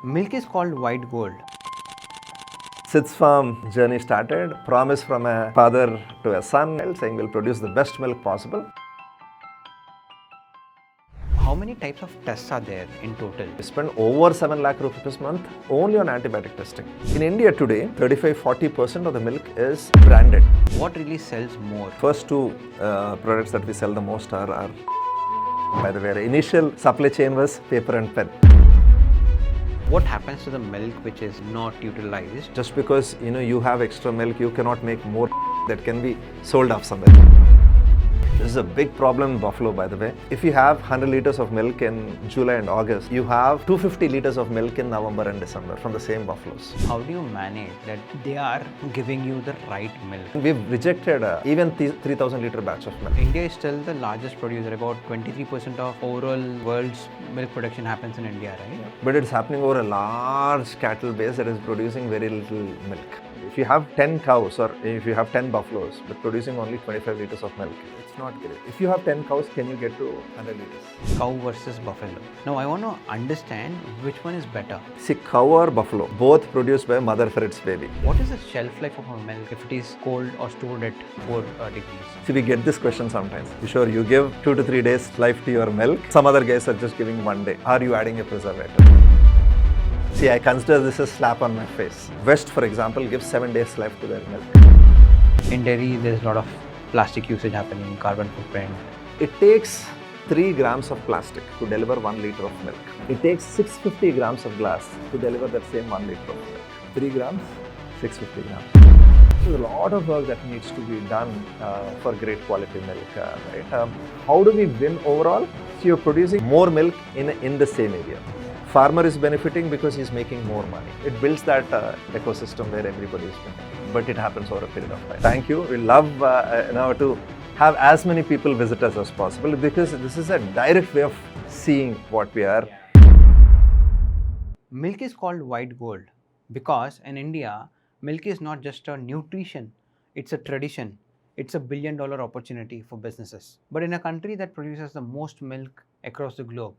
Milk is called white gold. Sids Farm journey started, promise from a father to a son, saying we'll produce the best milk possible. How many types of tests are there in total? We spend over 7 lakh rupees a month only on antibiotic testing. In India today, 35-40% of the milk is branded. What really sells more? First two products that we sell the most are by the way, our initial supply chain was paper and pen. What happens to the milk which is not utilized? Just because you have extra milk, you cannot make more that can be sold off somewhere. This is a big problem in Buffalo, by the way. If you have 100 liters of milk in July and August, you have 250 liters of milk in November and December from the same buffaloes. How do you manage that they are giving you the right milk? We've rejected even 3,000 liter batch of milk. India is still the largest producer. About 23% of overall world's milk production happens in India, right? But it's happening over a large cattle base that is producing very little milk. If you have 10 cows or if you have 10 buffaloes but producing only 25 liters of milk, it's not great. If you have 10 cows, can you get to 100 liters? Cow versus buffalo. Now I want to understand which one is better. See, cow or buffalo, both produced by mother for its baby. What is the shelf life of a milk if it is cold or stored at 4 degrees? See, we get this question sometimes. Kishore, you give 2 to 3 days life to your milk. Some other guys are just giving 1 day. Are you adding a preservative? See, I consider this a slap on my face. West, for example, gives 7 days life to their milk. In dairy, there's a lot of plastic usage happening, carbon footprint. It takes 3 grams of plastic to deliver 1 liter of milk. It takes 650 grams of glass to deliver that same 1 liter of milk. 3 grams, 650 grams. There's a lot of work that needs to be done for great quality milk. Right? How do we win overall? So you're producing more milk in the same area. Farmer is benefiting because he's making more money. It builds that ecosystem where everybody is benefiting. But it happens over a period of time. Thank you. We love now to have as many people visit us as possible because this is a direct way of seeing what we are. Milk is called white gold because in India, milk is not just a nutrition, it's a tradition. It's a $1 billion opportunity for businesses. But in a country that produces the most milk across the globe,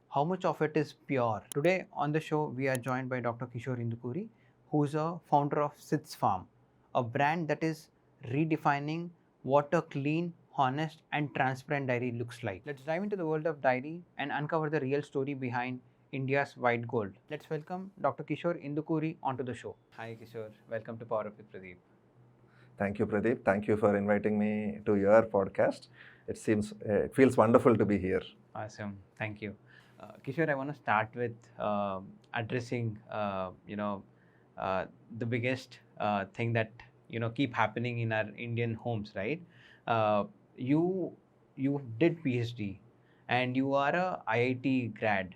how much of it is pure? Today on the show, we are joined by Dr. Kishore Indukuri, who is a founder of Sids Farm, a brand that is redefining what a clean, honest and transparent dairy looks like. Let's dive into the world of dairy and uncover the real story behind India's white gold. Let's welcome Dr. Kishore Indukuri onto the show. Hi Kishore, welcome to PowerUp with Pradeep. Thank you, Pradeep. Thank you for inviting me to your podcast. It feels wonderful to be here. Awesome, thank you. Kishore, I want to start with addressing, the biggest thing that keep happening in our Indian homes, right? You did PhD, and you are a IIT grad.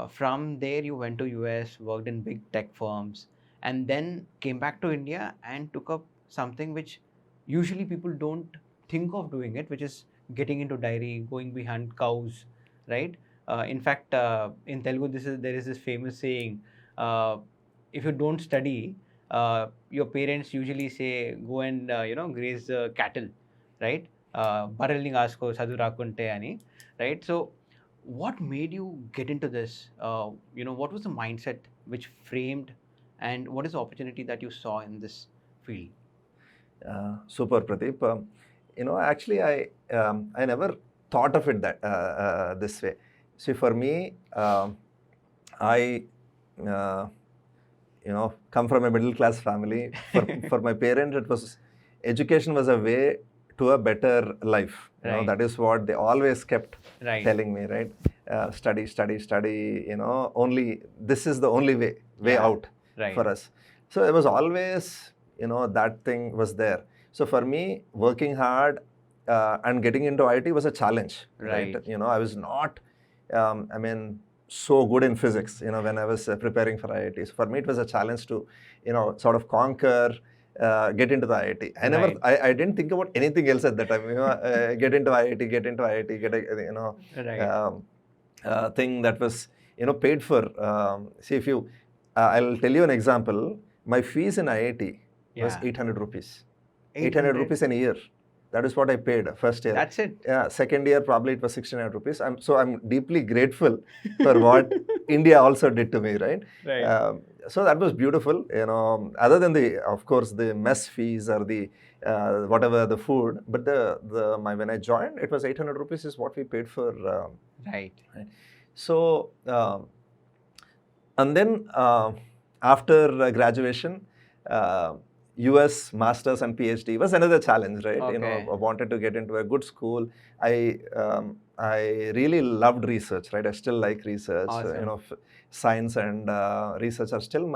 From there, you went to US, worked in big tech firms, and then came back to India and took up something which usually people don't think of doing it, which is getting into dairy, going behind cows, right? In fact, in Telugu, there is this famous saying, if you don't study, your parents usually say, go and graze cattle, right? Barrelling asko sadhu rakunte ani, right? So, what made you get into this? What was the mindset which framed, and what is the opportunity that you saw in this field? Super, Pradeep. Actually, I never thought of it that this way. See, for me, I come from a middle class family. For my parents, education was a way to a better life. Right. That is what they always kept telling me, right? Study. Only this is the only way out for us. So it was always, that thing was there. So for me, working hard and getting into IT was a challenge. Right. I was not. So good in physics, when I was preparing for IIT. So for me, it was a challenge to, sort of conquer, get into the IIT. I didn't think about anything else at that time. Get into IIT, thing that was, paid for. See, if you, I'll tell you an example. My fees in IIT was 800 rupees. 800 rupees in a year. That is what I paid first year. That's it. Yeah, second year probably it was 69 rupees. I'm deeply grateful for what India also did to me, right? Right. So that was beautiful, you know. Other than of course, the mess fees or the whatever the food, but when I joined, it was 800 rupees is what we paid for. Right. So and then after graduation. US Masters and PhD was another challenge, right? Okay. You know, I wanted to get into a good school. I really loved research, right? I still like research. Awesome. You know, science and research are still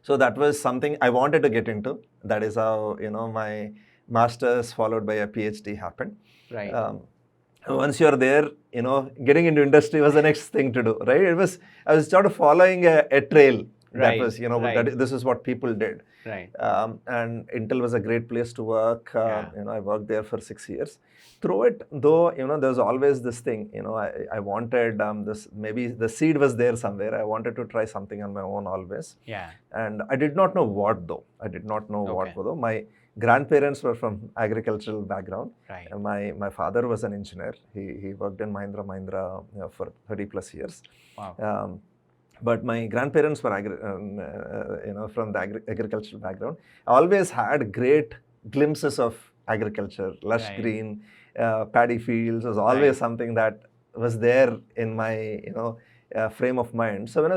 so that was something I wanted to get into. That is how, you know, my Masters followed by a PhD happened. Right. Once you're there, you know, getting into industry was the next thing to do, right? I was sort of following a trail. Right. That was, you know, this is what people did. Right. And Intel was a great place to work. Yeah. You know, I worked there for 6 years. Through it, though, you know, there's always this thing, you know, I wanted this, maybe the seed was there somewhere. I wanted to try something on my own always. Yeah. And I did not know what though. I did not know what though. My grandparents were from agricultural background. Right. And my father was an engineer. He worked in Mahindra, you know, for 30 plus years. Wow. But my grandparents were, you know, from the agricultural background. I always had great glimpses of agriculture, lush green, paddy fields was always something that was there in my, you know, frame of mind. So when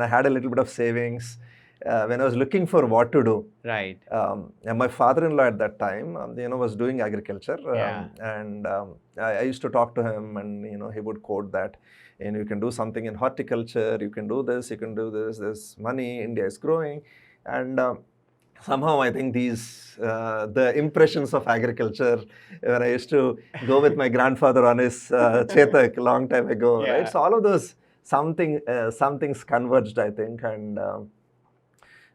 I had a little bit of savings, when I was looking for what to do, right, and my father-in-law at that time, you know, was doing agriculture, and I used to talk to him, and you know, he would quote that, and you can do something in horticulture, you can do this, you can do this. There's money, India is growing, and somehow I think the impressions of agriculture, when I used to go with my grandfather on his Chetak a long time ago, right? So all of those some things converged, I think, and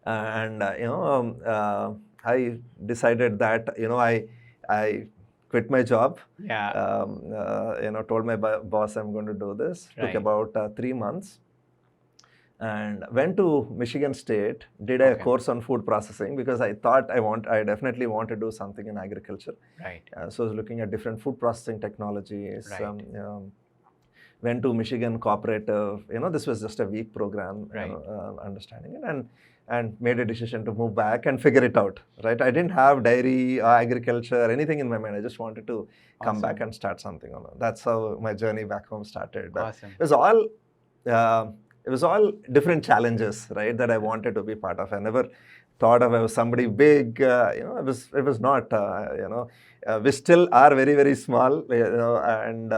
you know, I decided that, you know, I quit my job. Yeah. You know, told my boss I'm going to do this. Took about 3 months, and went to Michigan State. Did a course on food processing because I thought I definitely want to do something in agriculture. Right. So I was looking at different food processing technologies. Right. Went to Michigan Cooperative. You know, this was just a week program. Right. Understanding it, and made a decision to move back and figure it out, right? I didn't have dairy or agriculture, anything in my mind. I just wanted to come back and start something on it. That's how my journey back home started. Awesome. It was all different challenges, right, that I wanted to be part of. I never thought of I was somebody big, you know, it was not, you know, we still are very, very small, you know, and,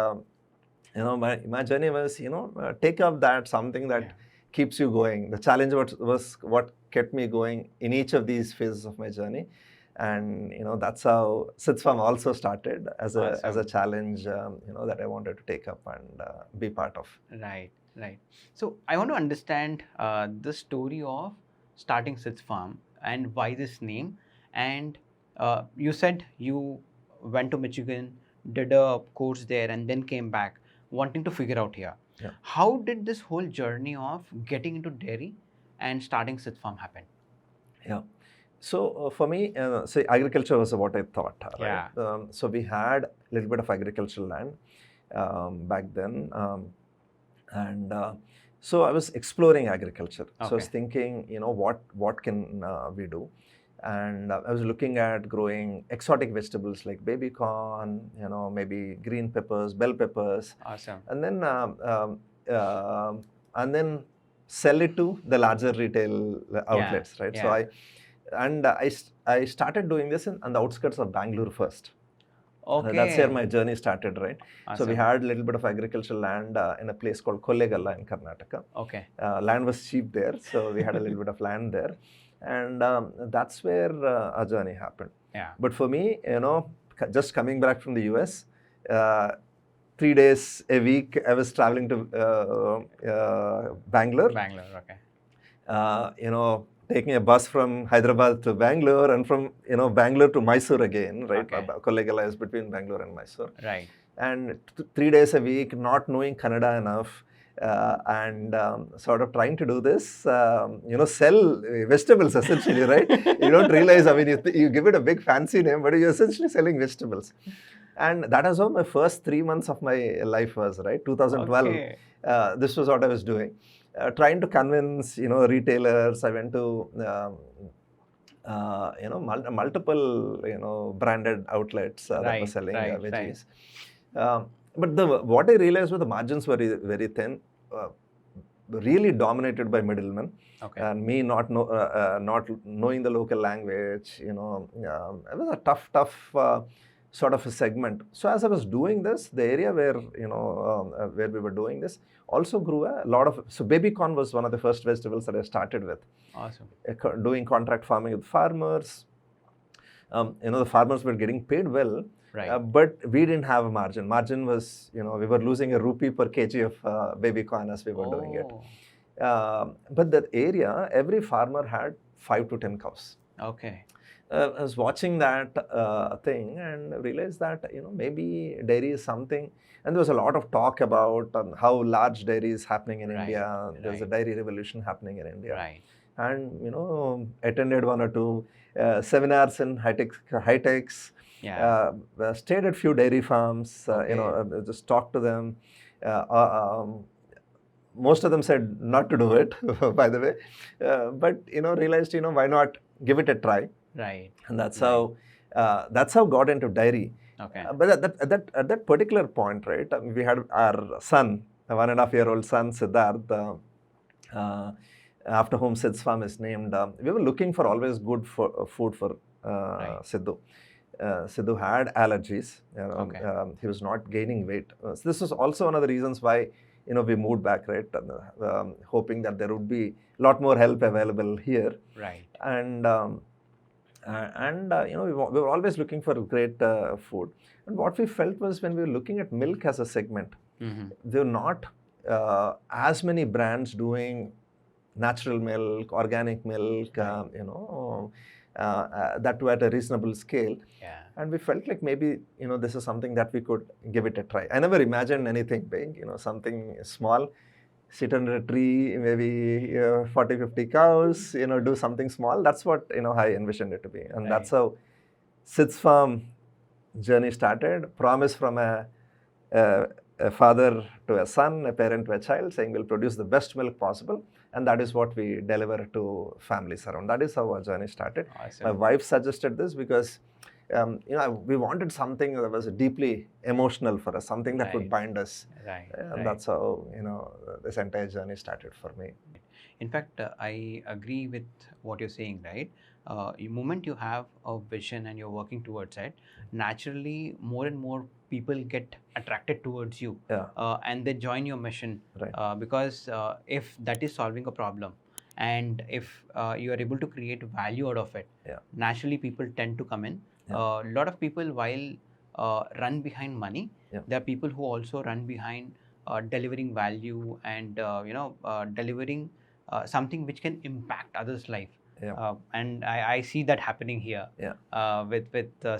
you know, my journey was, you know, take up that something that keeps you going. The challenge was what kept me going in each of these phases of my journey. And, you know, that's how SidsFarm also started as a challenge, you know, that I wanted to take up and be part of. Right, right. So I want to understand the story of starting SidsFarm and why this name. And you said you went to Michigan, did a course there, and then came back wanting to figure out here. Yeah. How did this whole journey of getting into dairy and starting SidsFarm happen? Yeah. So for me, say agriculture was what I thought. Right? Yeah. So we had a little bit of agricultural land back then, and so I was exploring agriculture. So I was thinking, you know, what can we do? And I was looking at growing exotic vegetables like baby corn, you know, maybe green peppers, bell peppers. Awesome. And then sell it to the larger retail outlets, right? So I started doing this on the outskirts of Bangalore first. That's where my journey started, right? Awesome. So we had a little bit of agricultural land in a place called Kollegalla in Karnataka. Land was cheap there, so we had a little bit of land there. And that's where our journey happened. Yeah. But for me, you know, just coming back from the US, 3 days a week, I was traveling to Bangalore. You know, taking a bus from Hyderabad to Bangalore, and from, you know, Bangalore to Mysore again, right? Kollegalla is between Bangalore and Mysore. Right. And 3 days a week, not knowing Kannada enough, and sort of trying to do this, sell vegetables essentially, right? You don't realize, I mean, you give it a big fancy name, but you're essentially selling vegetables. And that is how my first 3 months of my life was, right? 2012, Okay. this was what I was doing. Trying to convince, retailers. I went to, multiple, branded outlets that were selling veggies. But what I realized was the margins were very thin, really dominated by middlemen. Okay. And me not knowing the local language, it was a tough sort of a segment. So as I was doing this, the area where where we were doing this also grew a lot of. So baby corn was one of the first vegetables that I started with. Awesome. Doing contract farming with farmers. The farmers were getting paid well. Right. But we didn't have a margin. Margin was, we were losing a rupee per kg of baby corn as we were doing it. But that area, every farmer had 5 to 10 cows. Okay. I was watching that thing and realized that, maybe dairy is something. And there was a lot of talk about how large dairy is happening in India. There's a dairy revolution happening in India. Right. And, attended 1 or 2 seminars in high-techs. Yeah. Stayed at few dairy farms, just talked to them. Most of them said not to do it, by the way. But, realized, why not give it a try? Right. And that's how got into dairy. Okay. But at that particular point, right, we had our son, a 1.5-year-old son, Siddharth, after whom Sid's Farm is named. We were looking for always good food for Sidhu. Sidhu had allergies. He was not gaining weight. So this was also one of the reasons why we moved back, right? Hoping that there would be a lot more help available here. Right. And we were always looking for great food. And what we felt was when we were looking at milk as a segment, there were not as many brands doing natural milk, organic milk, that were at a reasonable scale. Yeah. And we felt like maybe, this is something that we could give it a try. I never imagined anything big, something small, sit under a tree, maybe 40, 50 cows, do something small. That's what, I envisioned it to be. And that's how Sid's Farm journey started. Promise from a father to a son, a parent to a child, saying we'll produce the best milk possible. And that is what we deliver to families around. That is how our journey started. Awesome. My wife suggested this because, we wanted something that was deeply emotional for us, something that would bind us. Right. And that's how, this entire journey started for me. In fact, I agree with what you're saying, right? The moment you have a vision and you're working towards it, naturally more and more people get attracted towards you, and they join your mission. Right. Because if that is solving a problem, and if you are able to create value out of it, naturally people tend to come in. A lot of people, while run behind money, there are people who also run behind delivering value and delivering something which can impact others' life. And I see that happening here with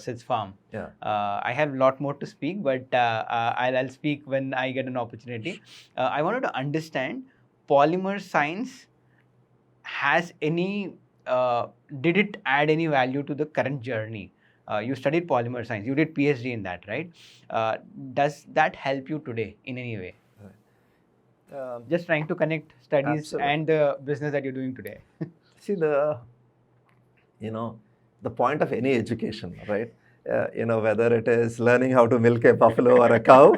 Sid's Farm. I have a lot more to speak, but I'll speak when I get an opportunity. I wanted to understand, Polymer Science has any, did it add any value to the current journey? You studied Polymer Science, you did PhD in that, right? Does that help you today in any way? Just trying to connect studies and the business that you're doing today. See, the point of any education, right? Whether it is learning how to milk a buffalo or a cow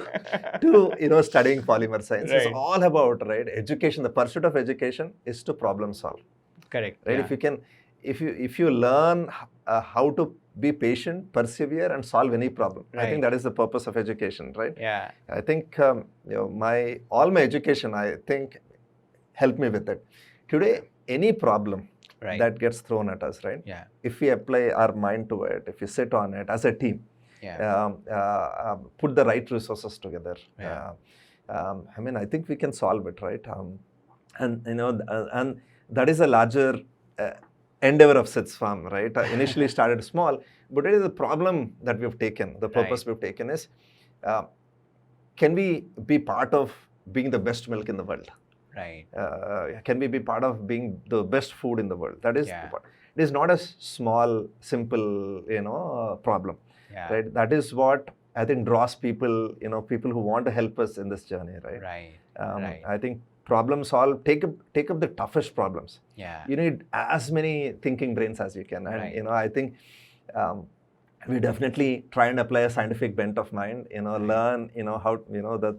to, studying Polymer Science. It's all about, right? Education, the pursuit of education is to problem solve. Correct. Right? If you learn how to be patient, persevere, and solve any problem. I think that is the purpose of education, right? Yeah. I think all my education, I think, helped me with it. Today, any problem that gets thrown at us, right? Yeah. If we apply our mind to it, if we sit on it as a team, put the right resources together. I think we can solve it, right? And that is a larger endeavor of Sid's Farm, right? Initially started small, but it is the problem that we've taken, the purpose we've taken is, can we be part of being the best milk in the world? Right. Can we be part of being the best food in the world? That is, Yeah. it is not a small, simple, problem, Yeah. right? That is what I think draws people, people who want to help us in this journey, right? Right. Right. I think problem solve, take up the toughest problems. Yeah. You need as many thinking brains as you can, and Right. I think we definitely try and apply a scientific bent of mind, learn, how,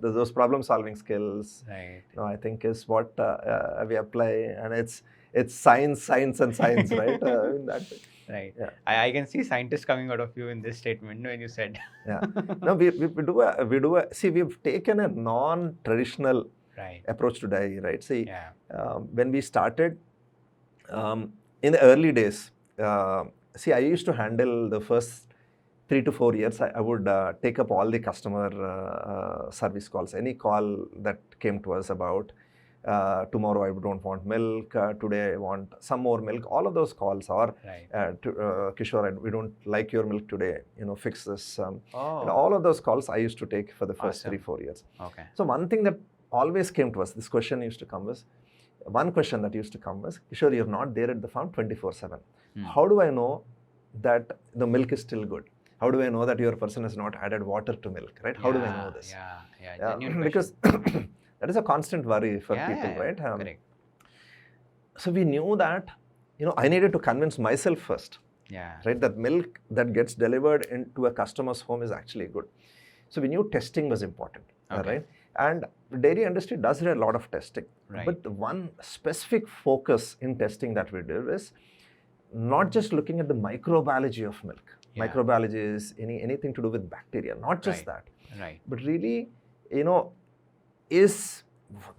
those problem solving skills, Right. I think is what we apply, and it's science, and science, right? Right. Yeah. I can see scientists coming out of you in this statement when you said. Yeah. No, we do a, see, we've taken a non-traditional Right. approach to dairy, right? See, Yeah. When we started, in the early days, see, I used to handle the first 3 to 4 years. I would take up all the customer service calls, any call that came to us about tomorrow I don't want milk, today I want some more milk. All of those calls are, Right. Kishore, we don't like your milk today, fix this. Oh. All of those calls I used to take for the first Awesome. 3-4 years. Okay. So one thing that always came to us, this question used to come was, one question that used to come was, Kishore, you're not there at the farm 24/7. How do I know that the milk is still good? How do I know that your person has not added water to milk, right? How do I know this? Yeah. Because that is a constant worry for people, right? Correct. So we knew that, I needed to convince myself first, Yeah. right? That milk that gets delivered into a customer's home is actually good. So we knew testing was important, Okay. right? And the dairy industry does a lot of testing. Right. But the one specific focus in testing that we did is not just looking at the microbiology of milk. Yeah. Microbiology is anything to do with bacteria, not just Right. that. Right. But really, is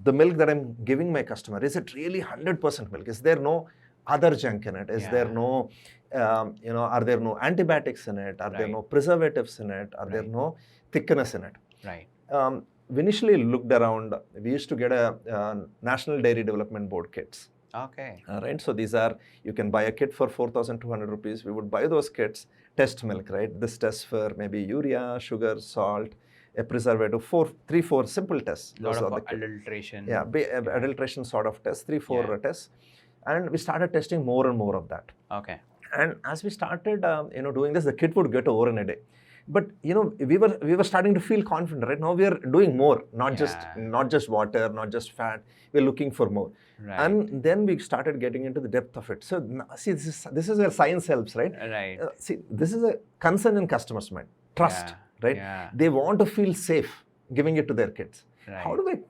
the milk that I'm giving my customer, is it really 100% milk? Is there no other junk in it? Is Yeah. there no, are there no antibiotics in it? Are there Right. no preservatives in it? Are there Right. no thickeners in it? Right. We initially looked around. We used to get a National Dairy Development Board kits. Okay. Right, so these are, you can buy a kit for 4,200 rupees. We would buy those kits, test milk, right? This tests for maybe urea, sugar, salt, a preservative, 4 simple tests. Lot Those of are the kit. adulteration. Yeah, adulteration sort of tests, 3-4 Yeah. tests, and we started testing more and more of that. Okay. And as we started, doing this, the kit would get over in a day. But we were starting to feel confident, right? Now we are doing more, not just water, not just fat. We're looking for more. Right. And then we started getting into the depth of it. So see, this is where science helps, right? Right. See, this is a concern in customers' mind, trust, right? Yeah. They want to feel safe giving it to their kids. Right. How do I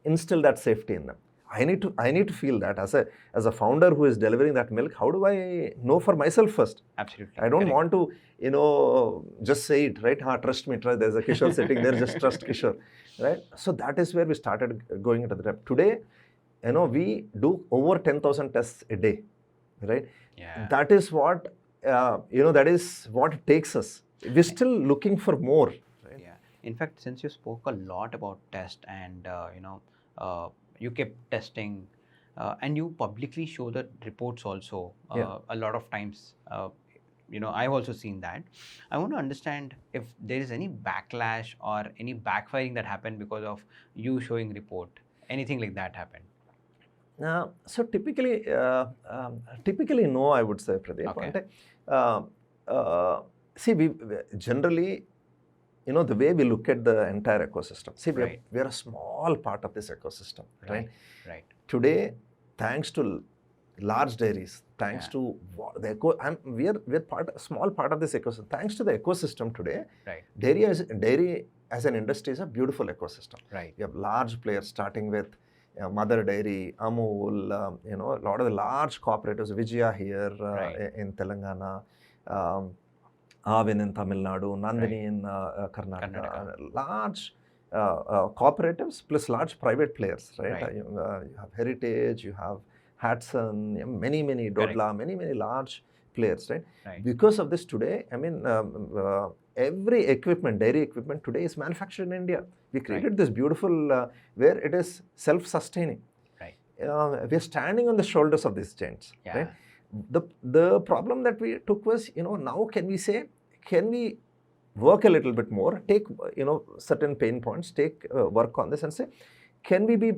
instill that safety in them? I need to feel that as a founder who is delivering that milk. How do I know for myself first? Absolutely. I don't Correct. want to just say it, right? Trust me, trust. There's a Kishore sitting there, just trust Kishore, right? So that is where we started going into the depth. Today, we do over 10,000 tests a day, right? Yeah. That is what that is what it takes us. We're still looking for more. Right? Yeah. In fact, since you spoke a lot about test and you kept testing and you publicly show the reports also a lot of times. I've also seen that. I want to understand if there is any backlash or any backfiring that happened because of you showing report. Anything like that happened? So typically, no, I would say, Pradeep. Okay. See, we generally, the way we look at the entire ecosystem. See, Right. we are a small part of this ecosystem, right? Right. Today, thanks to large dairies, thanks Yeah. to the we're a small part of this ecosystem. Thanks to the ecosystem today, Right. dairy as an industry is a beautiful ecosystem. Right. We have large players starting with Mother Dairy, Amul, a lot of the large cooperatives, Vijaya here Right. in Telangana, Avin in Tamil Nadu, Nandini in Karnataka. Large cooperatives plus large private players, right? Right. You have Heritage, you have Hatson, many Dodla, many large players, right? Right. Because of this today, every dairy equipment today is manufactured in India. We created this beautiful where it is self-sustaining. Right. We are standing on the shoulders of these giants. Yeah. Right? The problem that we took was, now can we work a little bit more, take certain pain points, work on this and say, can we be,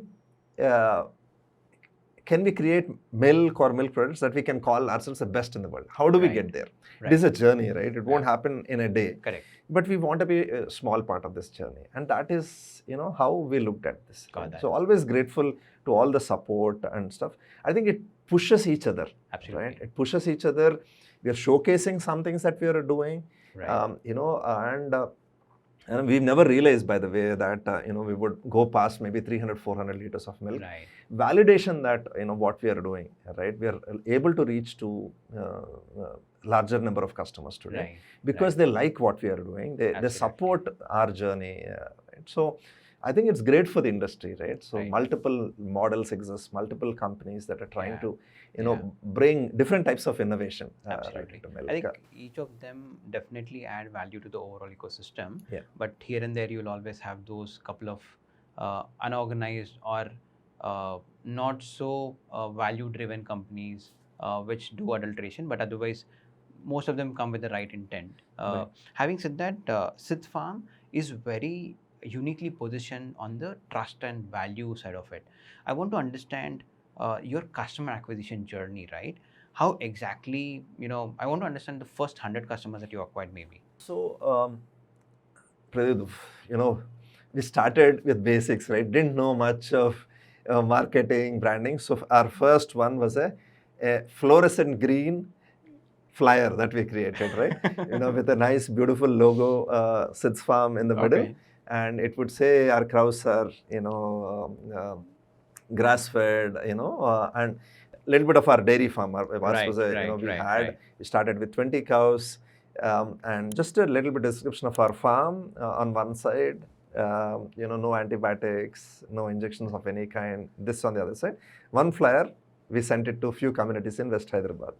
can we create milk or milk products that we can call ourselves the best in the world? How do we get there? It is a journey, right? It won't happen in a day. Correct. But we want to be a small part of this journey. And that is, how we looked at this. Right? So always grateful to all the support and stuff. I think it pushes each other. Absolutely. Right? It pushes each other. We are showcasing some things that we are doing. Right. And we've never realized, by the way, that we would go past maybe 300, 400 liters of milk. Right. Validation that what we are doing, right? We are able to reach to larger number of customers today because they like what we are doing. They support our journey. Right? So I think it's great for the industry, right? So multiple models exist, multiple companies that are trying to bring different types of innovation. Absolutely. To milk. I think each of them definitely add value to the overall ecosystem. Yeah. But here and there, you'll always have those couple of unorganized or not so value-driven companies which do adulteration, but otherwise, most of them come with the right intent. Having said that, Sids Farm is very uniquely positioned on the trust and value side of it. I want to understand your customer acquisition journey, right? How exactly, I want to understand the first 100 customers that you acquired maybe. So, Pradeep, we started with basics, right? Didn't know much of marketing, branding. So our first one was a fluorescent green flyer that we created, right? With a nice, beautiful logo, Sids Farm in the middle. And it would say our cows are, grass-fed, and a little bit of our dairy farm. We started with 20 cows, and just a little bit description of our farm on one side. No antibiotics, no injections of any kind. This on the other side. One flyer, we sent it to a few communities in West Hyderabad.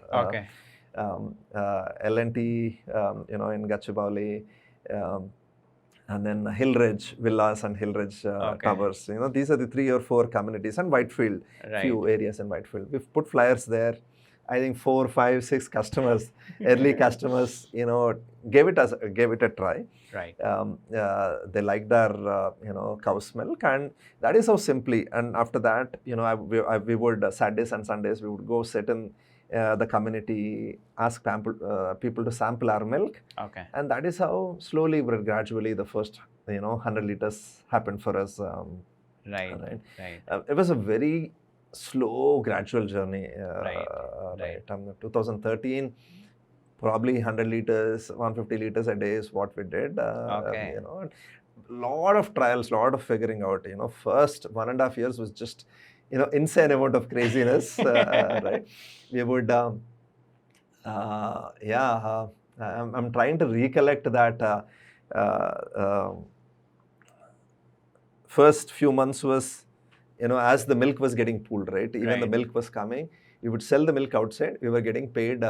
L&T, in Gachibowli. And then Hillridge Villas and Hillridge Towers. These are the 3 or 4 communities, and Whitefield, few areas in Whitefield. We've put flyers there. I think 4, 5, 6 customers, early customers, gave it a try. Right. They liked our, cow's milk, and that is how simply. And after that, we would Saturdays and Sundays we would go sit in the community, ask people to sample our milk. And that is how slowly, but gradually, the first 100 liters happened for us. It was a very slow, gradual journey. 2013, probably 100 liters, 150 liters a day is what we did. Lot of trials, lot of figuring out. First 1.5 years was just insane amount of craziness. Right? We would, I'm trying to recollect that. First few months was, as the milk was getting pooled, right? Even the milk was coming. We would sell the milk outside. We were getting paid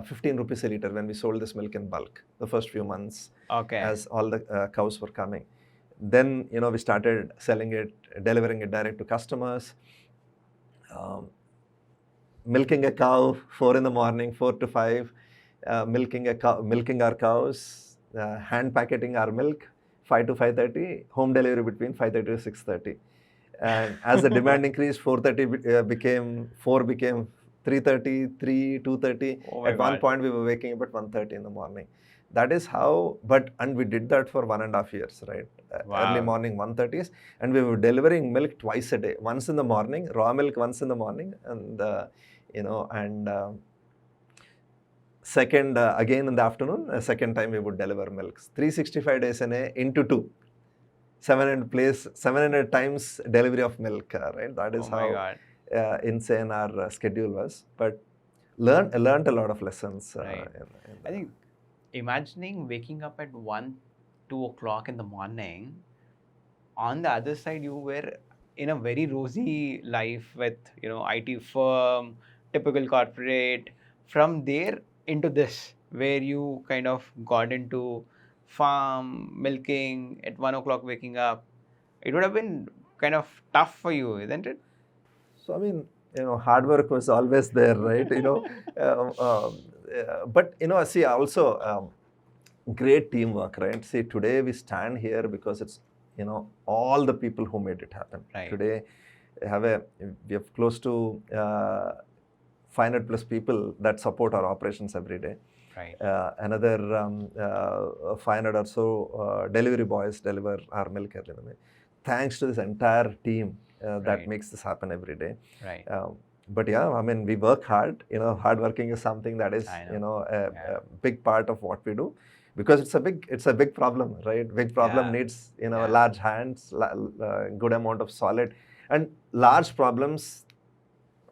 15 rupees a liter when we sold this milk in bulk. The first few months, as all the cows were coming. Then, we started selling it, delivering it direct to customers. Milking a cow 4 in the morning, 4 to 5, milking our cows, hand packeting our milk 5 to 5:30, home delivery between 5:30 to 6:30. And as the demand increased, 4:30 became 3:30, 3, 2:30. At one point, we were waking up at 1:30 in the morning. That is how, and we did that for 1.5 years, right? Early morning 1:30s, and we were delivering milk twice a day. Once in the morning, raw milk once in the morning, and second again in the afternoon. A second time we would deliver milks. 365 days in a into 2. 700 times delivery of milk, right? That is how insane our schedule was. But learned a lot of lessons. I think imagining waking up at 1, 2 o'clock in the morning, on the other side you were in a very rosy life with, IT firm, typical corporate. From there into this, where you kind of got into farm, milking, at 1 o'clock waking up, it would have been kind of tough for you, isn't it? So, I mean, hard work was always there, right? But, see, also great teamwork, right? See, today we stand here because it's all the people who made it happen. Right. Today, we have close to 500 plus people that support our operations every day. Right. Another 500 or so delivery boys deliver our milk every day. Thanks to this entire team that makes this happen every day. Right. But yeah, I mean, we work hard. Hard working is something that is a big part of what we do, because it's a big problem, right? Big problem needs large hands, good amount of solid, and large problems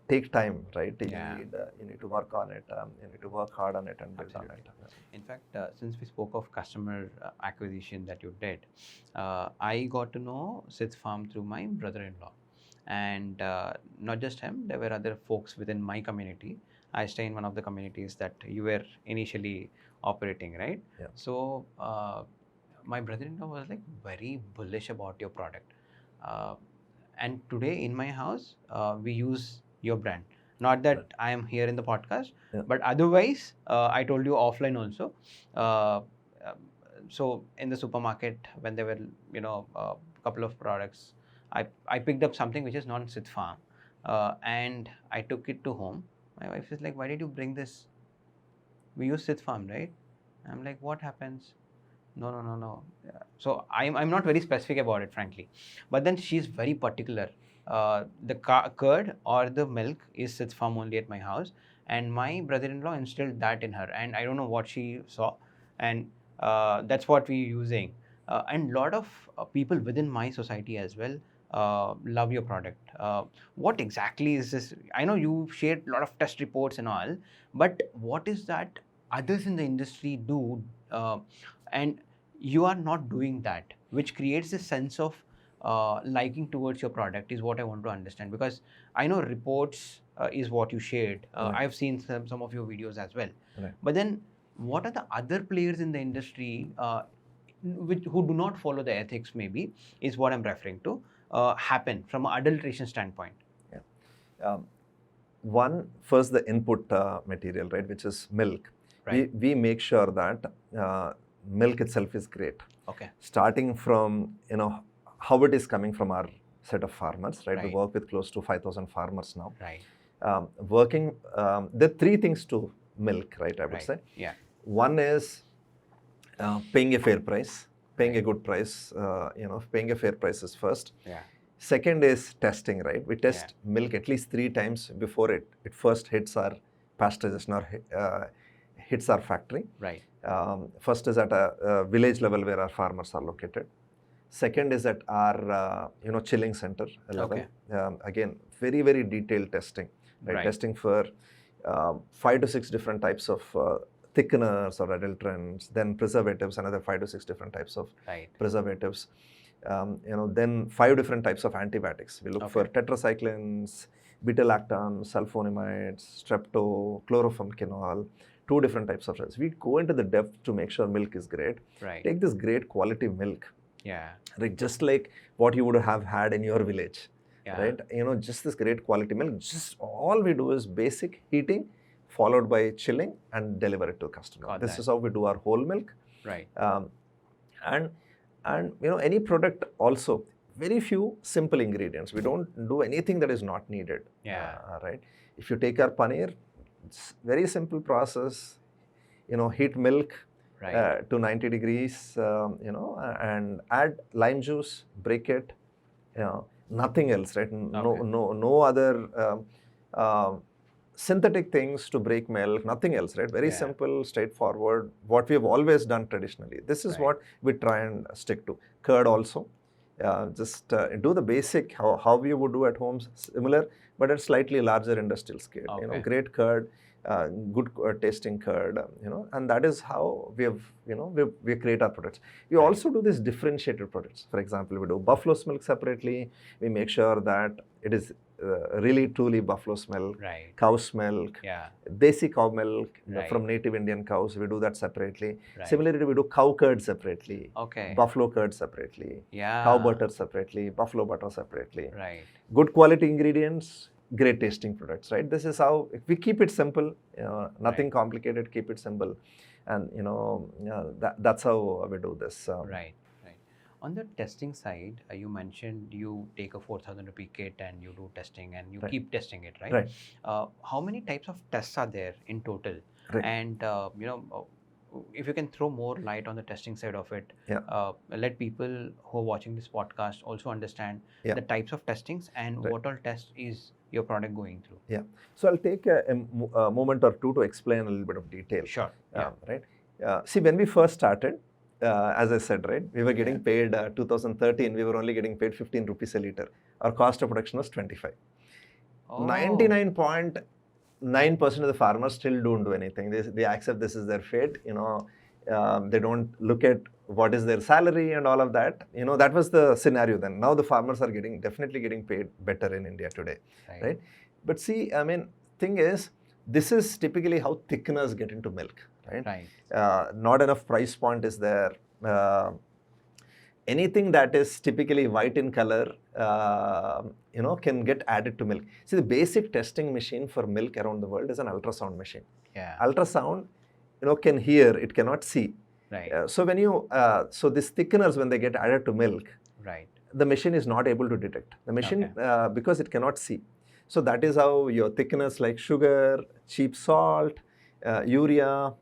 take time, right? You need to work on it. You need to work hard on it and build on it. In fact, since we spoke of customer acquisition that you did, I got to know Sid's Farm through my brother-in-law. And not just him, there were other folks within my community. I stay in one of the communities that you were initially operating, right? Yeah. So my brother-in-law was like very bullish about your product. And today in my house, we use your brand. Not that I am here in the podcast, but otherwise, I told you offline also. So in the supermarket, when there were, a couple of products, I picked up something which is not Sid's Farm, and I took it to home. My wife is like, "Why did you bring this? We use Sid's Farm, right?" I'm like, "What happens?" No. So I'm not very specific about it, frankly. But then she's very particular. The curd or the milk is Sid's Farm only at my house, and my brother-in-law instilled that in her, and I don't know what she saw, and that's what we're using. And a lot of people within my society as well love your product. What exactly is this? I know you shared a lot of test reports and all, but what is that others in the industry do, and you are not doing that, which creates a sense of liking towards your product, is what I want to understand. Because I know reports is what you shared. I've seen some of your videos as well. But then what are the other players in the industry who do not follow the ethics, maybe, is what I'm referring to, happen from an adulteration standpoint? One, first the input material, right, which is milk. We make sure that milk itself is great. Okay. Starting from, how it is coming from our set of farmers, right? We work with close to 5,000 farmers now. Right. There are three things to milk, right, I would say. Yeah. One is paying a fair price, paying a good price, paying a fair price is first. Yeah. Second is testing, right? We test milk at least 3 times before it first hits our pasteurization or hits our factory. Right. First is at a village level where our farmers are located. Second is at our chilling center level. Okay. Again, very, very detailed testing. Right? Testing for 5 to 6 different types of thickeners or adulterants, then preservatives, another 5 to 6 different types of preservatives. Then 5 different types of antibiotics. We look for tetracyclines, beta-lactams, sulfonamides, strepto, chloroformquinol, 2 different types of drugs. We go into the depth to make sure milk is great. Take this great quality milk. Like just like what you would have had in your village. Right? Just this great quality milk. Just all we do is basic heating, followed by chilling, and deliver it to the customer. This is how we do our whole milk. Right. And any product also, very few simple ingredients. We don't do anything that is not needed. Right. If you take our paneer, it's very simple process. Heat milk to 90 degrees. And add lime juice, break it. Nothing else, right? No other synthetic things to break milk, nothing else, right? Very simple, straightforward, what we have always done traditionally. This is what we try and stick to. Curd also, just do the basic, how we would do at home, similar, but at slightly larger industrial scale. Great curd, good tasting curd, and that is how we have, we create our products. We also do these differentiated products. For example, we do buffalo's milk separately. We make sure that it is really truly buffalo's milk, cow's milk, desi cow milk from native Indian cows. We do that separately. Similarly, we do cow curd separately, buffalo curd separately, cow butter separately, buffalo butter separately. Good quality ingredients, great tasting products, right? This is how we keep it simple, nothing complicated, keep it simple. And, that's how we do this. Right. On the testing side, you mentioned you take a 4,000 rupee kit and you do testing and you Right. keep testing it, right? Right. How many types of tests are there in total? Right. And if you can throw more light on the testing side of it, Yeah. let people who are watching this podcast also understand Yeah. the types of testings and Right. what all tests is your product going through. Yeah. So I'll take a moment or two to explain a little bit of detail. Sure. Yeah. Right. See, when we first started, as I said, right, we were getting paid 2013. We were only getting paid 15 rupees a liter. Our cost of production was 25. Oh. 99.9% of the farmers still don't do anything. They accept this is their fate. They don't look at what is their salary and all of that. That was the scenario then. Now the farmers are definitely getting paid better in India today, right? But see, I mean, thing is, this is typically how thickeners get into milk, right? Right. Not enough price point is there. Anything that is typically white in color, can get added to milk. See, the basic testing machine for milk around the world is an ultrasound machine. Yeah. Ultrasound, can hear, it cannot see. Right. So when these thickeners, when they get added to milk, right, the machine is not able to detect. The machine, because it cannot see. So that is how your thickeners like sugar, cheap salt, urea,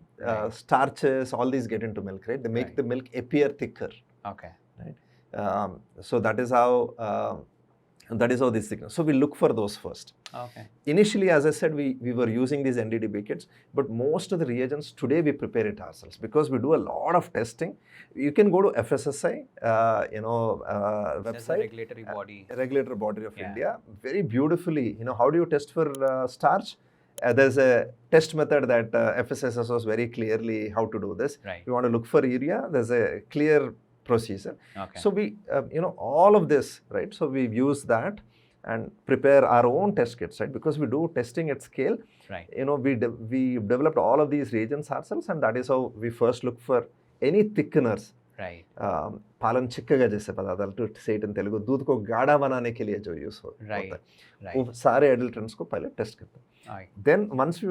starches, all these get into milk, right? They make the milk appear thicker. Okay. Right. So that is how this thickness. So we look for those first. Okay. Initially, as I said, we were using these NDDB kits, but most of the reagents today we prepare it ourselves because we do a lot of testing. You can go to FSSI, website. That's a regulatory body. Regulatory body of India. Very beautifully, how do you test for starch? There's a test method that FSSI shows very clearly how to do this. Right. You want to look for urea, there's a clear procedure. Okay. So we, all of this, right? So we use that and prepare our own test kits, right? Because we do testing at scale. Right. We developed all of these reagents ourselves, and that is how we first look for any thickeners. Right. पालन चिक्कगा जैसे पदार्थ, to say it in Telugu, दूध को गाढ़ा बनाने के लिए जो यूज होता है, वो सारे एडल्ट्रेंट्स को पहले टेस्ट करते हैं. Then once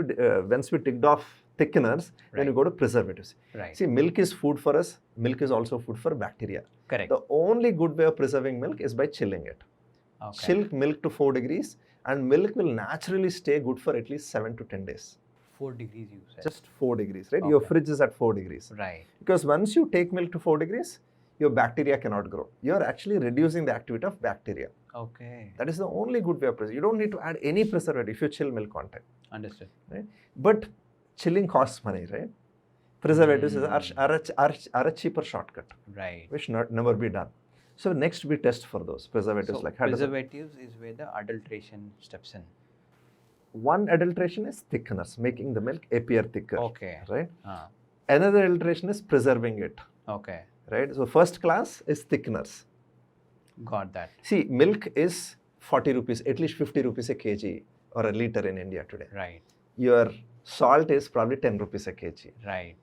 we ticked off thickeners, then you go to preservatives. Right. See, milk is food for us. Milk is also food for bacteria. Correct. The only good way of preserving milk is by chilling it. Okay. Chill milk to 4 degrees, and milk will naturally stay good for at least 7 to 10 days. 4 degrees you said. Just 4 degrees, right? Okay. Your fridge is at 4 degrees. Right. Because once you take milk to 4 degrees, your bacteria cannot grow. You are actually reducing the activity of bacteria. Okay. That is the only good way of preserving. You don't need to add any preservative if you chill milk content. Understood. Right? But chilling costs money, right? Preservatives are a cheaper shortcut. Right. Which never be done. So next we test for those preservatives. So like preservatives is where the adulteration steps in. One adulteration is thickeners, making the milk appear thicker. Okay. Right. Another adulteration is preserving it. Okay. Right. So first class is thickeners. Got that. See, milk is 40 rupees, at least 50 rupees a kg or a liter in India today. Right. Your salt is probably 10 rupees a kg. Right.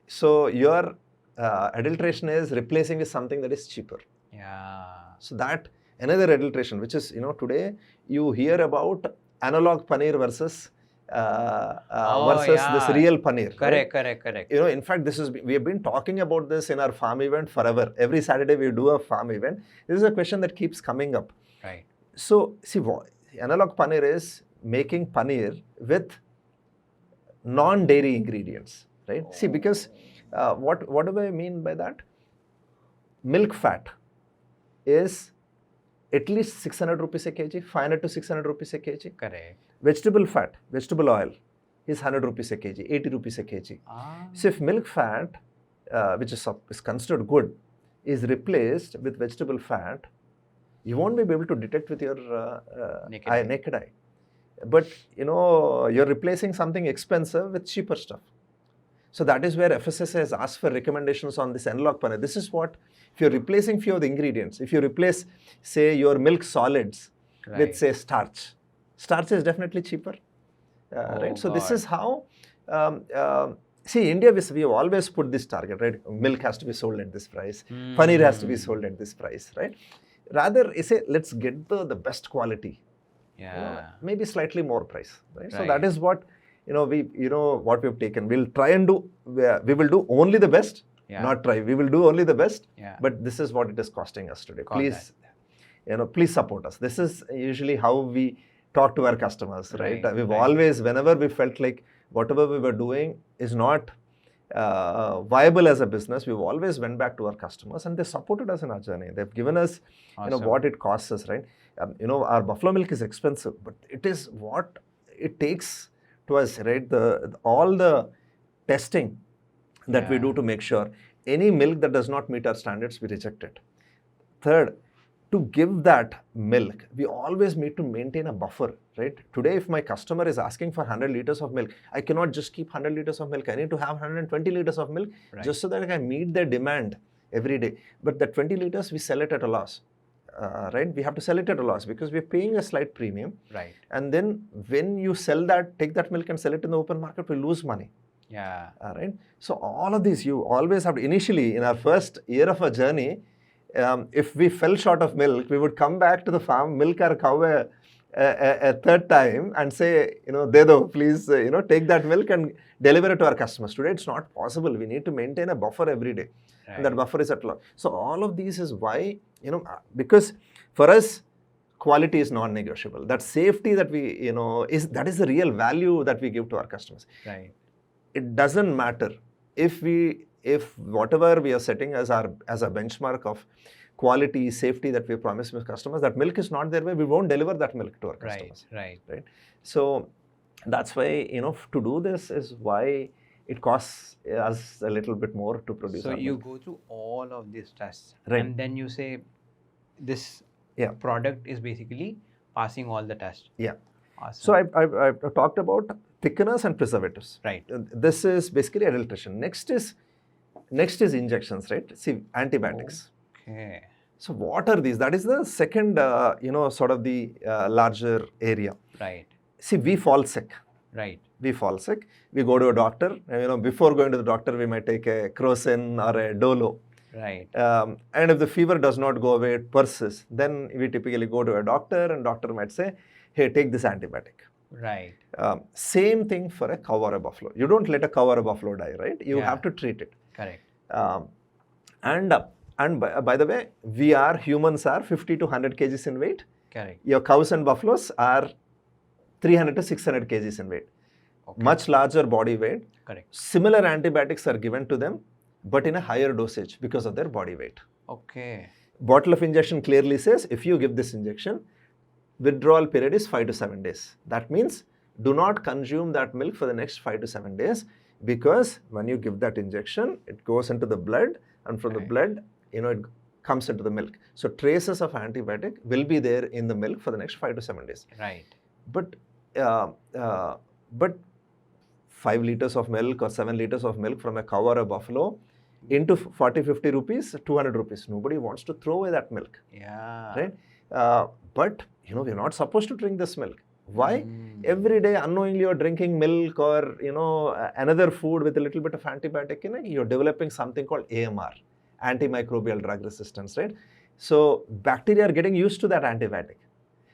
So your adulteration is replacing with something that is cheaper. Yeah. So that another adulteration, which is, today you hear about analog paneer versus this real paneer. Correct, right? correct. In fact, we have been talking about this in our farm event forever. Every Saturday we do a farm event. This is a question that keeps coming up. Right. So see, analog paneer is making paneer with non-dairy ingredients, right? See, because what do I mean by that? Milk fat is at least 600 rupees a kg, 500 to 600 rupees a kg. Correct. Vegetable fat, vegetable oil is 100 rupees a kg, 80 rupees a kg. So if milk fat, which is considered good, is replaced with vegetable fat, you won't be able to detect with your naked eye. But you're replacing something expensive with cheaper stuff. So that is where FSSI has asked for recommendations on this analog paneer. This is what, if you're replacing few of the ingredients, if you replace, say, your milk solids with, say, starch is definitely cheaper, right? So this is how, see, India, we have always put this target, right? Milk has to be sold at this price, paneer has to be sold at this price, right? Rather, let's get the best quality, maybe slightly more price, right? So that is what, what we've taken. We'll try and we will do only the best, not try. We will do only the best, Yeah. but this is what it is costing us today. Got Please, please support us. This is usually how we talk to our customers, right? We've always, whenever we felt like whatever we were doing is not viable as a business, we've always went back to our customers and they supported us in our journey. They've given us, what it costs us, right? Our buffalo milk is expensive, but it is what it takes to us, right? All the testing that we do to make sure any milk that does not meet our standards, we reject it. Third, to give that milk, we always need to maintain a buffer, right? Today, if my customer is asking for 100 liters of milk, I cannot just keep 100 liters of milk. I need to have 120 liters of milk just so that I can meet their demand every day. But the 20 liters, we sell it at a loss, right? We have to sell it at a loss because we're paying a slight premium. Right. And then when you sell that, take that milk and sell it in the open market, we lose money. Yeah. Right. So all of these, you always have to, initially in our first year of our journey, if we fell short of milk, we would come back to the farm, milk our cow a third time and say, Dedo, please, take that milk and deliver it to our customers. Today, it's not possible. We need to maintain a buffer every day. Right. And that buffer is at loss. So all of these is why, because for us, quality is non-negotiable. That safety that we, that is the real value that we give to our customers. Right. It doesn't matter if whatever we are setting as a benchmark of quality, safety that we promise to customers, that milk is not their way, we won't deliver that milk to our customers. Right. So that's why, to do this is why it costs us a little bit more to produce. So you go through all of these tests, and then you say this product is basically passing all the tests. Yeah. Awesome. So I talked about thickeners and preservatives. Right. This is basically adulteration. Next is injections, right? See, antibiotics. Okay. So what are these? That is the second, sort of the larger area. Right. See, we fall sick. Right. We fall sick. We go to a doctor. Before going to the doctor, we might take a Crocin or a Dolo. Right. And if the fever does not go away, it persists, then we typically go to a doctor and doctor might say, hey, take this antibiotic. Right. Same thing for a cow or a buffalo. You don't let a cow or a buffalo die, right? You have to treat it. Correct. And by the way, humans are 50 to 100 kgs in weight. Correct. Your cows and buffaloes are 300 to 600 kgs in weight. Okay. Much larger body weight. Correct. Similar antibiotics are given to them, but in a higher dosage because of their body weight. Okay. Bottle of injection clearly says, if you give this injection, withdrawal period is 5 to 7 days. That means do not consume that milk for the next 5 to 7 days, because when you give that injection, it goes into the blood, and from the blood, it comes into the milk. So traces of antibiotic will be there in the milk for the next 5 to 7 days. Right. But 5 liters of milk or 7 liters of milk from a cow or a buffalo into 40, 50 rupees, 200 rupees. Nobody wants to throw away that milk. Yeah. Right? But, we're not supposed to drink this milk. Why? Every day unknowingly you're drinking milk or, another food with a little bit of antibiotic in it, you're developing something called AMR, antimicrobial drug resistance, right? So bacteria are getting used to that antibiotic.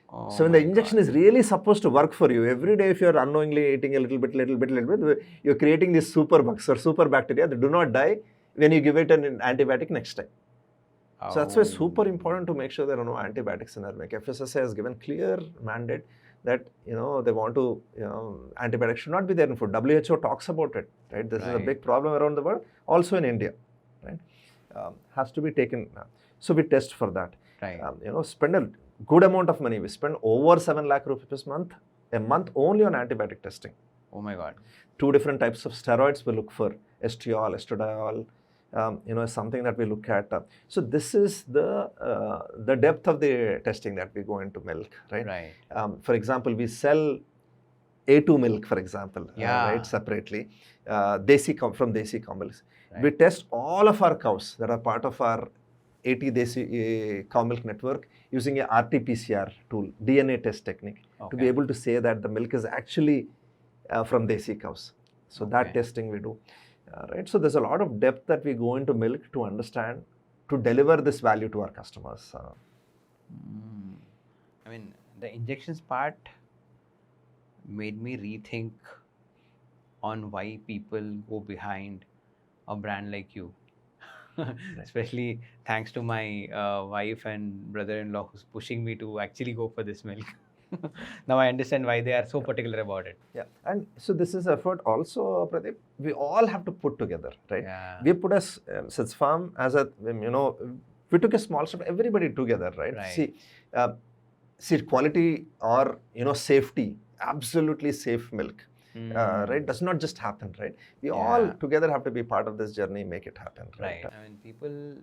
Oh, so when the injection is really supposed to work for you, every day if you're unknowingly eating a little bit, you're creating these super bugs or super bacteria that do not die when you give it an antibiotic next time. Oh. So that's why it's super important to make sure there are no antibiotics in our milk. FSSAI has given clear mandate that, they want to, antibiotics should not be there in food. WHO talks about it, right? This is a big problem around the world, also in India, right? Has to be taken. So we test for that. Right. Spend a good amount of money. We spend over 7 lakh rupees a month only on antibiotic testing. Oh my God. 2 different types of steroids we look for, estriol, estradiol, something that we look at. So this is the depth of the testing that we go into milk, right? Right. For example, we sell A2 milk, for example, right, separately, from Desi cow milk. Right. We test all of our cows that are part of our 80 Desi cow milk network using a RT-PCR tool, DNA test technique, to be able to say that the milk is actually from Desi cows. So that testing we do. Right. So there's a lot of depth that we go into milk to understand, to deliver this value to our customers. I mean, the injections part made me rethink on why people go behind a brand like you. Especially thanks to my wife and brother-in-law who's pushing me to actually go for this milk. Now I understand why they are so particular about it. Yeah, and so this is effort also, Pradeep. We all have to put together, right? Yeah. We put as Sids Farm as a, we took a small step, everybody together, right? Right. See, quality or, safety, absolutely safe milk, right? Does not just happen, right? We all together have to be part of this journey, make it happen, right? I mean, people,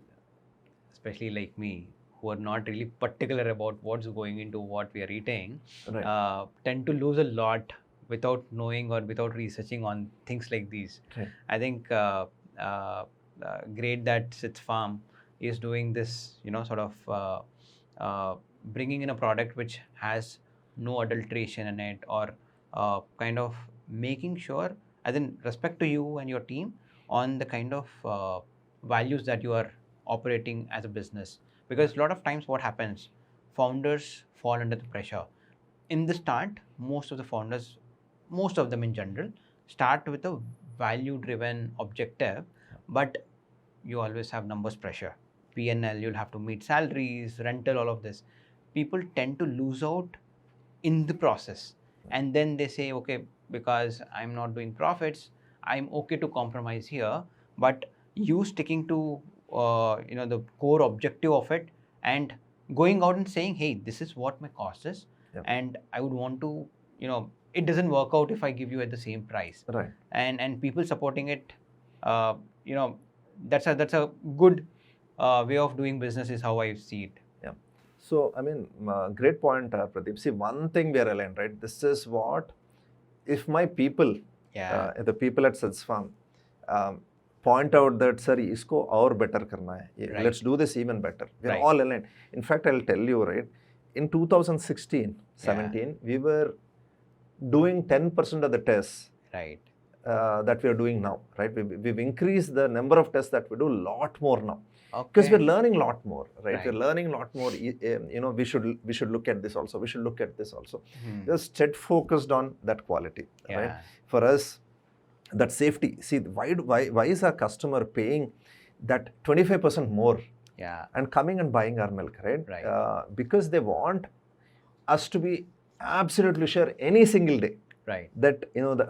especially like me, who are not really particular about what's going into what we are eating, Right. tend to lose a lot without knowing or without researching on things like these. Right. I think great that Sids Farm is doing this, sort of bringing in a product which has no adulteration in it, or kind of making sure, as in respect to you and your team, on the kind of values that you are operating as a business. Because a lot of times what happens, founders fall under the pressure. In the start, most of the founders, most of them in general, start with a value driven objective, but you always have numbers pressure. P&L, you'll have to meet salaries, rental, all of this. People tend to lose out in the process, and then they say, okay, because I'm not doing profits, I'm okay to compromise here. But you sticking to the core objective of it, and going out and saying, hey, this is what my cost is, and I would want to, it doesn't work out if I give you at the same price, right? And people supporting it, that's a good way of doing business, is how I see it. So, I mean, great point, Pradeep. See, one thing we are aligned, right? This is what, if my people, the people at Sids Farm, point out that, sir, isko aur better karna hai. Right. Let's do this even better. We're all aligned. In fact, I'll tell you, right? In 2016, 17, we were doing 10% of the tests. Right. That we are doing now, right? We've increased the number of tests that we do a lot more now. Because we're learning a lot more, right? We're learning a lot more. We should look at this also. We should look at this also. Just focused on that quality, right? For us, that safety. See, why is our customer paying that 25% more? And coming and buying our milk, right? Because they want us to be absolutely sure any single day. Right. That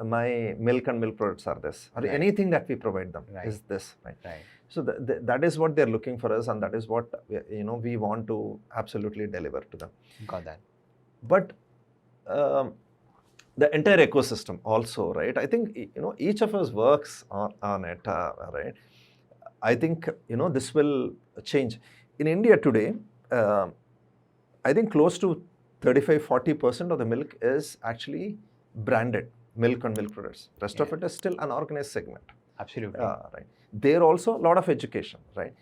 my milk and milk products are this, or anything that we provide them is this, right? So that is what they're looking for us, and that is what we want to absolutely deliver to them. Got that. But the entire ecosystem also, right? I think each of us works on it, right? I think this will change in India today. I think close to 35-40% of the milk is actually branded milk and milk products. Rest of it is still unorganized segment. Absolutely. Right. There also a lot of education, right?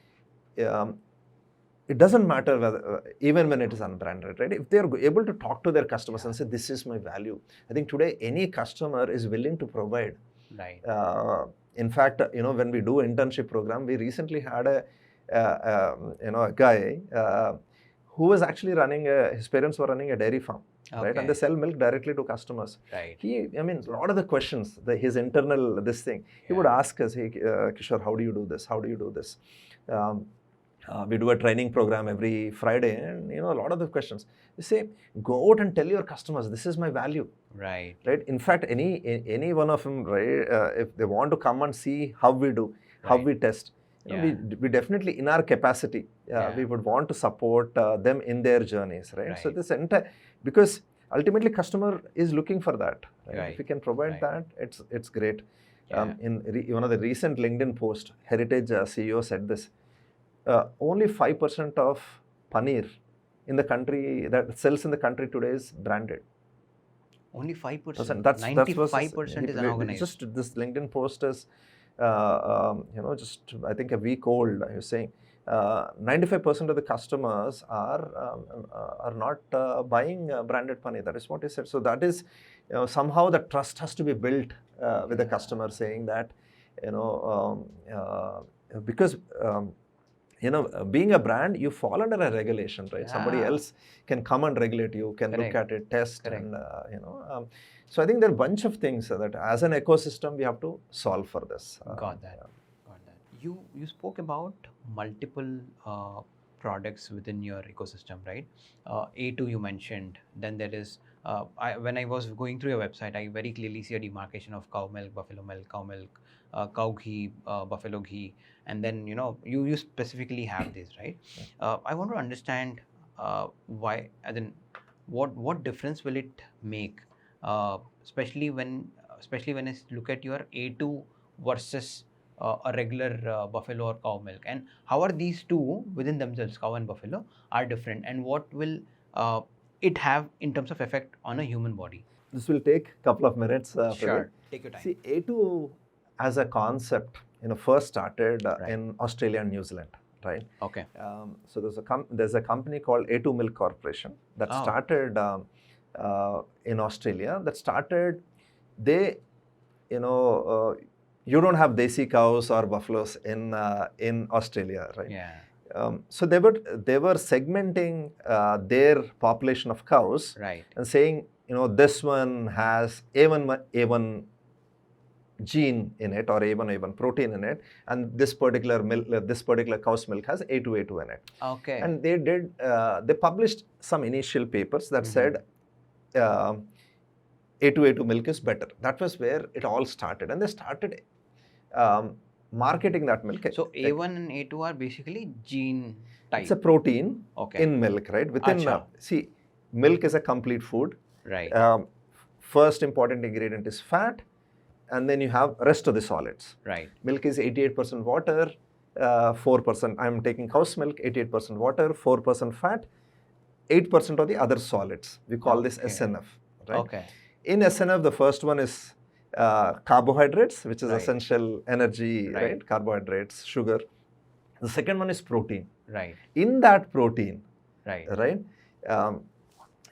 It doesn't matter whether, even when it is unbranded, right? If they're able to talk to their customers and say, this is my value. I think today any customer is willing to provide. Right. In fact, when we do internship program, we recently had a guy who was actually his parents were running a dairy farm. Right, and they sell milk directly to customers. Right. A lot of the questions, his internal he would ask us, hey, Kishore, how do you do this? How do you do this? We do a training program every Friday, and a lot of the questions. You say, go out and tell your customers, this is my value. Right. Right. In fact, any one of them, right, if they want to come and see how we do, how we test. We definitely, in our capacity, we would want to support them in their journeys, right? So this entire, because ultimately customer is looking for that. Right? If we can provide that, it's great. In one of the recent LinkedIn post, Heritage CEO said this: only 5% of paneer in the country that sells in the country today is branded. Only 5%. 95% is unorganized. Just this LinkedIn post is. Just I think a week old. I was saying 95% of the customers are not buying branded paneer. That is what he said. So that is somehow the trust has to be built with the customer, saying that because being a brand, you fall under a regulation, right? Somebody else can come and regulate you, can look at it, test, and so I think there are a bunch of things that as an ecosystem we have to solve for this. Got that. You spoke about multiple products within your ecosystem, right? A2 you mentioned. Then there is when I was going through your website, I very clearly see a demarcation of cow milk, cow milk, cow ghee, buffalo ghee, and then you specifically have this, right? I want to understand why, as in what difference will it make, especially when I look at your A2 versus a regular buffalo or cow milk, and how are these two within themselves, cow and buffalo, are different, and what will it have in terms of effect on a human body? This will take a couple of minutes, Pradeep. Sure, take your time. See, A2 as a concept, first started Right. in Australia and New Zealand, right? Okay. So there's a company called A2 Milk Corporation that Oh. started in Australia. They, you don't have desi cows or buffaloes in Australia, right? Yeah. So they were segmenting their population of cows, Right. and saying, this one has A1 gene in it, or A1 protein in it, and this particular cow's milk has A2 in it. Okay. And they published some initial papers that said A2 milk is better. That was where it all started, and they started marketing that milk. So A1 and A2 are basically gene type. It's a protein Okay. in milk, right? Within Acha. see, milk is a complete food. Right. First important ingredient is fat, and then you have rest of the solids. Right. Milk is 88% water, 4%. I'm taking cow's milk, 88% water, 4% fat, 8% of the other solids. We call this Okay. SNF, right? Okay. In SNF, the first one is carbohydrates, which is Right. essential energy, Right. right? Carbohydrates, sugar. The second one is protein. Right. In that protein, Right. right,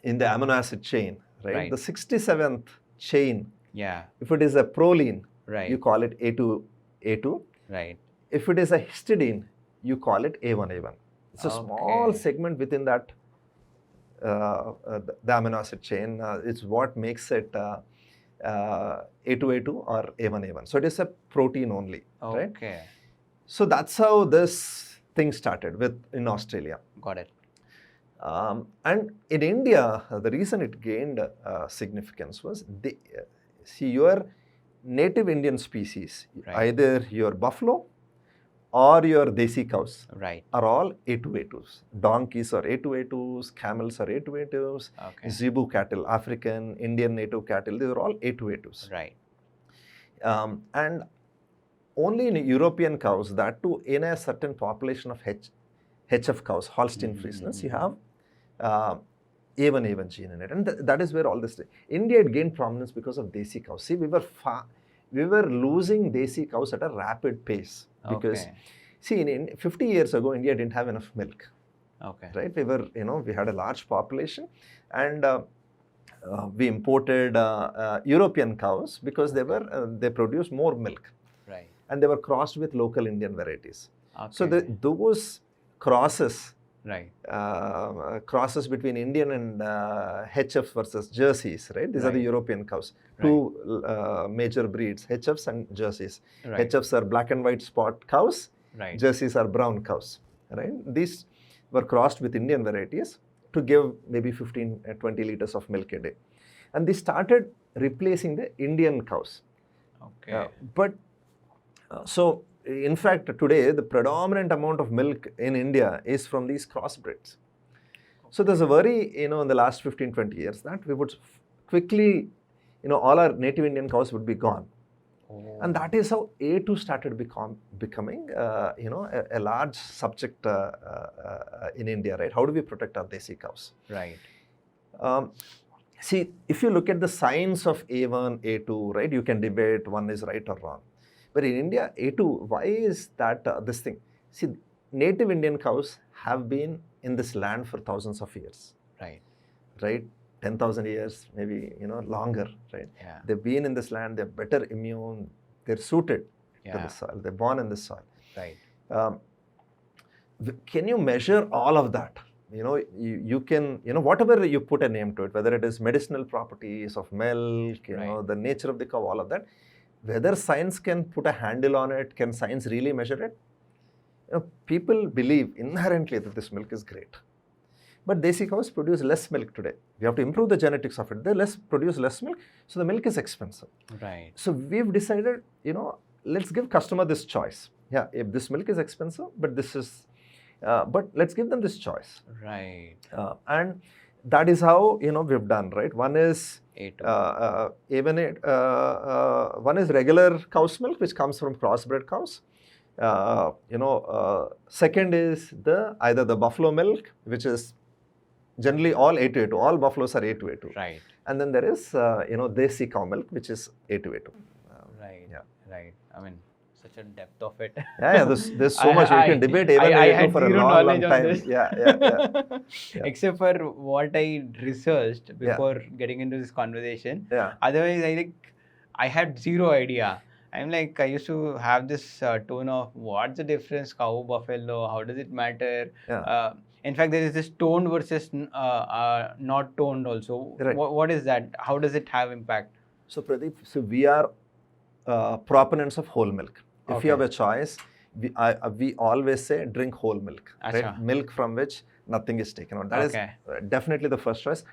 in the amino acid chain, right, Right. the 67th chain, Yeah. if it is a proline, Right. you call it A2. Right. If it is a histidine, you call it A1. It's a small Okay. segment within that the amino acid chain. It's what makes it A2 or A1. So it is a protein only, right? Okay. So that's how this thing started in Australia. Got it. And in India, the reason it gained significance was your native Indian species, Right. either your buffalo or your desi cows, Right. are all A2. Donkeys are A2, camels are A2, Okay. zebu cattle, African, Indian native cattle, these are all A2. Right. And only in European cows, that too in a certain population of HF cows, Holstein Friesians, you have A1 gene in it. And that is where all this, India had gained prominence because of desi cows. See, we were losing desi cows at a rapid pace because, Okay. see, in 50 years ago, India didn't have enough milk, Okay. right? We had a large population, and we imported European cows because they produced more milk, Right. and they were crossed with local Indian varieties. Okay. So those crosses, Right. crosses between Indian and HF versus jerseys, right? These are the Right. European cows. Right. Two major breeds, HFs and jerseys. Right. HFs are black and white spot cows. Right. Jerseys are brown cows, right? These were crossed with Indian varieties to give maybe 15, 20 liters of milk a day. And they started replacing the Indian cows. Okay. So, in fact, today, the predominant amount of milk in India is from these crossbreds. So, there's a worry, in the last 15, 20 years that we would quickly, all our native Indian cows would be gone. Oh. And that is how A2 started becoming, a large subject in India, right? How do we protect our desi cows? Right. See, if you look at the science of A1, A2, right, you can debate one is right or wrong. But in India, A2, why is that this thing? See, native Indian cows have been in this land for thousands of years, Right. right? 10,000 years, maybe, longer, right? Yeah. They've been in this land, they're better immune, they're suited to Yeah. the soil, they're born in this soil. Right. Can you measure all of that? You can, whatever you put a name to it, whether it is medicinal properties of milk, Right. the nature of the cow, all of that, whether science can put a handle on it, can science really measure it? People believe inherently that this milk is great. But desi cows produce less milk today. We have to improve the genetics of it. They produce less milk, so the milk is expensive. Right. So we've decided, let's give customer this choice. Yeah, if this milk is expensive, but this is, but let's give them this choice. Right. And that is how, we've done, right? One is one is regular cow's milk, which comes from crossbred cows. Second is either the buffalo milk, which is generally all A2A2. All buffaloes are A2A2. Right. And then there is, desi cow milk, which is A2A2. Right. Yeah. Right. I mean, such a depth of it. Yeah, there's so much you can debate even for a long time. Yeah. Except for what I researched before getting into this conversation. Yeah. Otherwise, I had zero idea. I'm like, I used to have this tone of what's the difference, cow, buffalo, how does it matter? Yeah. In fact, there is this toned versus not toned also. Right. What is that? How does it have impact? So Pradeep, we are proponents of whole milk. If you have a choice, we always say drink whole milk. Right? Milk from which nothing is taken out. That is definitely the first choice.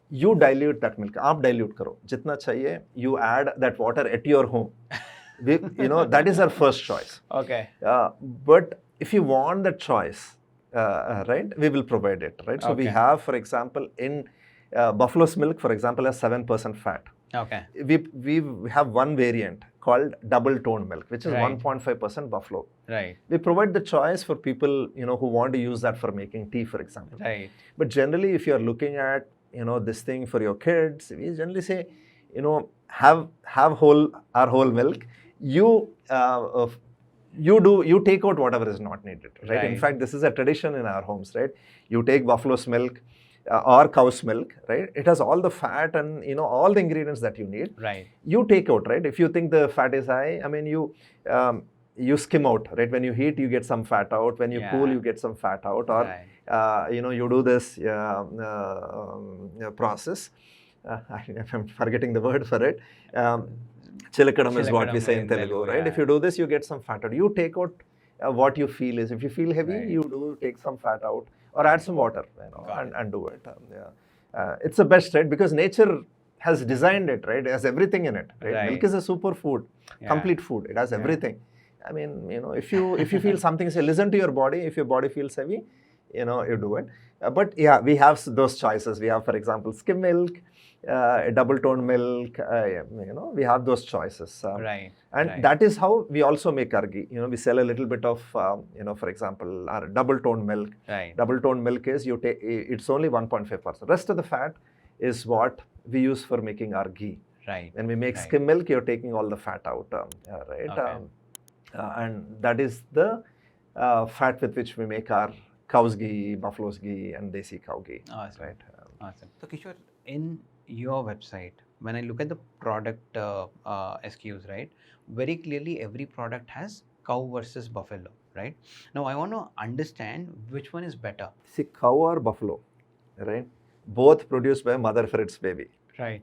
You dilute that milk. आप dilute करो. जितना चाहिए, you add that water at your home. That is our first choice. Okay. But if you want that choice, right, we will provide it, right? So we have, for example, in buffalo's milk, for example, has 7% fat. Okay. We have one variant called double toned milk, which is 1.5% buffalo. Right. We provide the choice for people, who want to use that for making tea, for example. Right. But generally, if you are looking at, this thing for your kids, we generally say, have our whole milk. You take out whatever is not needed, right? In fact, this is a tradition in our homes, right? You take buffalo's milk or cow's milk, right? It has all the fat and, all the ingredients that you need. Right. You take out, right? If you think the fat is high, I mean, you skim out, right? When you heat, you get some fat out. When you cool, you get some fat out. Or, you do this process. I'm forgetting the word for it. Chilakadam is what we say in Telugu, right? If you do this, you get some fat out. You take out what you feel is. If you feel heavy, you do take some fat out or add some water, and do it. It's the best, right? Because nature has designed it, right? It has everything in it, right? Milk is a super food, complete food. It has everything. I mean, if you feel something, say, listen to your body. If your body feels heavy, you do it. But yeah, we have those choices. We have, for example, skim milk, double toned milk. We have those choices. That is how we also make our ghee. We sell a little bit of, for example, our double toned milk. Double toned milk is it's only 1.5%. Rest of the fat is what we use for making our ghee. When we make skim milk, you're taking all the fat out, right? And that is the fat with which we make our cow's ghee, buffalo's ghee, and desi cow ghee. Awesome. Right? Awesome. So Kishore, in your website, when I look at the product SKUs, right, very clearly every product has cow versus buffalo, right? Now I want to understand which one is better. See, cow or buffalo, right? Both produced by mother for its baby. Right.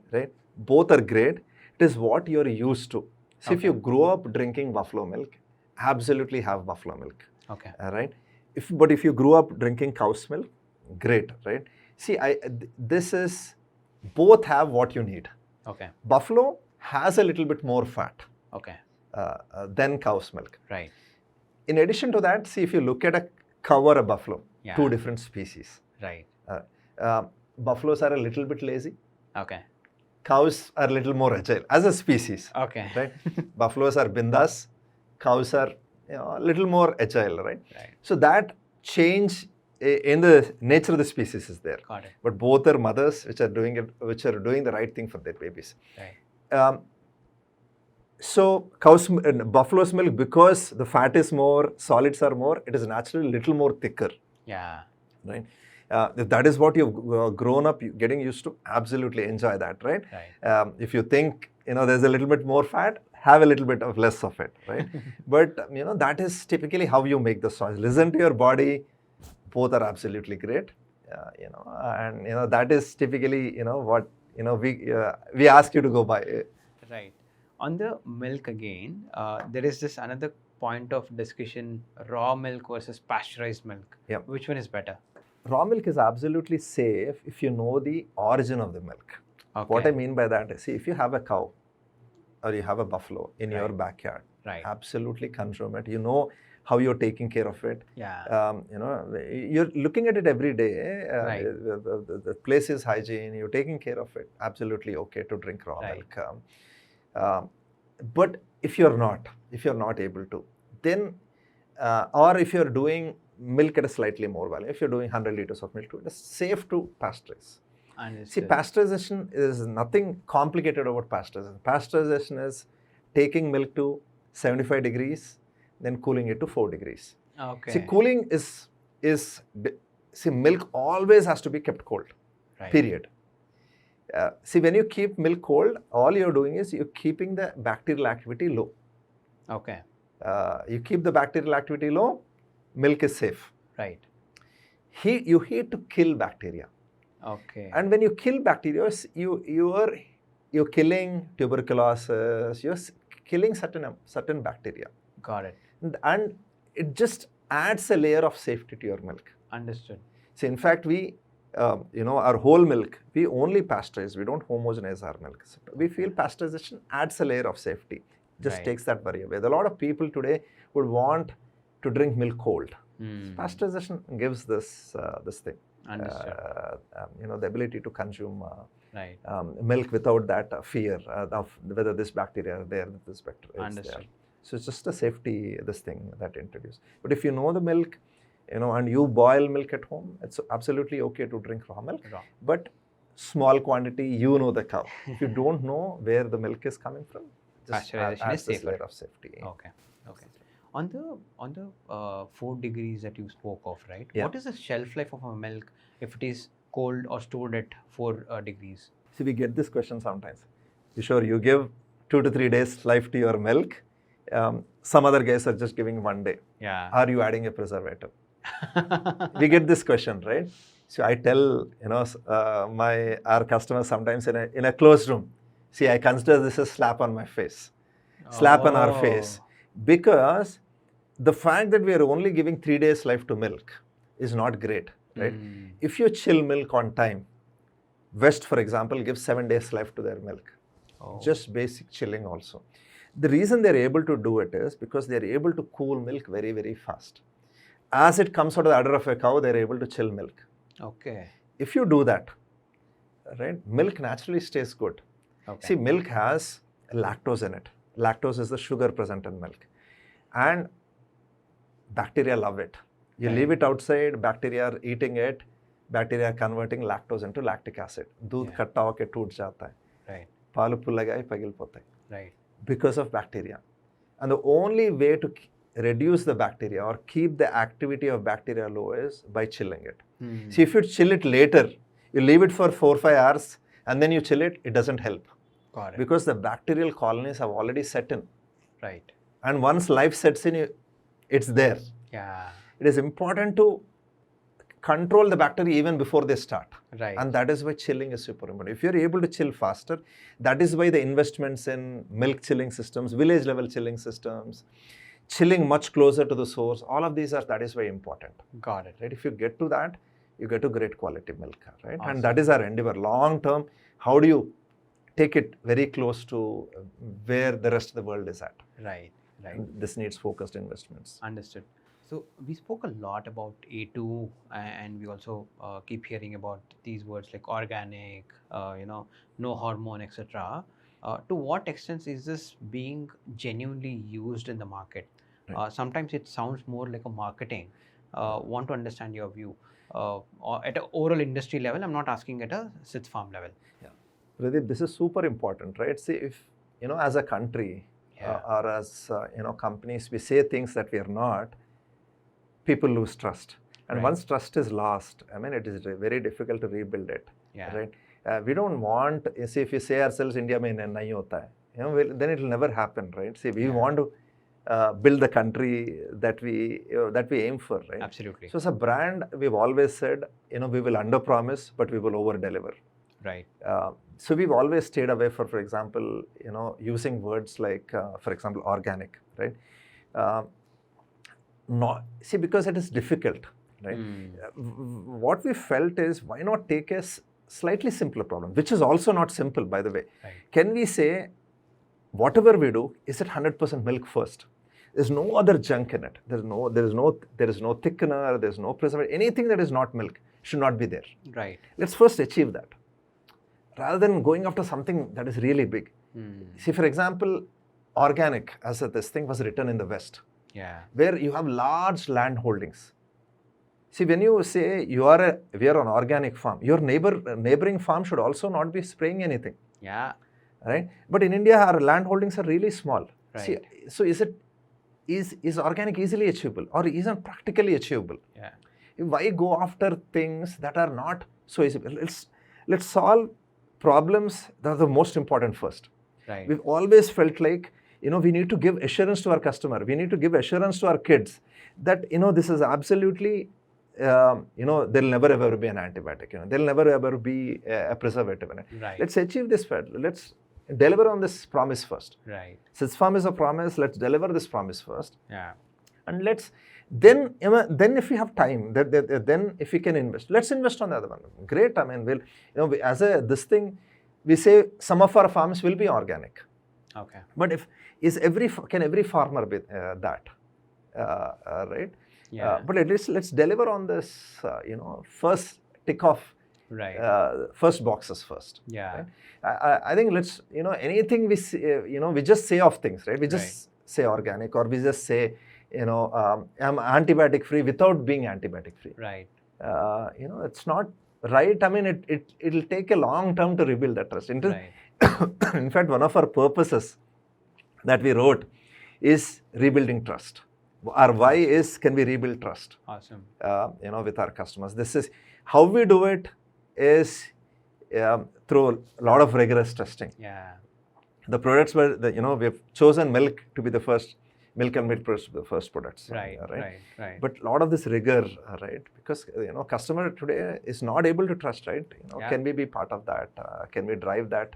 Both are great. It is what you're used to. So if you grow up drinking buffalo milk, absolutely have buffalo milk. Okay. Right? But if you grew up drinking cow's milk, great, right? See, both have what you need. Okay. Buffalo has a little bit more fat. Okay. Than cow's milk. Right. In addition to that, see, if you look at a cow or a buffalo, two different species. Right. Buffaloes are a little bit lazy. Okay. Cows are a little more agile as a species. Okay. Right. Buffaloes are bindas. Cows are a little more agile, right? So that change in the nature of the species is there. Got it. But both are mothers which are doing the right thing for their babies. Right. So buffalo's milk, because the fat is more, solids are more, it is naturally a little more thicker. Yeah. Right. If that is what you've grown up getting used to, absolutely enjoy that, right? If you think there's a little bit more fat, have a little bit of less of it, right? But that is typically how you make the choice. Listen to your body. Both are absolutely great, and that is typically what we ask you to go by. Right. On the milk again, there is this another point of discussion: raw milk versus pasteurized milk. Yeah. Which one is better? Raw milk is absolutely safe if you know the origin of the milk. Okay. What I mean by that is, see, if you have a cow or you have a buffalo in your backyard, absolutely consume it. You know how you're taking care of it. Yeah. You're looking at it every day. The place is hygiene. You're taking care of it. Absolutely okay to drink raw milk. But if you're not able to, then or if you're doing milk at a slightly more volume, if you're doing 100 liters of milk, it is safe to pasteurize. See, pasteurization is nothing complicated about pasteurization. Pasteurization is taking milk to 75 degrees, then cooling it to 4 degrees. Okay. See, cooling see, milk always has to be kept cold, period. See, when you keep milk cold, all you're doing is you're keeping the bacterial activity low. Okay. You keep the bacterial activity low, milk is safe. Right. You heat to kill bacteria. Okay. And when you kill bacteria, you're killing tuberculosis, you're killing certain bacteria. Got it. And it just adds a layer of safety to your milk. Understood. So in fact, we, our whole milk, we only pasteurize, we don't homogenize our milk. So we feel pasteurization adds a layer of safety, just takes that worry away. A lot of people today would want to drink milk cold. So pasteurization gives this thing. Understood. The ability to consume milk without that fear of whether this bacteria are there, this bacteria is there. So it's just a safety, this thing that introduced. But if you know the milk, and you boil milk at home, it's absolutely okay to drink raw milk. But small quantity, you know the cow. If you don't know where the milk is coming from, just add this layer of safety. Okay. Okay. On the 4 degrees that you spoke of, right? Yeah. What is the shelf life of a milk if it is cold or stored at 4 degrees? See, we get this question sometimes. Kishore, you give 2 to 3 days life to your milk. Some other guys are just giving 1 day. Yeah. Are you adding a preservative? We get this question, right? So I tell our customers sometimes in a closed room. See, I consider this a slap on my face, slap on our face, because the fact that we are only giving 3 days life to milk is not great, right? If you chill milk on time, West, for example, gives 7 days life to their milk. Just basic chilling also. The reason they're able to do it is because they're able to cool milk very, very fast. As it comes out of the udder of a cow, they're able to chill milk. Okay. If you do that, right, milk naturally stays good. Okay. See, milk has lactose in it. Lactose is the sugar present in milk. And bacteria love it. You leave it outside, bacteria are eating it, bacteria are converting lactose into lactic acid. Doodh khatta hoke toot jata hai. Right. Paalu pullaga hai, pagilpotai. Right. Because of bacteria. And the only way to reduce the bacteria or keep the activity of bacteria low is by chilling it. See, if you chill it later, you leave it for 4 or 5 hours and then you chill it, it doesn't help. Got it. Because the bacterial colonies have already set in. Right. And once life sets in, it's there. Yeah. It is important to control the bacteria even before they start. Right. And that is why chilling is super important. If you're able to chill faster, that is why the investments in milk chilling systems, village level chilling systems, chilling much closer to the source, all of these that is very important. Got it. Right? If you get to that, you get to great quality milk, right? Awesome. And that is our endeavor. Long term, how do you take it very close to where the rest of the world is at? Right. Right. And this needs focused investments. Understood. So we spoke a lot about A2 and we also keep hearing about these words like organic, no hormone, etc. To what extent is this being genuinely used in the market? Right. Sometimes it sounds more like a marketing. Want to understand your view. At an overall industry level, I'm not asking at a Sids Farm level. Yeah. Pradeep, this is super important, right? See, if, as a country or as, companies, we say things that we are not, people lose trust. And once trust is lost, it is very difficult to rebuild it. Yeah. Right? We don't want, see, if you say ourselves, India mein nahi hota hai, then it will never happen, right? See, we want to build the country that we aim for, right? Absolutely. So as a brand, we've always said, we will under-promise, but we will over-deliver. Right. So we've always stayed away for example, using words like, for example, organic, right? Because it is difficult, right? What we felt is, why not take a slightly simpler problem, which is also not simple, by the way. Right. Can we say, whatever we do, is it 100% milk first? There's no other junk in it. There is no thickener, there's no preservative. Anything that is not milk should not be there. Right. Let's first achieve that, rather than going after something that is really big. See, for example, organic as this thing was written in the West, where you have large land holdings. See, when you say we are an organic farm, your neighboring farm should also not be spraying anything. Yeah. Right? But in India, our land holdings are really small. Right. See, so is organic easily achievable, or isn't practically achievable? Yeah. Why go after things that are not so easy? Let's solve problems that are the most important first. Right. We've always felt like, we need to give assurance to our customer. We need to give assurance to our kids that, this is absolutely, there'll never ever be an antibiotic. There'll never ever be a preservative in it. Right. Let's achieve this. Let's deliver on this promise first. Right. SidsFarm is a promise. Let's deliver this promise first. Yeah. And then if we have time, then if we can invest, let's invest on the other one. Great. I mean, this thing, we say some of our farms will be organic. Okay. But can every farmer be that? Right? Yeah. But at least let's deliver on this, first tick off. Right. First boxes first. Yeah. Right? I think let's, anything we say, we just say of things, right? We just say organic, or we just say, I'm antibiotic free without being antibiotic free. Right. It's not right. I mean, it'll take a long time to rebuild that trust. Right. In fact, one of our purposes that we wrote is rebuilding trust. Our why is, can we rebuild trust? Awesome. With our customers. This is how we do it, is through a lot of rigorous testing. Yeah. The products were, we've chosen milk to be the first, milk and meat products to be the first products. Right. But a lot of this rigor, right? Because, customer today is not able to trust, right? Can we be part of that? Can we drive that?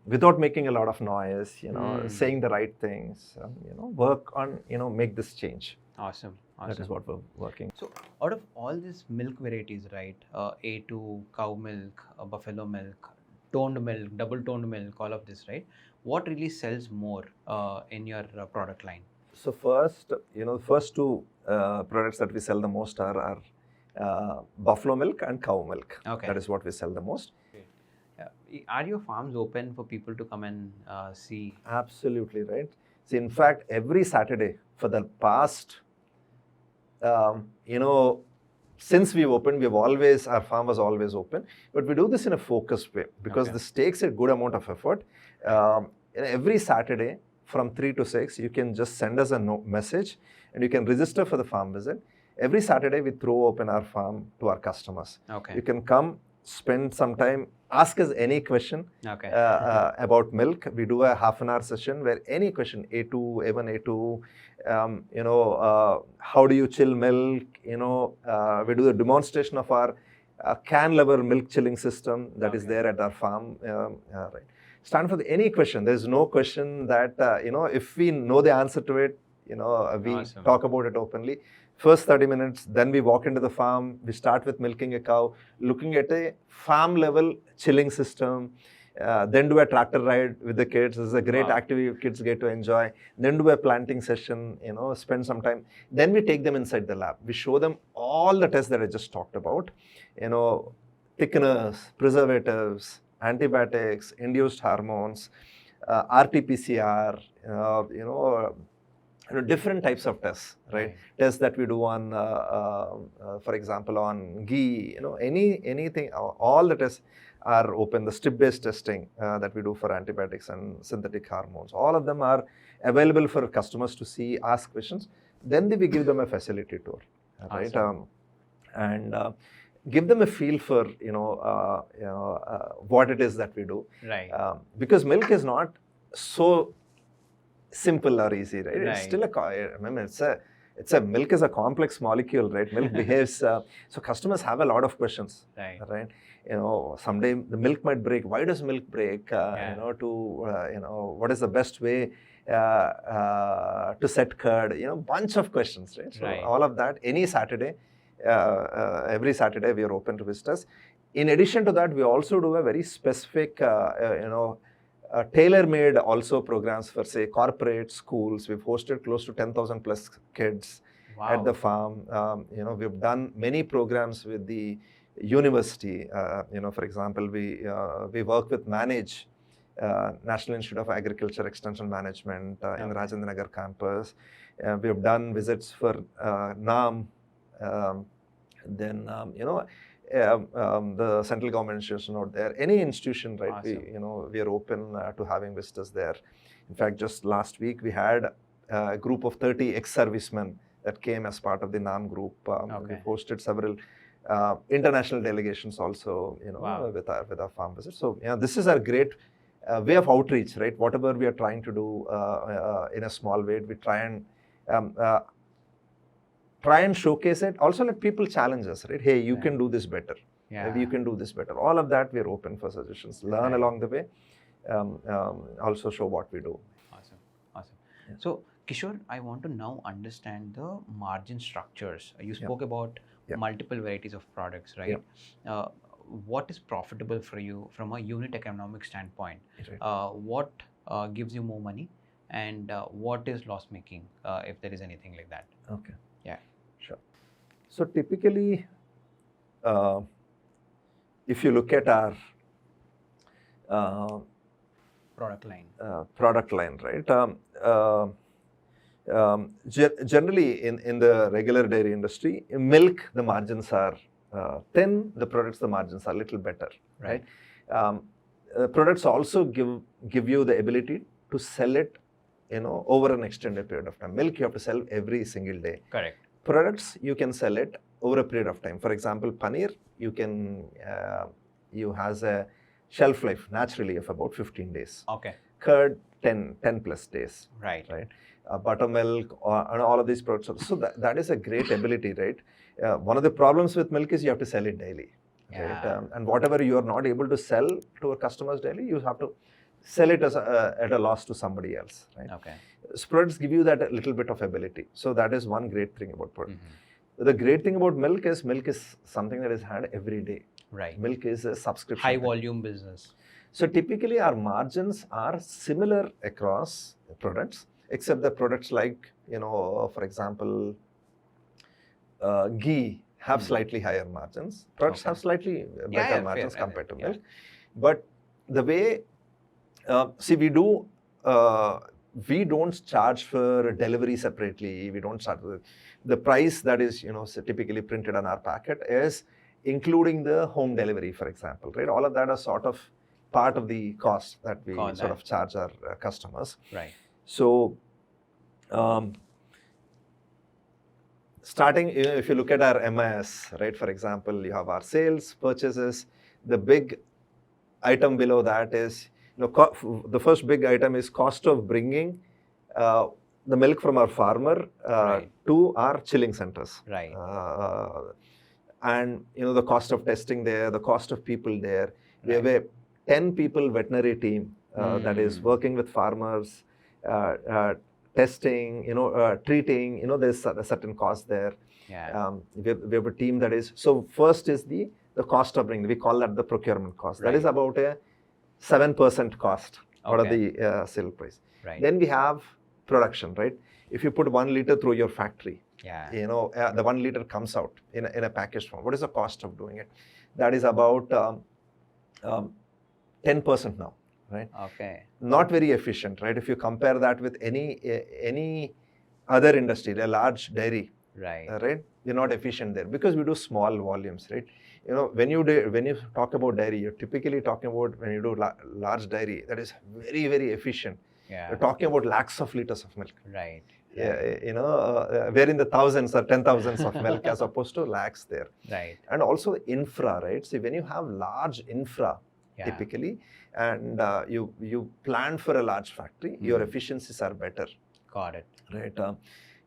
Without making a lot of noise, saying the right things, work on, make this change. Awesome. That is what we're working. So, out of all these milk varieties, right? A2, cow milk, buffalo milk, toned milk, double toned milk, all of this, right? What really sells more in your product line? So first, first two products that we sell the most are buffalo milk and cow milk. Okay. That is what we sell the most. Are your farms open for people to come and see? Absolutely, right. See, in fact, every Saturday for the past, since we've opened, our farm was always open, but we do this in a focused way because this takes a good amount of effort. Every Saturday from 3 to 6, you can just send us a message and you can register for the farm visit. Every Saturday, we throw open our farm to our customers. Okay. You can come, spend some time, ask us any question about milk. We do a half-an-hour session where any question, A2, A1, A2, how do you chill milk? We do a demonstration of our can-level milk chilling system that is there at our farm. Right. Stand for any question. There's no question that, if we know the answer to it, we talk about it openly. First 30 minutes, then we walk into the farm, we start with milking a cow, looking at a farm level chilling system, then do a tractor ride with the kids. This is a great activity kids get to enjoy. Then do a planting session, spend some time. Then we take them inside the lab. We show them all the tests that I just talked about, thickeners, preservatives, antibiotics, induced hormones, RT-PCR, different types of tests, right? Tests that we do on, for example, on ghee, anything, all the tests are open. The strip-based testing that we do for antibiotics and synthetic hormones, all of them are available for customers to see, ask questions. Then we give them a facility tour, right? Awesome. And give them a feel for, what it is that we do. Right. Because milk is not so simple or easy, right? It's still milk is a complex molecule, right? Milk behaves, so customers have a lot of questions, right? Someday the milk might break. Why does milk break? What is the best way to set curd? Bunch of questions, right? So all of that, any Saturday, every Saturday we are open to visitors. In addition to that, we also do a very specific, tailor-made also programs for, say, corporate schools. We've hosted close to 10,000 plus kids at the farm. We've done many programs with the university. For example, we work with Manage, National Institute of Agriculture Extension Management in Rajendra Nagar campus. We've done visits for NAM, the central government institution out there, any institution, right? Awesome. We are open to having visitors there. In fact, just last week we had a group of 30 ex-servicemen that came as part of the NAM group. We hosted several international delegations also, with our farm visits. So, this is our great way of outreach, right? Whatever we are trying to do in a small way, we try and showcase it. Also let people challenge us, right? Hey, you can do this better. Maybe you can do this better. All of that, we're open for suggestions. Learn along the way. Also show what we do. Awesome. Yeah. So, Kishore, I want to now understand the margin structures. You spoke about multiple varieties of products, right? What is profitable for you from a unit economic standpoint? What gives you more money, and what is loss making, if there is anything like that? Okay. Yeah. Sure. So typically, if you look at our product line, right? Generally, in the regular dairy industry, in milk, the margins are thin. The products, the margins are a little better, right? Products also give you the ability to sell it, over an extended period of time. Milk, you have to sell every single day. Correct. Products, you can sell it over a period of time. For example, paneer, you has a shelf life naturally of about 15 days. Okay. Curd, 10 plus days. Right. Buttermilk, and all of these products. So that is a great ability, right? One of the problems with milk is you have to sell it daily. Right? And whatever you are not able to sell to our customers daily, you have to sell it as at a loss to somebody else. Right? Okay. So products give you that little bit of ability. So that is one great thing about product. The great thing about milk is something that is had every day. Right. Milk is a subscription. High volume business. So typically our margins are similar across products, except the products like, for example, ghee have slightly higher margins. Products have slightly better margins compared to milk. But the way, we don't charge for delivery separately. We don't charge the price that is, typically printed on our packet is including the home delivery, for example, right? All of that are sort of part of the cost that we sort of charge our customers. Right. So, starting, if you look at our MIS, right, for example, you have our sales, purchases. The big item below that is, the first big item is cost of bringing the milk from our farmer to our chilling centers. Right. And, the cost of testing there, the cost of people there. We have a 10 people veterinary team that is working with farmers, testing, treating, there's a certain cost there. We have a team that is, so first is the cost of bringing, we call that the procurement cost. That is about a 7% cost out of the sale price. Then we have production, right? If you put 1 liter through your factory, the 1 liter comes out in a packaged form. What is the cost of doing it? That is about 10% now, right? Okay. Not very efficient, right? If you compare that with any other industry, a large dairy, right? We're not efficient there because we do small volumes, right? When you talk about dairy, you're typically talking about when you do large dairy, that is very, very efficient. You're talking about lakhs of liters of milk. Right. We're in the thousands or 10,000s of milk as opposed to lakhs there. Right. And also infra, right? See, when you have large infra, typically, and you plan for a large factory, your efficiencies are better. Got it. Right.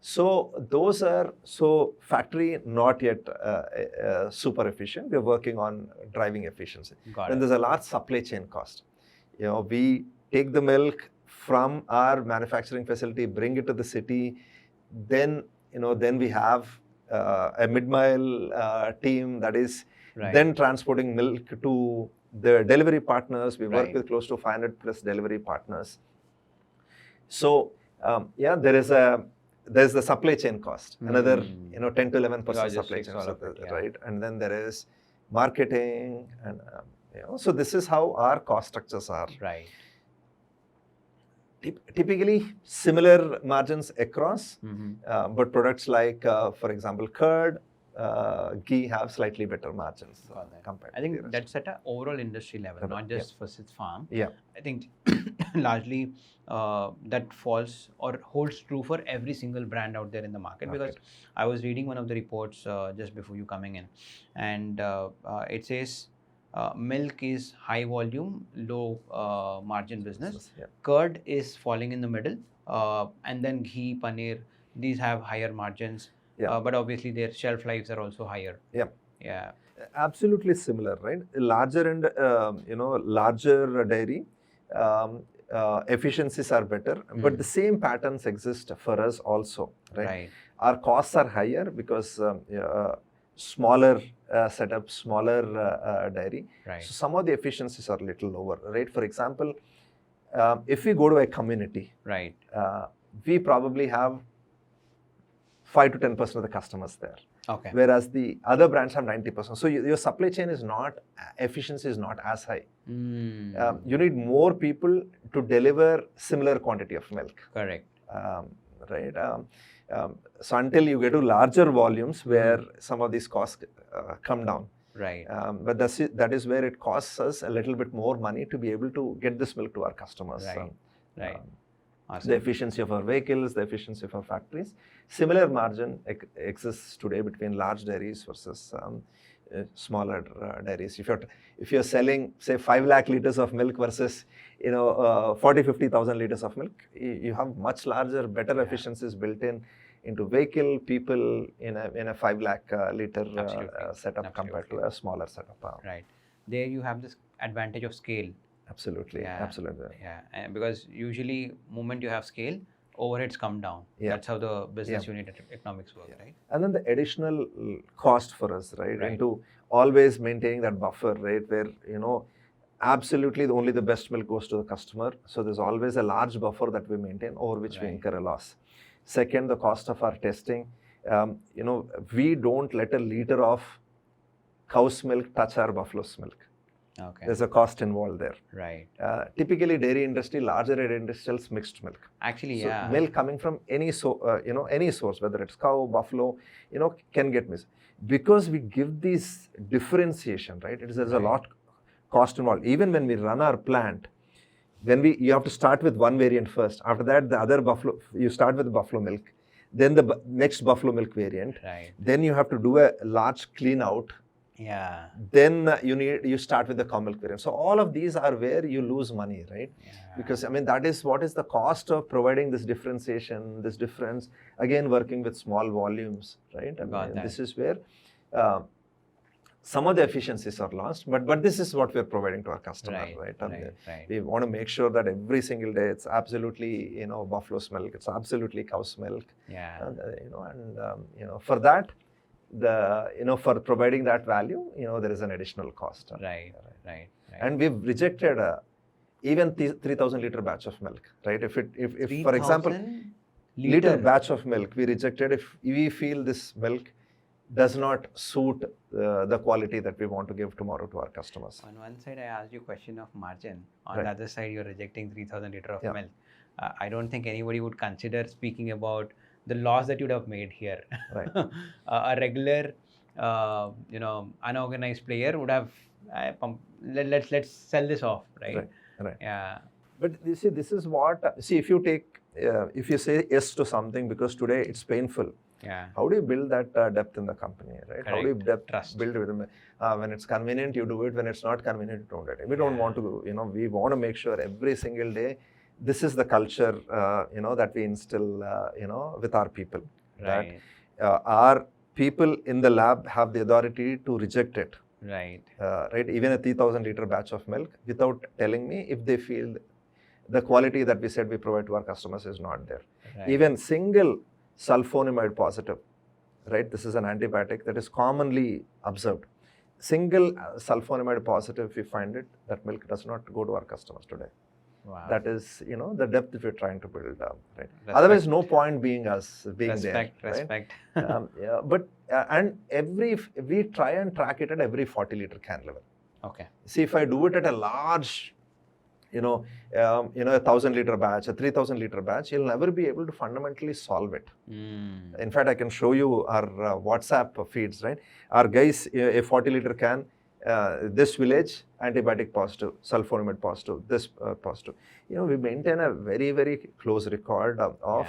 So those are, so factory not yet super efficient. We're working on driving efficiency. Got Then it. there's a large supply chain cost. We take the milk from our manufacturing facility, bring it to the city, then we have a mid-mile team that is then transporting milk to the delivery partners. We work with close to 500 plus delivery partners. So there's the supply chain cost, another 10 to 11% supply chain cost, right? And then there is marketing, and so this is how our cost structures are. Right. Typically similar margins across, but products like, for example, curd, ghee have slightly better margins compared. I think that's at an overall industry level, not just for Sids Farm. Yeah. I think largely that falls or holds true for every single brand out there in the market, because I was reading one of the reports just before you coming in, and it says milk is high volume, low margin business. Curd is falling in the middle, and then ghee, paneer, these have higher margins. But obviously their shelf lives are also higher. Yeah. Absolutely similar, right? Larger and larger dairy, efficiencies are better, but the same patterns exist for us also, right? Our costs are higher because smaller setup, smaller dairy. So some of the efficiencies are a little lower, right? For example, if we go to a community, we probably have 5 to 10% of the customers there. Whereas the other brands have 90%. So your supply chain is not, efficiency is not as high. You need more people to deliver similar quantity of milk. Correct. Right. So until you get to larger volumes where some of these costs come down. But that is where it costs us a little bit more money to be able to get this milk to our customers. Awesome. The efficiency of our vehicles, the efficiency of our factories. Similar margin exists today between large dairies versus smaller dairies. If you're selling, say, 5 lakh liters of milk versus 40-50,000 liters of milk, you have much larger, better efficiencies built into vehicle, people in a 5 lakh liter setup compared to a smaller setup. Right. There you have this advantage of scale. Absolutely. And because usually moment you have scale, overheads come down. That's how the business unit economics work, right? And then the additional cost for us, right? And to always maintaining that buffer, right? Where, absolutely only the best milk goes to the customer. So there's always a large buffer that we maintain over which we incur a loss. Second, the cost of our testing. We don't let a liter of cow's milk touch our buffalo's milk. There's a cost involved there. Typically, dairy industry, larger dairy industry sells mixed milk. Actually, so milk coming from any source, whether it's cow, buffalo, can get missed. Because we give this differentiation, right? There's a lot cost involved. Even when we run our plant, you have to start with one variant first. After that, the other buffalo, you start with buffalo milk, then the next buffalo milk variant. Then you have to do a large clean out. Then you start with the cow milk variant. So all of these are where you lose money, right? Because that is what is the cost of providing this differentiation, this difference. Again, working with small volumes, right? This is where some of the efficiencies are lost, but this is what we're providing to our customer, right? We want to make sure that every single day it's absolutely buffalo's milk, it's absolutely cow's milk. For that. For providing that value, there is an additional cost. And we've rejected even 3,000 liter batch of milk, right? If for example, liter batch of milk, we rejected if we feel this milk does not suit the quality that we want to give tomorrow to our customers. On one side, I asked you a question of margin. On the other side, you're rejecting 3,000 liter of milk. I don't think anybody would consider speaking about the loss that you'd have made here. A regular, unorganized player would have, let's sell this off, right? But you see, this is what, if you say yes to something because today it's painful, how do you build that depth in the company, right? How do you build with them? When it's convenient, you do it. When it's not convenient, you don't do it. We don't want to, we want to make sure every single day this is the culture, that we instill, with our people. Right. That our people in the lab have the authority to reject it. Right. Right. Even a 3,000 liter batch of milk, without telling me if they feel the quality that we said we provide to our customers is not there. Right. Even single sulfonamide positive, right? This is an antibiotic that is commonly observed. Single sulfonamide positive, if we find it, that milk does not go to our customers today. Wow. That is, the depth that we're trying to build up, right? Respect. Otherwise, no point being us being Respect. there. Respect. Right? Yeah, but and we try and track it at every 40 liter can level. Okay. See, if I do it at a large, a 1,000 liter batch, a 3,000 liter batch, you'll never be able to fundamentally solve it. In fact, I can show you our WhatsApp feeds, right? Our guys, a 40 liter can, this village, antibiotic positive, sulfonamide positive, this positive. We maintain a very, very close record of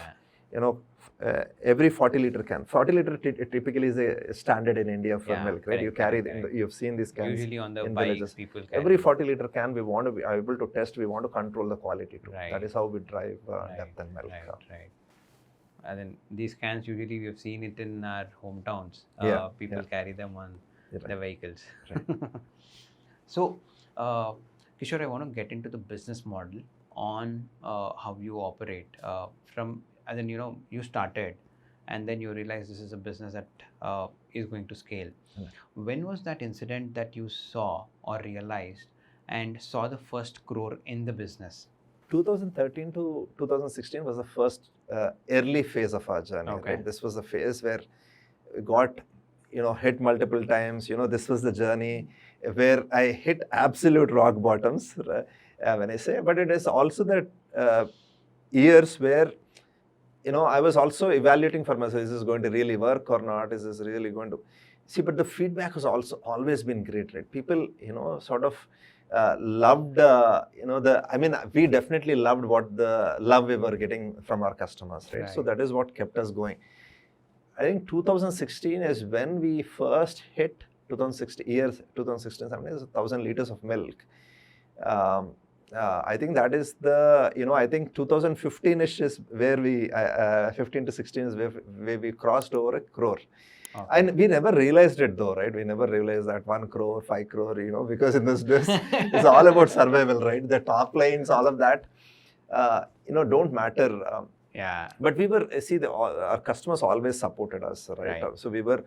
every 40 liter can. 40 liter typically is a standard in India for milk, right? You carry, you've seen these cans. Usually on the in bikes, villages. people carry. Every 40 liter can, we want to be able to test, we want to control the quality too. Right. That is how we drive depth and milk. Right. And then these cans, usually we have seen it in our hometowns. People carry them on the vehicles. Right. So, Kishore, I want to get into the business model on how you operate. And then, you started and then you realized this is a business that is going to scale. When was that incident that you saw or realized and saw the first Crore in the business? 2013 to 2016 was the first early phase of our journey. Okay. Right? This was the phase where we got, hit multiple times. This was the journey where I hit absolute rock bottoms, when I say, but it is also the years where I was also evaluating for myself, is this going to really work or not? Is this really going to... See, but the feedback has also always been great, right? People, sort of loved, we definitely loved what the love we were getting from our customers, right? So that is what kept us going. I think 2016 is when we first hit 2016, 17 is 1,000 liters of milk. I think that is the, I think 2015-ish is where we, 15 to 16 is where we crossed over a crore. Okay. And we never realized it though, right? We never realized that 1 crore, 5 crore, because in this business, it's all about survival, right? The top lines, all of that, don't matter. But we were, our customers always supported us, right? So we were,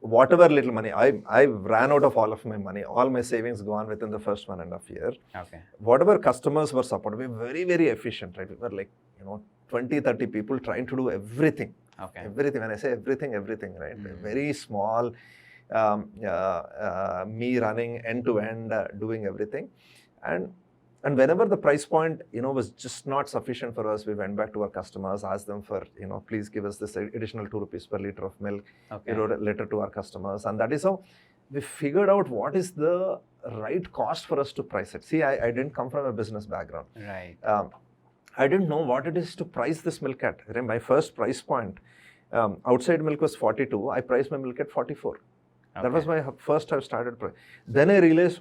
whatever little money, I ran out of all of my money. All my savings gone within the first 1.5 years. Okay. Whatever customers were supported, we were very, very efficient, right? We were like, 20, 30 people trying to do everything. Okay. Everything. When I say everything, right? Very small, me running end to end, doing everything. And whenever the price point, was just not sufficient for us, we went back to our customers, asked them for, please give us this additional 2 rupees per liter of milk. Okay. We wrote a letter to our customers. And that is how we figured out what is the right cost for us to price it. See, I didn't come from a business background. Right. I didn't know what it is to price this milk at. My first price point, outside milk was 42. I priced my milk at 44. Okay. That was my first I started price. Then I realized,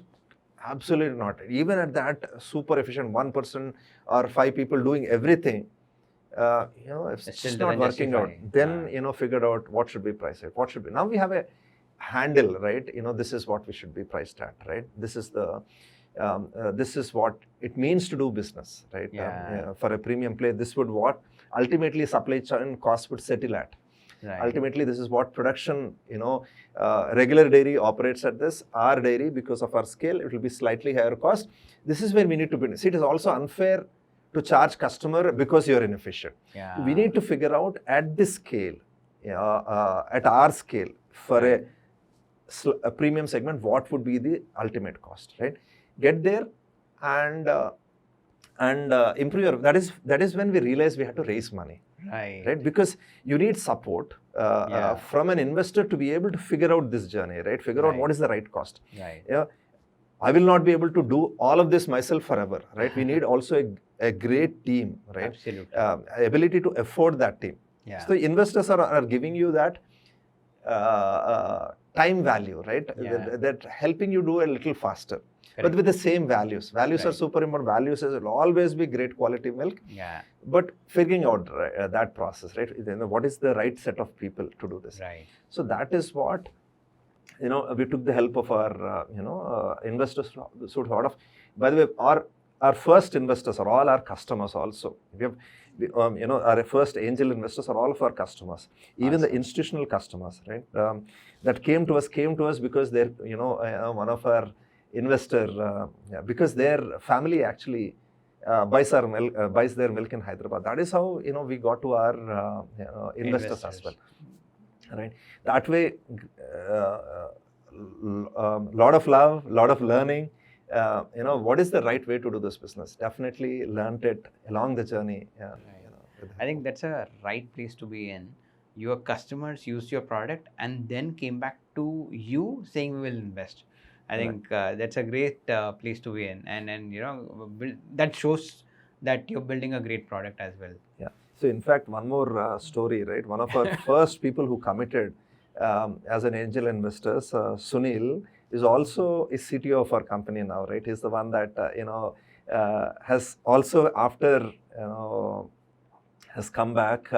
absolutely not. Even at that super efficient 1% or 5 people doing everything, it's just not working out. Then, figured out what should be priced at, what should be. Now we have a handle, right? This is what we should be priced at, right? This is the, this is what it means to do business, right? For a premium play, this would what ultimately supply chain costs would settle at. Right. Ultimately, this is what production, regular dairy operates at this. Our dairy, because of our scale, it will be slightly higher cost. This is where we need to be. See, it is also unfair to charge customer because you're inefficient. We need to figure out at this scale, at our scale, for a premium segment, what would be the ultimate cost, right? Get there and improve your, that is when we realized we had to raise money. Right, because you need support from an investor to be able to figure out this journey, right? Figure out what is the right cost. Right. I will not be able to do all of this myself forever, right? We need also a great team, right? Absolutely. Ability to afford that team. So investors are giving you that time value, right? That helping you do a little faster. but with the same values. Values are Right. super important. Values will always be great quality milk. Yeah. But figuring out that process, right? What is the right set of people to do this? Right. So that is what, we took the help of our, investors. So sort of, by the way, our first investors are all our customers also. We have, our first angel investors are all of our customers, even the institutional customers, right? That came to us because they're, one of our investor, because their family actually buys their milk in Hyderabad. That is how, we got to our investors as well, right? That way, lot of love, lot of learning. What is the right way to do this business? Definitely learned it along the journey. I think that's a right place to be in. Your customers used your product and then came back to you saying we will invest. I think that's a great place to be in, and that shows that you're building a great product as well. Yeah. So in fact, one more story, right? One of our first people who committed as an angel investor, Sunil, is also is CTO of our company now, right? He's the one that has also after has come back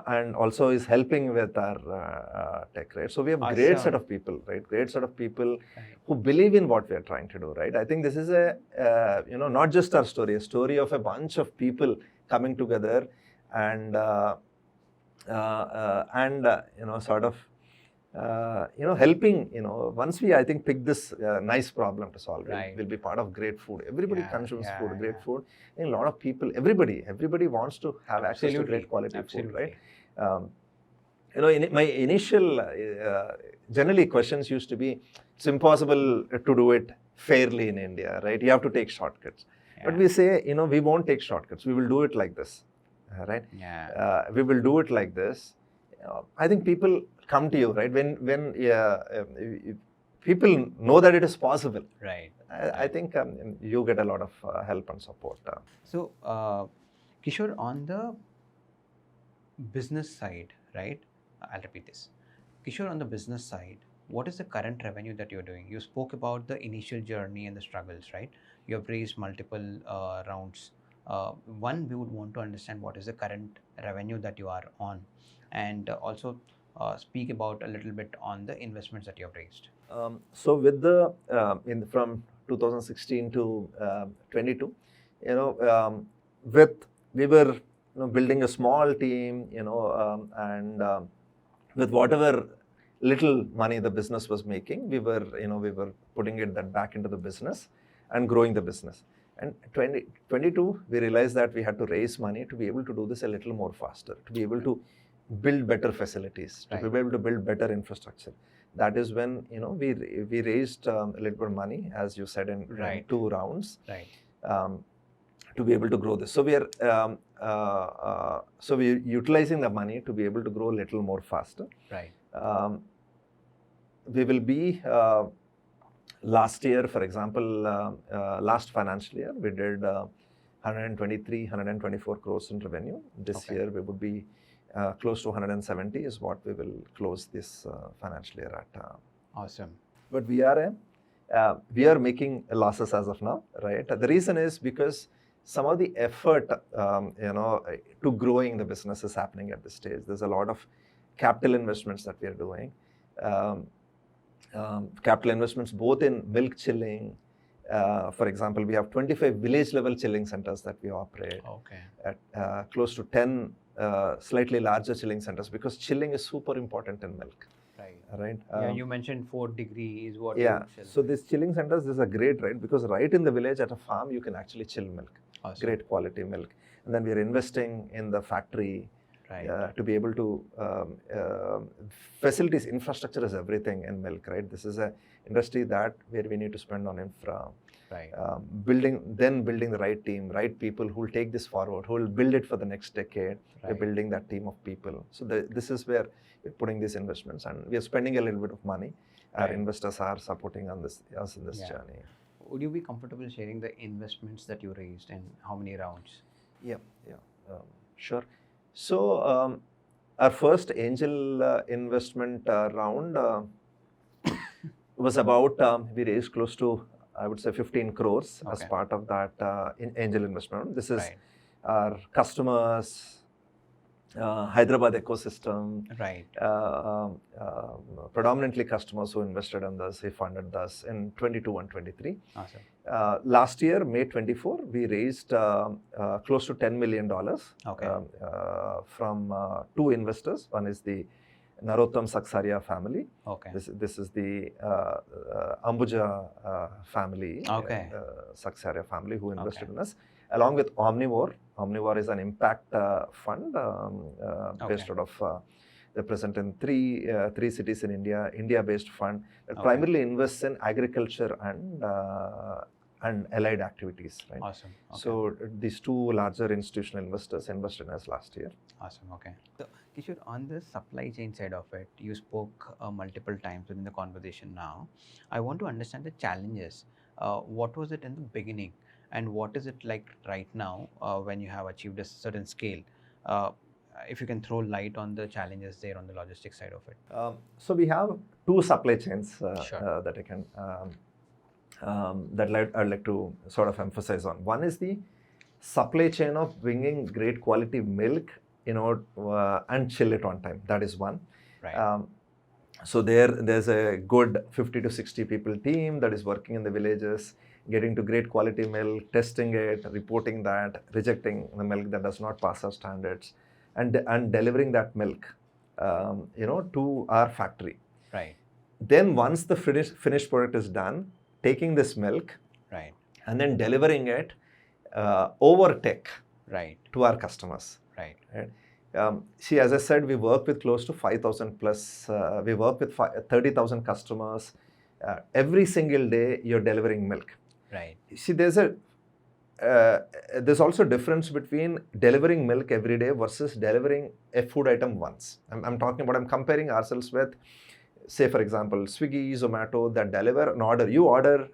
and also is helping with our tech, right? So we have great set of people, right? Great set of people who believe in what we are trying to do, right? I think this is a not just our story, a story of a bunch of people coming together and sort of helping, once we, I think, pick this nice problem to solve, right? We'll be part of great food. Everybody consumes food, great food. And a lot of people, everybody wants to have access to great quality food, right? In my initial, generally questions used to be, it's impossible to do it fairly in India, right? You have to take shortcuts. But we say, we won't take shortcuts. We will do it like this, right? We will do it like this. I think people come to you, right? When people know that it is possible, right? I think you get a lot of help and support. So, Kishore, on the business side, right? I'll repeat this. Kishore, on the business side, what is the current revenue that you're doing? You spoke about the initial journey and the struggles, right? You have raised multiple rounds. One, we would want to understand what is the current revenue that you are on, and also speak about a little bit on the investments that you have raised. So with the from 2016 to 22, we were building a small team, and with whatever little money the business was making, we were putting that back into the business and growing the business. And 2022, we realized that we had to raise money to be able to do this a little more faster, to be able to build better facilities, to be able to build better infrastructure. That is when we raised a little bit of money, as you said, in 2 rounds, to be able to grow this. So we are utilizing the money to be able to grow a little more faster. We will be last year, for example, last financial year, we did 123, 124 crores in revenue. This year we would be close to 170 is what we will close this financial year at. Awesome. But we are making losses as of now, right? The reason is because some of the effort, to growing the business is happening at this stage. There's a lot of capital investments that we are doing. Capital investments both in milk chilling. For example, we have 25 village level chilling centers that we operate. At close to 10 slightly larger chilling centers, because chilling is super important in milk. Right. You mentioned 4 degrees. What? So these chilling centers, these are great, right? Because right in the village at a farm, you can actually chill milk. Awesome. Great quality milk. And then we are investing in the factory to be able to facilities. Infrastructure is everything in milk, right? This is an industry where we need to spend on infra. Building the right team, right people who will take this forward, who will build it for the next decade. We're building that team of people. So this is where we're putting these investments, and we are spending a little bit of money. Our investors are supporting us in this journey. Would you be comfortable sharing the investments that you raised and how many rounds? Sure. So our first angel investment round was about, we raised close to I would say 15 crores as Okay. part of that angel investment. This is Right. our customers, Hyderabad ecosystem, Right. predominantly customers who invested in this, who funded this in 22 and 23. Awesome. Last year, May 24, we raised close to $10 million Okay. from two investors. One is the Narottam Saksaria family. Okay. This is the Ambuja family, Okay. Saksaria family who invested Okay. in us, along with Omnivore. Omnivore is an impact fund based out of, they're present in three cities in India, India-based fund that Okay. primarily invests in agriculture and allied activities. Right? Awesome. Okay. So these two larger institutional investors invested in us last year. Awesome. Okay. So, Kishore, on the supply chain side of it, you spoke multiple times within the conversation now. I want to understand the challenges. What was it in the beginning, and what is it like right now when you have achieved a certain scale? If you can throw light on the challenges there on the logistics side of it. So we have two supply chains Sure. that I can I'd like to sort of emphasize on. One is the supply chain of bringing great quality milk, and chill it on time. That is one. Right. So there's a good 50 to 60 people team that is working in the villages, getting to great quality milk, testing it, reporting that, rejecting the milk that does not pass our standards, and delivering that milk, to our factory. Right. Then once the finished product is done, taking this milk, Right. and then delivering it over tech, Right. to our customers. Right. See, as I said, we work with close to 5,000 plus. We work with 30,000 customers. Every single day, you're delivering milk. Right. See, there's also a difference between delivering milk every day versus delivering a food item once. I'm comparing ourselves with, say, for example, Swiggy, Zomato that deliver an order. You order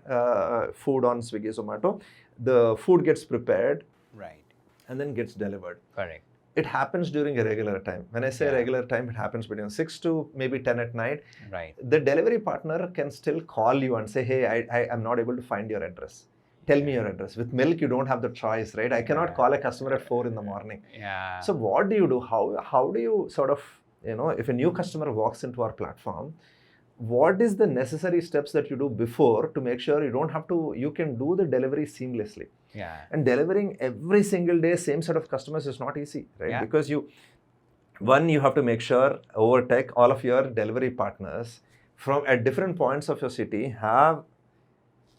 food on Swiggy, Zomato, the food gets prepared. Right. And then gets delivered. Correct. It happens during a regular time. When I say regular time, it happens between 6 to maybe 10 at night. Right. The delivery partner can still call you and say, hey, I am not able to find your address. Tell me your address. With milk, you don't have the choice, right? I cannot call a customer at 4 in the morning. Yeah. So what do you do? How do you sort of, if a new customer walks into our platform, what is the necessary steps that you do before to make sure you can do the delivery seamlessly? Yeah. And delivering every single day same set of customers is not easy, right? Yeah. Because you have to make sure over tech, all of your delivery partners from at different points of your city have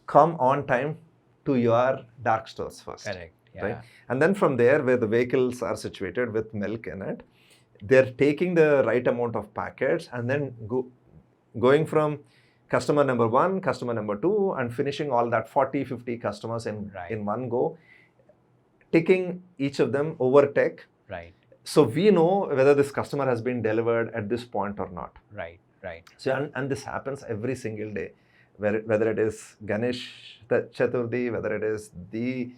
come on time to your dark stores first. Correct. Yeah. Right? And then from there, where the vehicles are situated with milk in it, they're taking the right amount of packets and then going from customer number 1, customer number 2, and finishing all that 40, 50 customers in one go, ticking each of them over tech. Right. So we know whether this customer has been delivered at this point or not. Right. Right. So and this happens every single day, whether it is Ganesh Chaturthi, whether it is the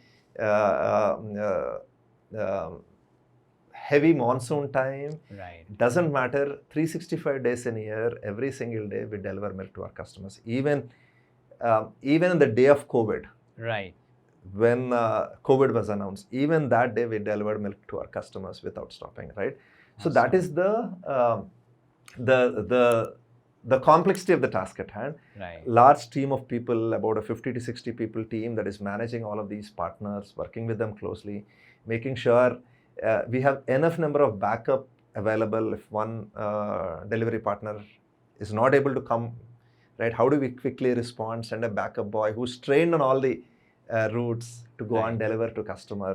heavy monsoon time. Right. Doesn't matter, 365 days in a year, every single day we deliver milk to our customers. Even in the day of COVID. Right. When COVID was announced, even that day we delivered milk to our customers without stopping, right? So that is the complexity of the task at hand. Right. Large team of people, about a 50 to 60 people team that is managing all of these partners, working with them closely, making sure we have enough number of backup available if one delivery partner is not able to come, right? How do we quickly respond, send a backup boy who's trained on all the routes to go and deliver to customer.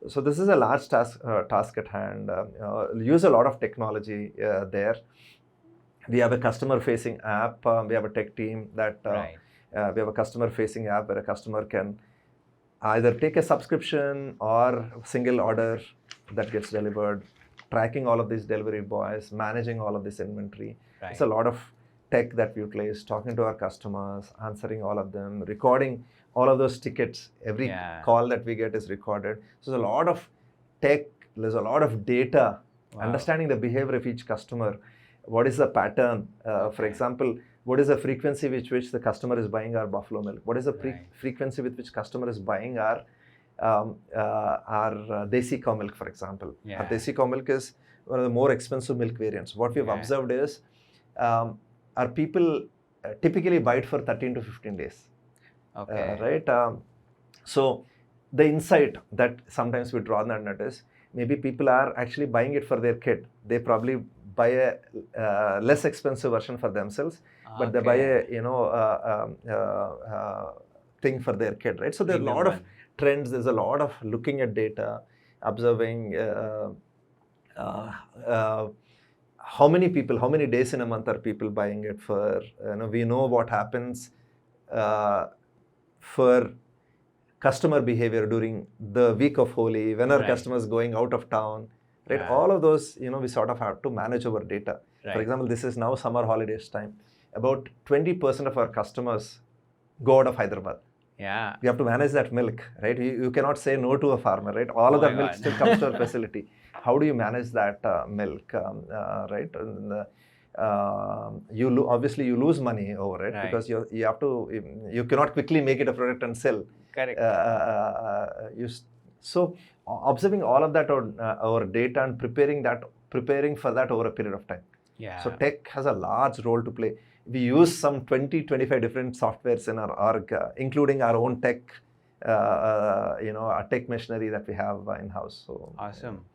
So this is a large task at hand. Use a lot of technology there. We have a customer-facing app. We have a tech team that we have a customer-facing app where a customer can either take a subscription or single order that gets delivered, tracking all of these delivery boys, managing all of this inventory. Right. It's a lot of tech that we utilize, talking to our customers, answering all of them, recording all of those tickets. Every call that we get is recorded. So there's a lot of tech, there's a lot of data, understanding the behavior of each customer. What is the pattern? For example, What is the frequency with which the customer is buying our buffalo milk? What is the frequency with which customer is buying our desi cow milk, for example? Our desi cow milk is one of the more expensive milk variants. What we've observed is our people typically buy it for 13 to 15 days. Right? So the insight that sometimes we draw on that is maybe people are actually buying it for their kid. They probably buy a less expensive version for themselves, but they buy a thing for their kid, right? So there's a lot of trends. There's a lot of looking at data, observing how many people, how many days in a month are people buying it for. We know what happens for customer behavior during the week of Holi, when our customers going out of town, right? All of those, we sort of have to manage our data. For example, this is now summer holidays time. About 20% of our customers go out of Hyderabad. Yeah. We have to manage that milk, right? You cannot say no to a farmer, right? All of that milk still comes to our facility. How do you manage that milk, right? And, obviously you lose money over it because you cannot quickly make it a product and sell. Correct. So observing all of that our data and preparing for that over a period of time. Yeah. So tech has a large role to play. We use some 20-25 different softwares in our org, including our own tech, a tech machinery that we have in-house. So awesome.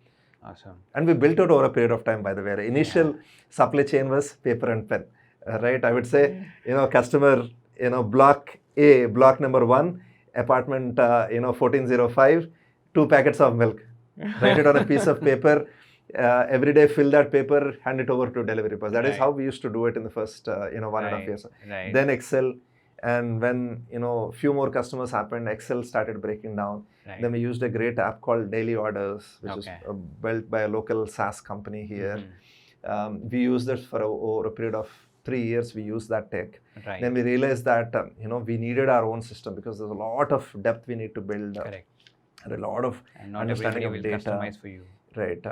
Awesome. And we built it over a period of time, by the way. The initial supply chain was paper and pen, right? I would say, customer, block A, block number 1, apartment, 1405, 2 packets of milk. Write it on a piece of paper. Every day, fill that paper, hand it over to delivery person. That is how we used to do it in the first, 1.5 years. Then Excel. And when, few more customers happened, Excel started breaking down. Then we used a great app called Daily Orders, which is built by a local SaaS company here. We used it for over a period of 3 years. We used that tech. Then we realized that, we needed our own system because there's a lot of depth we need to build. And a lot of understanding of data. Customize for you. Right.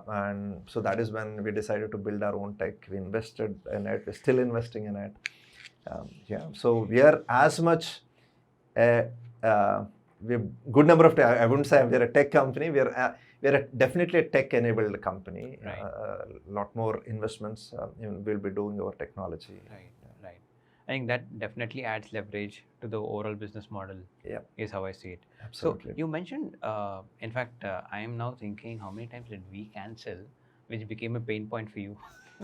And so that is when we decided to build our own tech. We invested in it. We're still investing in it. So we are as much we have good number of I wouldn't say we're a tech company. We're definitely a tech-enabled company. A lot more investments we'll be doing over technology. Right. I think that definitely adds leverage to the overall business model. Is how I see it. Absolutely. So you mentioned, in fact, I am now thinking how many times did we cancel, which became a pain point for you.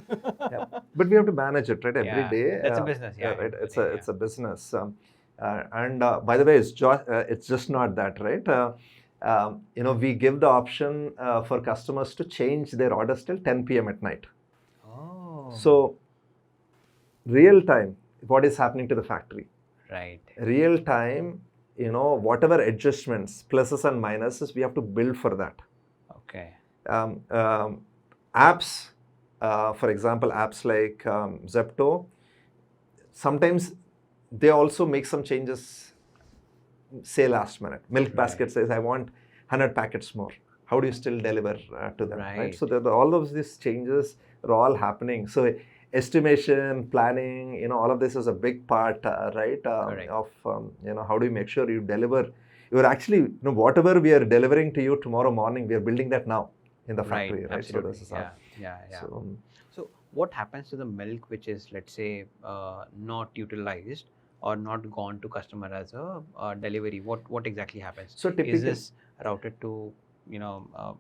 But we have to manage it, right? Every day. That's a business. Right. It's a business. And by the way, it's just not that, right? We give the option for customers to change their orders till 10 p.m. at night. So real time, what is happening to the factory? Right. Real time, whatever adjustments, pluses and minuses, we have to build for that. Okay. Apps, for example, apps like Zepto, sometimes they also make some changes, say last minute. Milk Basket says, I want 100 packets more. How do you still deliver to them? Right? So all of these changes are all happening. So estimation, planning, all of this is a big part, right? Of, how do you make sure you deliver? You're actually, whatever we are delivering to you tomorrow morning, we are building that now in the factory, right? Absolutely. So this is So what happens to the milk which is, let's say, not utilized or not gone to customer as a delivery? What exactly happens? So typically, is this routed to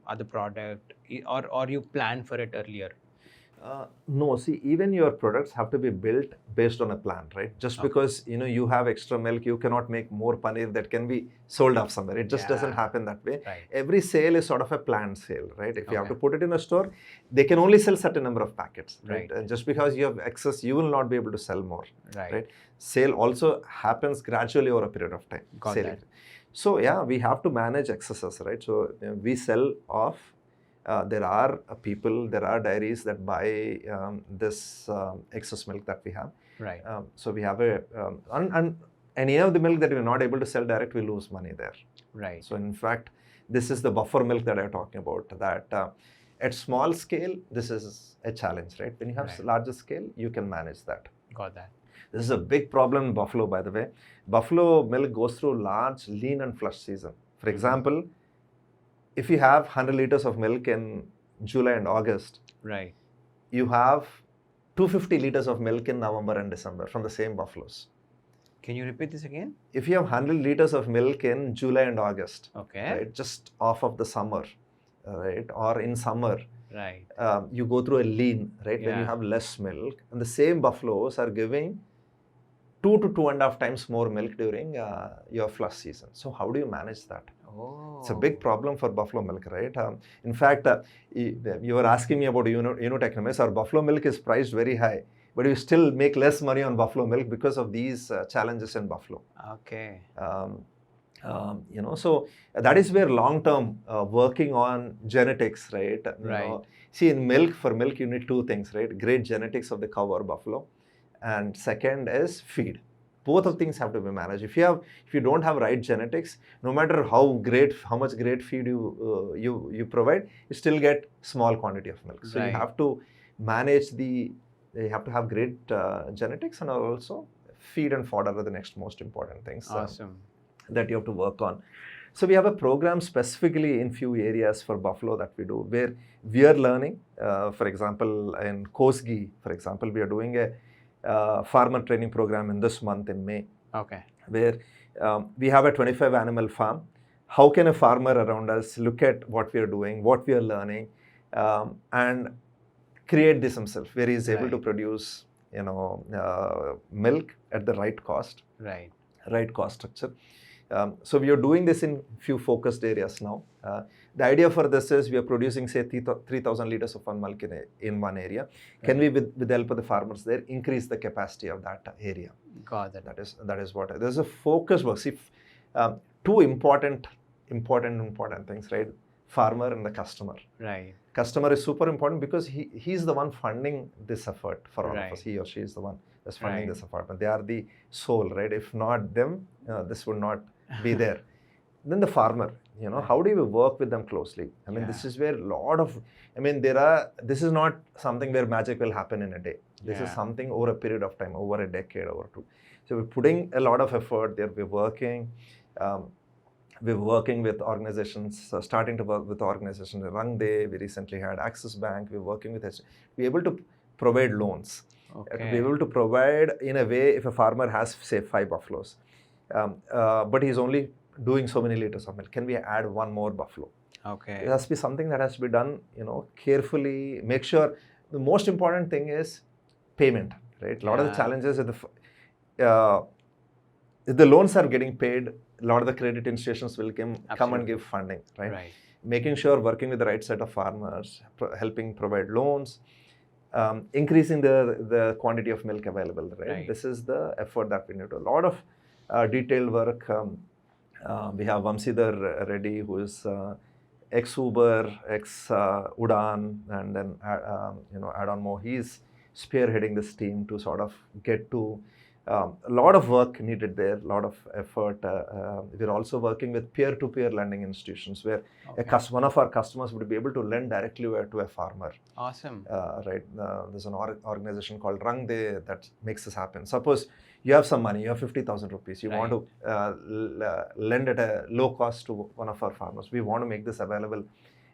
other product, or you plan for it earlier? No, see, even your products have to be built based on a plan, right? Just because you have extra milk, you cannot make more paneer that can be sold off somewhere. It just doesn't happen that way. Every sale is sort of a planned sale, right? If you have to put it in a store, they can only sell certain number of packets, right? And just because you have excess, you will not be able to sell more, right? Sale also happens gradually over a period of time. Got that. So we have to manage excesses, right? So we sell off. There are people, there are dairies that buy this excess milk that we have. Right. So we have and any of the milk that we're not able to sell direct, we lose money there. Right. So in fact, this is the buffer milk that I'm talking about, that at small scale, this is a challenge, right? When you have larger scale, you can manage that. Got that. This is a big problem in buffalo, by the way. Buffalo milk goes through large lean and flush season. For example, if you have 100 liters of milk in July and August, Right. you have 250 liters of milk in November and December from the same buffaloes. Can you repeat this again? If you have 100 liters of milk in July and August, Okay. right, just off of the summer, right, or in summer, Right. you go through a lean, right, when you Yeah. have less milk, and the same buffaloes are giving 2 to 2.5 times more milk during your flush season. So how do you manage that? Oh. It's a big problem for buffalo milk, right? In fact, you were asking me about unit economics. Our buffalo milk is priced very high, but you still make less money on buffalo milk because of these challenges in buffalo. Okay. So that is where long-term working on genetics, right? Right. See, in milk, for milk, you need two things, right? Great genetics of the cow or buffalo, and second is feed. Both of things have to be managed. If you don't have right genetics, no matter how much great feed you provide, you still get small quantity of milk. So Right. you have to manage you have to have great genetics, and also feed and fodder are the next most important things. Awesome. That you have to work on. So we have a program specifically in few areas for buffalo that we do, where we are learning. For example, in Kosgi, for example, we are doing a farmer training program in this month in May. Okay. Where we have a 25 animal farm. How can a farmer around us look at what we are doing, what we are learning, and create this himself, where he is able to produce, milk at the right cost, right cost structure. So we are doing this in few focused areas now. The idea for this is we are producing, say, 3,000 liters of milk in one area. Right. Can we, with the help of the farmers there, increase the capacity of that area? Got it. That is what there's a focus work. See, two important things, right? Farmer and the customer. Right. Customer is super important because he's the one funding this effort for all of us. He or she is the one that's funding this effort. But they are the soul, right? If not them, this would not be there. Then the farmer, how do you work with them closely? I mean, this is where this is not something where magic will happen in a day. This is something over a period of time, over a decade, over two. So we're putting a lot of effort there. We're working with organizations, starting to work with organizations. Rangde, we recently had Axis Bank. We're working with we're able to provide loans. Okay. To be able to provide in a way, if a farmer has, say, 5 buffaloes, but he's only doing so many liters of milk, can we add one more buffalo? Okay. It has to be something that has to be done, carefully. Make sure. The most important thing is payment, right? A lot of the challenges if the loans are getting paid, a lot of the credit institutions will come and give funding, right? Making sure working with the right set of farmers, helping provide loans, increasing the quantity of milk available, right? This is the effort that we need to do. A lot of detailed work. We have Vamsidhar Reddy, who is ex-Uber, ex-Udan, and then add-on more. He's spearheading this team to sort of get to a lot of work needed there, a lot of effort. We're also working with peer-to-peer lending institutions where one of our customers would be able to lend directly to a farmer. Awesome. Right. There's an organization called Rangde that makes this happen. Suppose you have some money, you have 50,000 rupees. You want to lend at a low cost to one of our farmers. We want to make this available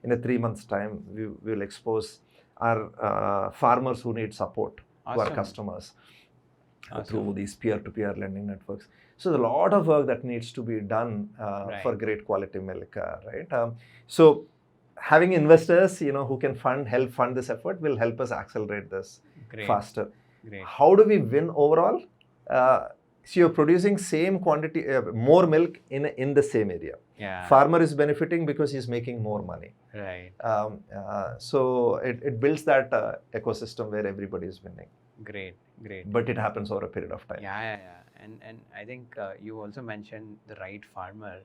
in a 3 months' time. We will expose our farmers who need support to our customers. Through these peer-to-peer lending networks. So there's a lot of work that needs to be done for great quality milk, right? So having investors, who can help fund this effort will help us accelerate this faster. Great. How do we win overall? So you're producing same quantity, more milk in the same area. Farmer is benefiting because he's making more money. Right. So it builds that ecosystem where everybody is winning. Great. But it happens over a period of time. Yeah. And I think you also mentioned the right farmer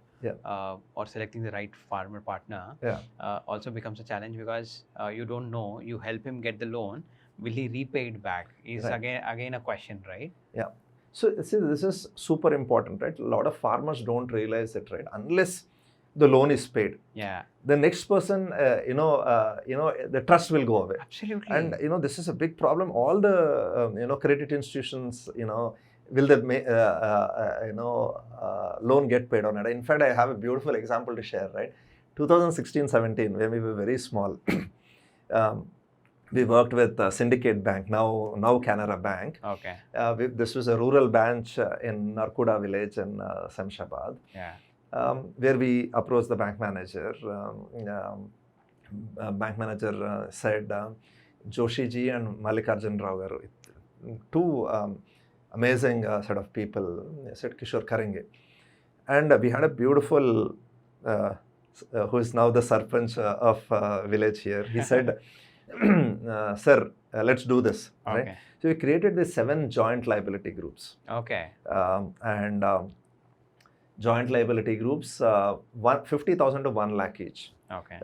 or selecting the right farmer partner also becomes a challenge because you don't know, you help him get the loan, will he repay it back? Is again a question, right? Yeah. So see, this is super important, right? A lot of farmers don't realize it, right? Unless the loan is paid. Yeah. The next person, the trust will go away. Absolutely. And this is a big problem. All the credit institutions, will the loan get paid or not? In fact, I have a beautiful example to share. Right, 2016-17, when we were very small, we worked with Syndicate Bank, now Canara Bank. Okay. This was a rural branch in Narkuda village in Samshabad. Yeah. Where we approached the bank manager. Bank manager said, Joshi ji and Mallikarjun Rao garu, two amazing set of people. Said Kishore Karenge, and we had a beautiful who is now the sarpanch of village here. He said, sir, let's do this. Okay. Right? So we created these 7 joint liability groups. Okay. Joint liability groups, 50,000 to 1 lakh each. Okay.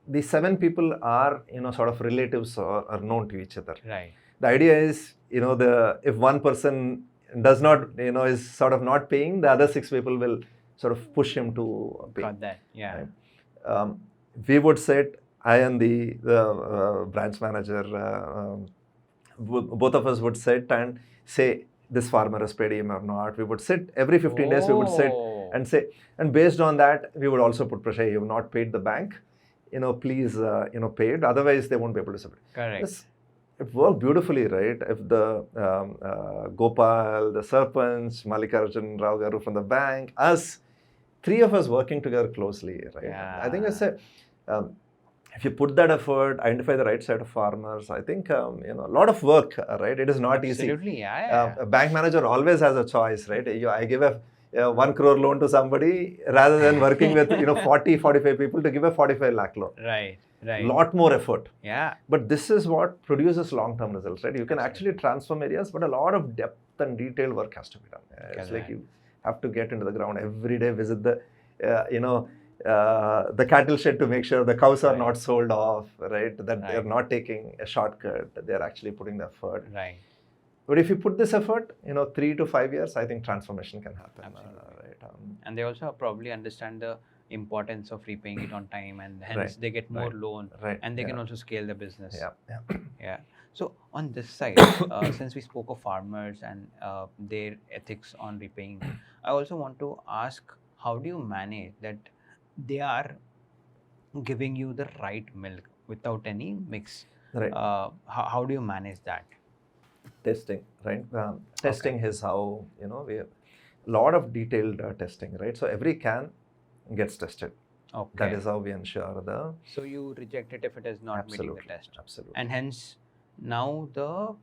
The 7 people are, sort of relatives or are known to each other. Right. The idea is, if one person does not, is sort of not paying, the other 6 people will sort of push him to pay. Got that. Yeah. Right? We would sit, I and the branch manager, both of us would sit and say, this farmer has paid him or not. We would sit every 15 days, we would sit and say, and based on that, we would also put pressure, you have not paid the bank, please, pay it, otherwise they won't be able to support. Correct. It worked beautifully, right? If the Gopal, the Sarpanch, Mallikarjun Rao garu from the bank, us, 3 of us working together closely, right? Yeah. I think it's if you put that effort, identify the right set of farmers, I think, a lot of work, right? It is not easy. Absolutely, yeah. A bank manager always has a choice, right? I give a 1 crore loan to somebody rather than working with, 40, 45 people to give a 45 lakh loan. Right. Lot more effort. Yeah. But this is what produces long-term results, right? You can actually transform areas, but a lot of depth and detailed work has to be done. It's like you have to get into the ground every day, visit the, the cattle shed to make sure the cows are not sold off, right? That they're not taking a shortcut, they're actually putting the effort. Right. But if you put this effort, 3 to 5 years, I think transformation can happen. Right? And they also probably understand the importance of repaying it on time, and hence they get more loan, and they can also scale the business. Yeah. So on this side, since we spoke of farmers and their ethics on repaying, I also want to ask, how do you manage that they are giving you the right milk without any mix? Right. How do you manage that? Testing, right? Testing is how, we have a lot of detailed testing, right? So every can gets tested. Okay. That is how we ensure the... So you reject it if it is not meeting the test. Absolutely. And hence, now the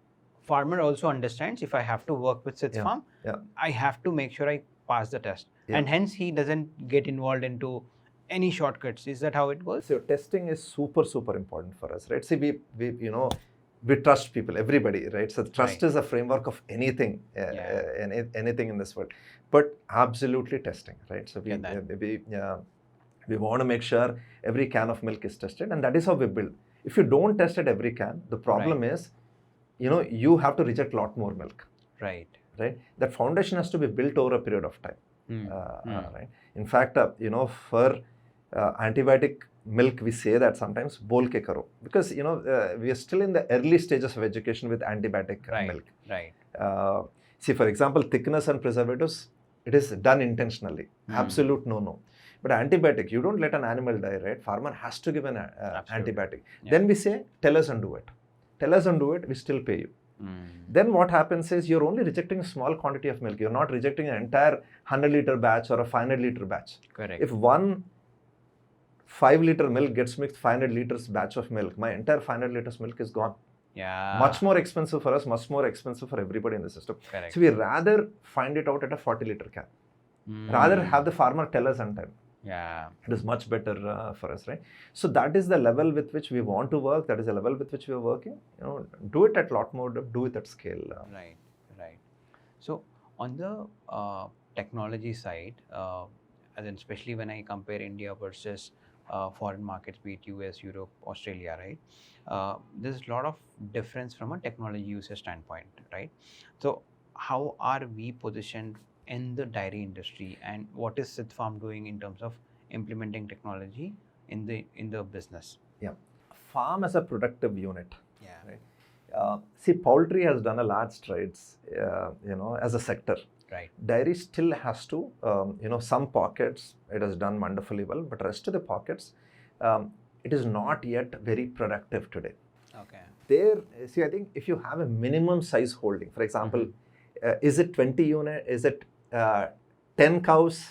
farmer also understands, if I have to work with SidsFarm, I have to make sure I pass the test. And hence, he doesn't get involved into any shortcuts. Is that how it goes? So testing is super, super important for us, right? See, we trust people, everybody, right? So trust is a framework of anything, anything in this world. But absolutely testing, right? So we want to make sure every can of milk is tested, and that is how we build. If you don't test at every can, the problem is, you have to reject a lot more milk. Right. That foundation has to be built over a period of time. Right. In fact, for antibiotic milk, we say that sometimes bol ke karo, because we are still in the early stages of education with antibiotic milk. Right. See, for example, thickness and preservatives, it is done intentionally. Absolute no. But antibiotic, you don't let an animal die, right? Farmer has to give an antibiotic. Then we say, tell us and do it. Tell us and do it, we still pay you. Then what happens is, you're only rejecting a small quantity of milk. You're not rejecting an entire 100-liter batch or a 500-liter batch. Correct. If one 5-liter milk gets mixed 500 liters batch of milk, my entire 500 liters milk is gone. Yeah. Much more expensive for us, much more expensive for everybody in the system. Correct. So we rather find it out at a 40-liter can. Rather have the farmer tell us on time. Yeah. It is much better for us, right? So that is the level with which we want to work. That is the level with which we are working. Do it at lot more, do it at scale. Right. So on the technology side, as in especially when I compare India versus foreign markets, be it US, Europe, Australia, right? There's a lot of difference from a technology user standpoint, right? So how are we positioned in the dairy industry, and what is Sid's Farm doing in terms of implementing technology in the business? Yeah. Farm as a productive unit. Yeah. Right. See, poultry has done a large strides, as a sector. Right. Dairy still has to, some pockets it has done wonderfully well, but rest of the pockets, it is not yet very productive today. Okay. There, see, I think if you have a minimum size holding, for example, is it 20 unit? Is it 10 cows?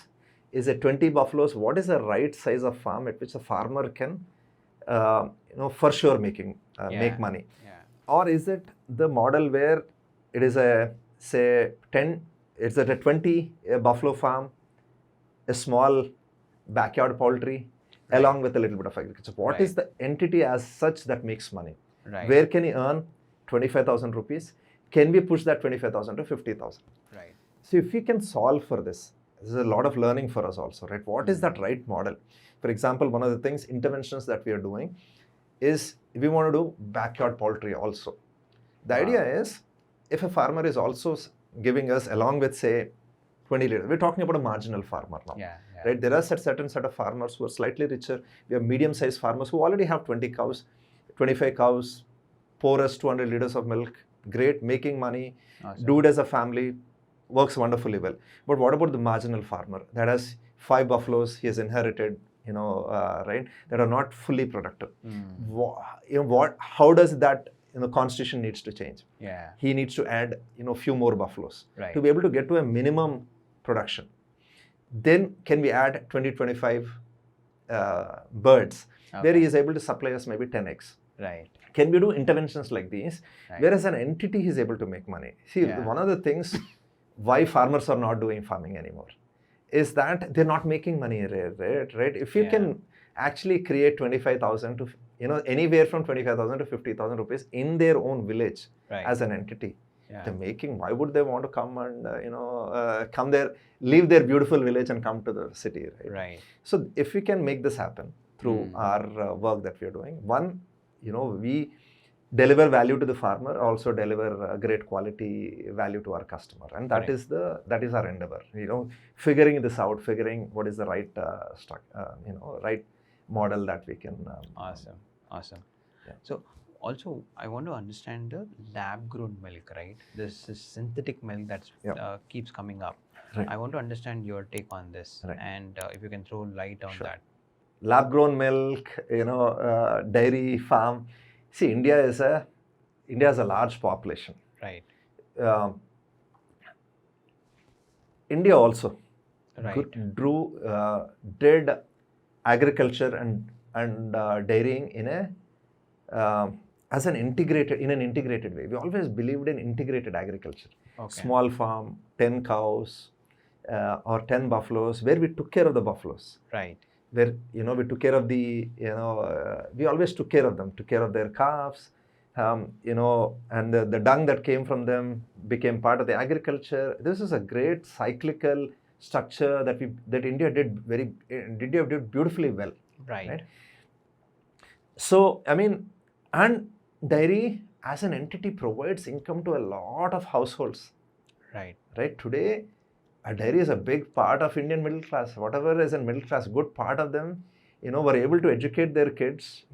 Is it 20 buffaloes? What is the right size of farm at which a farmer can, for sure make money? Yeah. Or is it the model where it is it's at a 20 buffalo farm, a small backyard poultry, Right. along with a little bit of agriculture? What is the entity as such that makes money? Right. Where can he earn 25,000 rupees? Can we push that 25,000 to 50,000? Right. So if we can solve for this is a lot of learning for us also, right? What is that right model? For example, one of the things, interventions that we are doing is we want to do backyard poultry also. The idea is, if a farmer is also giving us, along with say 20 liters, we're talking about a marginal farmer now. Yeah. Right? There are certain set of farmers who are slightly richer. We have medium-sized farmers who already have 20 cows, 25 cows, pour us 200 liters of milk, great, making money, Awesome. do it as a family, works wonderfully well. But what about the marginal farmer that has 5 buffaloes he has inherited, right, that are not fully productive? How does that, constitution needs to change? Yeah. He needs to add, few more buffaloes Right. to be able to get to a minimum production. Then can we add 20-25 birds, where he is able to supply us maybe 10 eggs? Right. Can we do interventions like these, Right. whereas an entity is able to make money? See, one of the things why farmers are not doing farming anymore is that they're not making money, right? If you can actually create 25,000 to, anywhere from 25,000 to 50,000 rupees in their own village as an entity, they're making, why would they want to come and, come there, leave their beautiful village and come to the city, right? Right. So if we can make this happen through our work that we are doing, one, we deliver value to the farmer, also deliver great quality value to our customer, and that is our endeavor. Figuring this out, figuring what is the right right model that we can. Awesome. Yeah. So also, I want to understand the lab-grown milk, right? This is synthetic milk that keeps coming up. Right. I want to understand your take on this, and if you can throw light on that. Lab-grown milk, dairy farm. See, India has a large population. Right. India also did agriculture and dairying in an integrated way. We always believed in integrated agriculture. Okay. Small farm, 10 cows or 10 buffaloes, where we took care of the buffaloes. Right. Where, we took care of we always took care of them, took care of their calves, and the dung that came from them became part of the agriculture. This is a great cyclical structure that India did beautifully well. Right. So, and dairy as an entity provides income to a lot of households. Right. Today, a dairy is a big part of Indian middle class. Whatever is in middle class, good part of them, were able to educate their kids,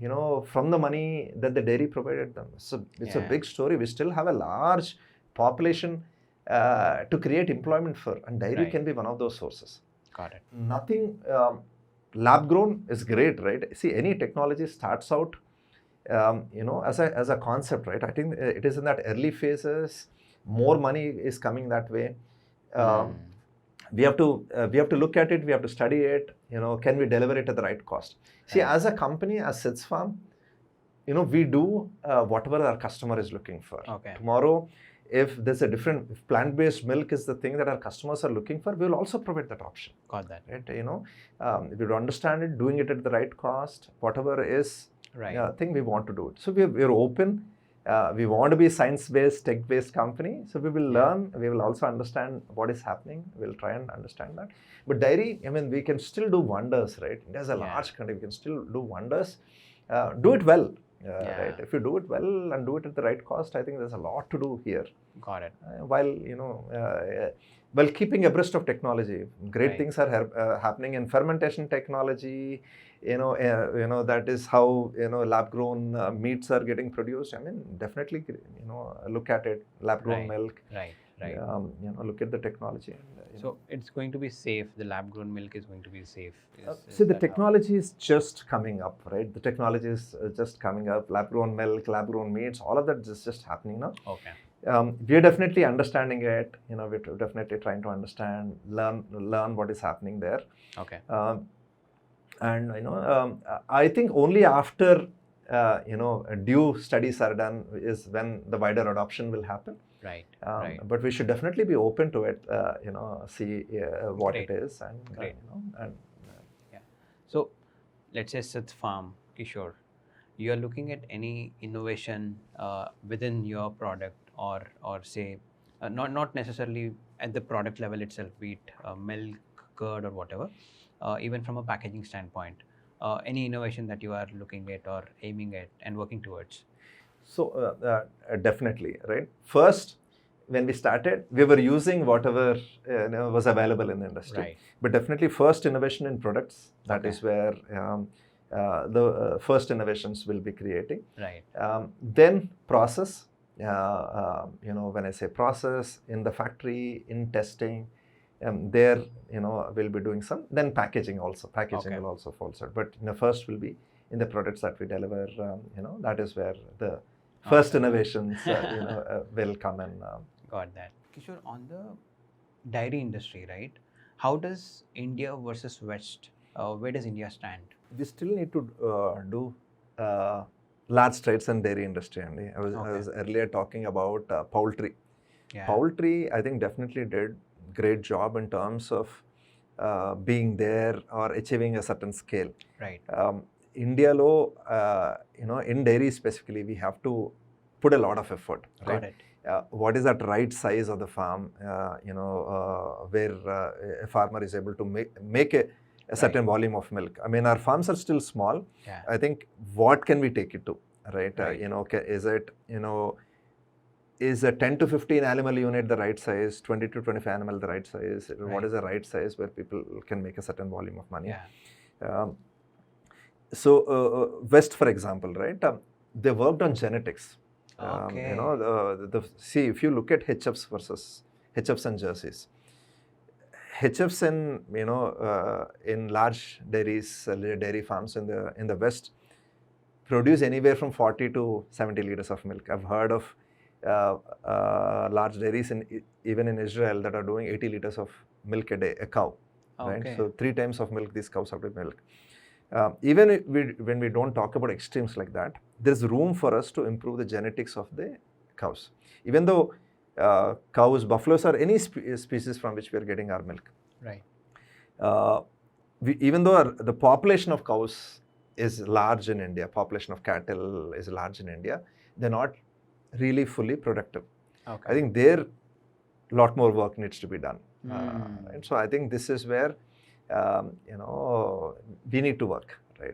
from the money that the dairy provided them. So it's a big story. We still have a large population to create employment for, and dairy can be one of those sources. Got it. Nothing, lab grown is great, right? See, any technology starts out, as a concept, right? I think it is in that early phases. More money is coming that way. We have to look at it. We have to study it. Can we deliver it at the right cost? See, as a company, as Sid's Farm, we do whatever our customer is looking for. Okay. Tomorrow, if there's if plant-based milk is the thing that our customers are looking for, we will also provide that option. Got that. Right? If you understand it, doing it at the right cost, whatever is thing we want to do it. So we're open. We want to be science-based, tech-based company. So we will learn. We will also understand what is happening. We'll try and understand that. But dairy, we can still do wonders, right? India is a large country. We can still do wonders do it well. Right. If you do it well and do it at the right cost, I think there's a lot to do here. Got it. While keeping abreast of technology, great things are happening in fermentation technology. That is how lab-grown meats are getting produced. I mean, definitely, look at it. Lab-grown milk. Right. Look at the technology. And, so it's going to be safe. The lab-grown milk is going to be safe. See, the technology is just coming up, right? The technology is just coming up. Lab-grown milk, lab-grown meats, all of that is just happening now. Okay. We are definitely understanding it. We're definitely trying to understand, learn what is happening there. Okay. I think only after due studies are done is when the wider adoption will happen. Right. But we should definitely be open to it. See what Great. it is, and yeah. So let's say Sids Farm, Kishore, you are looking at any innovation within your product, or say not necessarily at the product level itself, be it milk, curd, or whatever, even from a packaging standpoint, any innovation that you are looking at or aiming at and working towards? So definitely, right? First, when we started, we were using whatever was available in the industry. Right. But definitely, first innovation in products. That is where the first innovations will be creating. Right. Then process. When I say process, in the factory, in testing, there we'll be doing some. Then packaging also. Packaging will also fall short. But first will be in the products that we deliver. That is where the first innovations will come in. Got that. Kishore, on the dairy industry, right? How does India versus West? Where does India stand? We still need to do large strides in dairy industry. And I was earlier talking about poultry. Yeah. Poultry, I think, definitely did great job in terms of being there or achieving a certain scale. Right. India low, in dairy specifically, we have to put a lot of effort. Right? Got it. What is that right size of the farm? Where a farmer is able to make a certain volume of milk. I mean, our farms are still small. Yeah. I think what can we take it to? Right. Is it is a 10 to 15 animal unit the right size? 20 to 25 animal the right size? Right. What is the right size where people can make a certain volume of money? Yeah. West, for example, right? They worked on genetics. Okay. See, if you look at HFs and jerseys, HFs in large dairies, dairy farms in the West produce anywhere from 40 to 70 liters of milk. I've heard of large dairies even in Israel that are doing 80 liters of milk a day, a cow. Okay. Right? So 3 times of milk these cows have to milk. Even when we don't talk about extremes like that, there's room for us to improve the genetics of the cows. Even though cows, buffaloes, or any species from which we are getting our milk. Right. Even though the population of cows is large in India, population of cattle is large in India, they're not really fully productive. Okay. I think there a lot more work needs to be done. And so I think this is where we need to work, right?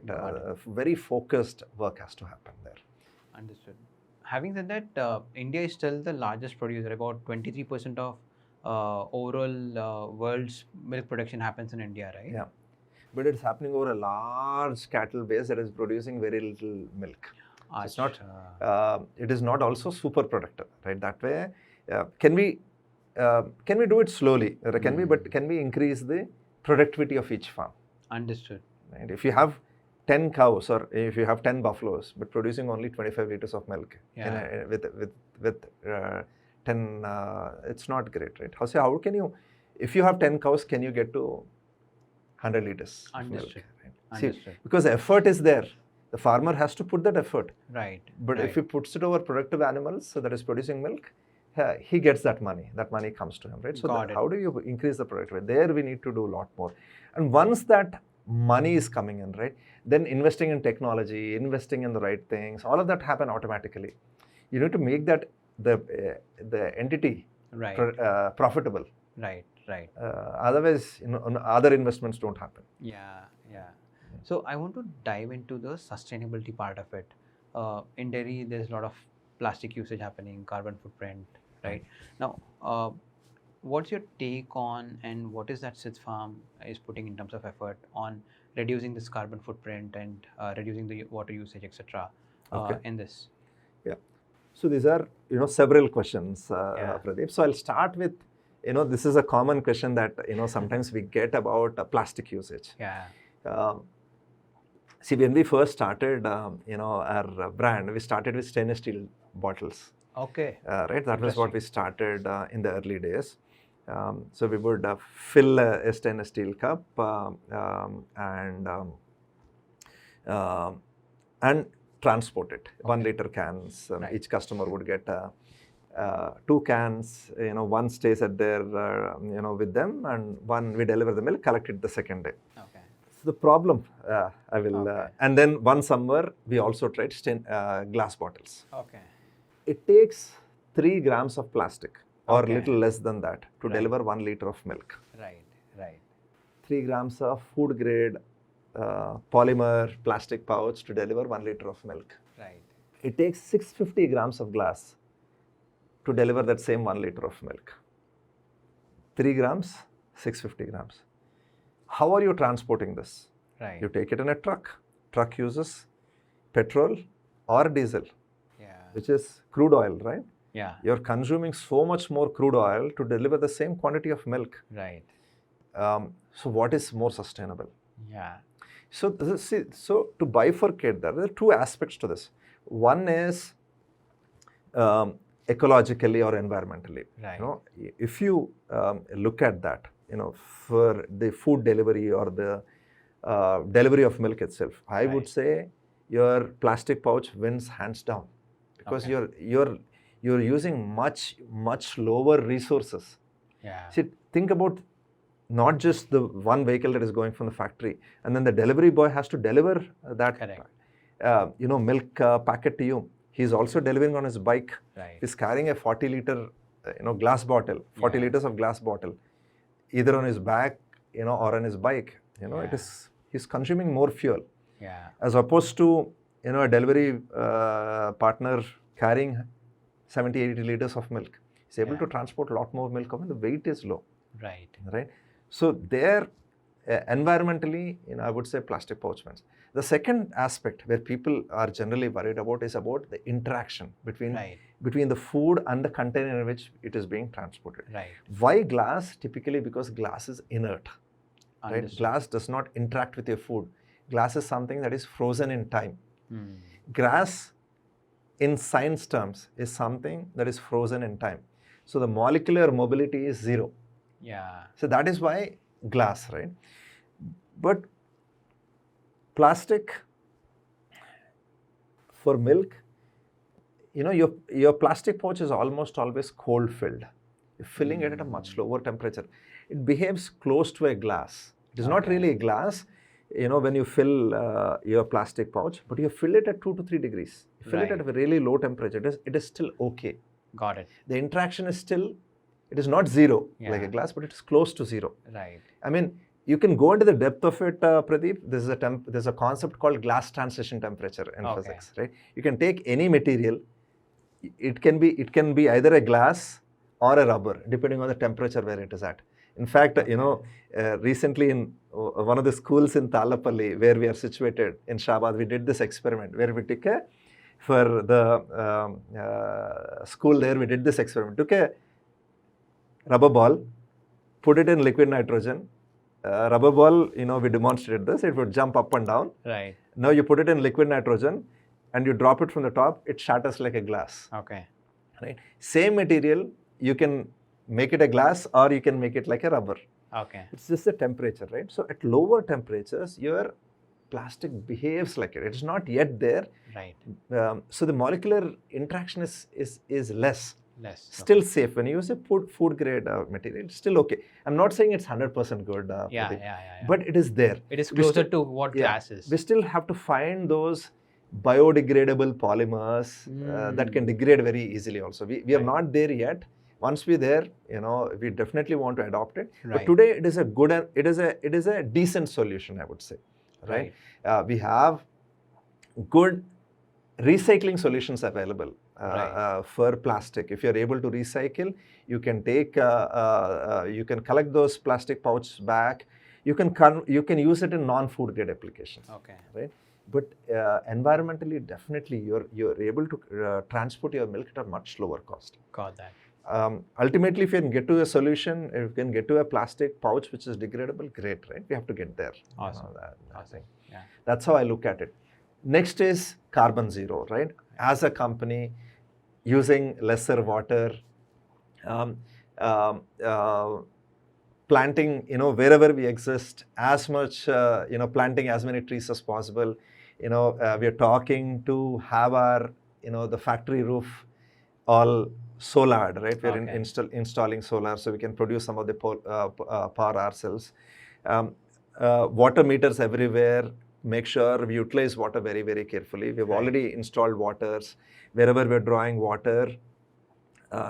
Very focused work has to happen there. Understood. Having said that, India is still the largest producer. About 23% of overall world's milk production happens in India, right? Yeah, but it's happening over a large cattle base that is producing very little milk. So it's not. It is not also super productive, right? That way, can we do it slowly? Can we increase the productivity of each farm? Understood. Right? If you have 10 cows or if you have 10 buffaloes, but producing only 25 liters of milk with 10, it's not great, right? How can you, if you have 10 cows, can you get to 100 liters of milk? Right? Understood. See, because the effort is there. The farmer has to put that effort. Right. But if he puts it over productive animals, so that is producing milk, he gets that money. That money comes to him, right? So how do you increase the productivity? There we need to do a lot more. And once that money is coming in, right, then investing in technology, investing in the right things, all of that happen automatically. You need to make that the entity profitable. Right. Otherwise, other investments don't happen. Yeah. So I want to dive into the sustainability part of it. In dairy, there's a lot of plastic usage happening, carbon footprint, right? Now, what's your take on, and what is that Sids Farm is putting in terms of effort on reducing this carbon footprint and reducing the water usage, etc. In this? Yeah. So these are several questions, Pradeep. So I'll start with this is a common question that sometimes we get about plastic usage. Yeah. See, when we first started, our brand, we started with stainless steel bottles. Okay. Right. That was what we started in the early days. So we would fill a stainless steel cup and transport it. Okay. 1 liter cans. Right. Each customer would get 2 cans. One stays at their with them, and one we deliver the milk, collect it the second day. Okay. So the problem I will and then one summer we also tried glass bottles. Okay. It takes 3 grams of plastic or little less than that to deliver 1 liter of milk. Right. Right. 3 grams of food grade polymer plastic pouch to deliver 1 liter of milk. Right. It takes 650 grams of glass to deliver that same 1 liter of milk. 3 grams, 650 grams. How are you transporting this? Right. You take it in a truck. Truck uses petrol or diesel, which is crude oil, right? Yeah. You're consuming so much more crude oil to deliver the same quantity of milk. Right. So what is more sustainable? Yeah. So to bifurcate that, there are 2 aspects to this. One is ecologically or environmentally. Right. If you look at that, for the food delivery or the delivery of milk itself, I would say your plastic pouch wins hands down, because you're using much lower resources. Yeah. See, think about not just the one vehicle that is going from the factory, and then the delivery boy has to deliver that milk packet to you. He's also delivering on his bike. Right. He's carrying a 40 liter glass bottle, 40 liters of glass bottle, either on his back or on his bike. He's consuming more fuel. Yeah. As opposed to a delivery partner carrying 70-80 liters of milk. He's able to transport a lot more milk when the weight is low. Right. So there, environmentally, I would say plastic pouch wins. The second aspect where people are generally worried about is about the interaction between the food and the container in which it is being transported. Right. Why glass? Typically because glass is inert. Understood. Right? Glass does not interact with your food. Glass is something that is frozen in time. Glass, in science terms, is something that is frozen in time. So the molecular mobility is 0. Yeah. So that is why glass, right? But plastic for milk, your plastic pouch is almost always cold filled. You're filling it at a much lower temperature. It behaves close to a glass. It is not really a glass, when you fill your plastic pouch, but you fill it at 2 to 3 degrees. You fill it at a really low temperature. It is still okay. Got it. The interaction is still, it is not 0 like a glass, but it is close to 0. Right. I mean, you can go into the depth of it, Pradeep. There's a concept called glass transition temperature in physics, right? You can take any material. It can be either a glass or a rubber, depending on the temperature where it is at. In fact, recently in one of the schools in Talapalli, where we are situated in Shabad, we did this experiment where we took for the school there, we did this experiment. Took a rubber ball, put it in liquid nitrogen. Rubber ball, we demonstrated this. It would jump up and down. Right. Now you put it in liquid nitrogen and you drop it from the top, it shatters like a glass. Okay. Right. Same material, you can make it a glass or you can make it like a rubber. Okay. It's just the temperature, right? So at lower temperatures, your plastic behaves like it. It's not yet there. Right. So the molecular interaction is less. Still safe. When you use a food grade material, it's still okay. I'm not saying it's 100% good. But it is there. It is closer to what glass is. We still have to find those biodegradable polymers that can degrade very easily also. We are not there yet. Once we're there, we definitely want to adopt it. But today it is a good, it is a decent solution, I would say. right? We have good recycling solutions available for plastic. If you're able to recycle, you can take, you can collect those plastic pouches back. You can use it in non-food grade applications. Okay. Right. But environmentally, definitely, you're able to transport your milk at a much lower cost. Got that. Ultimately, if you can get to a solution, if you can get to a plastic pouch which is degradable, great, right? We have to get there. Awesome. Awesome. Yeah. That's how I look at it. Next is carbon zero, right? As a company, using lesser water, planting, wherever we exist, as much, planting as many trees as possible. We are talking to have our, the factory roof all solar, right? We're installing solar so we can produce some of the power ourselves. Water meters everywhere. Make sure we utilize water very, very carefully. We've already installed waters. Wherever we're drawing water,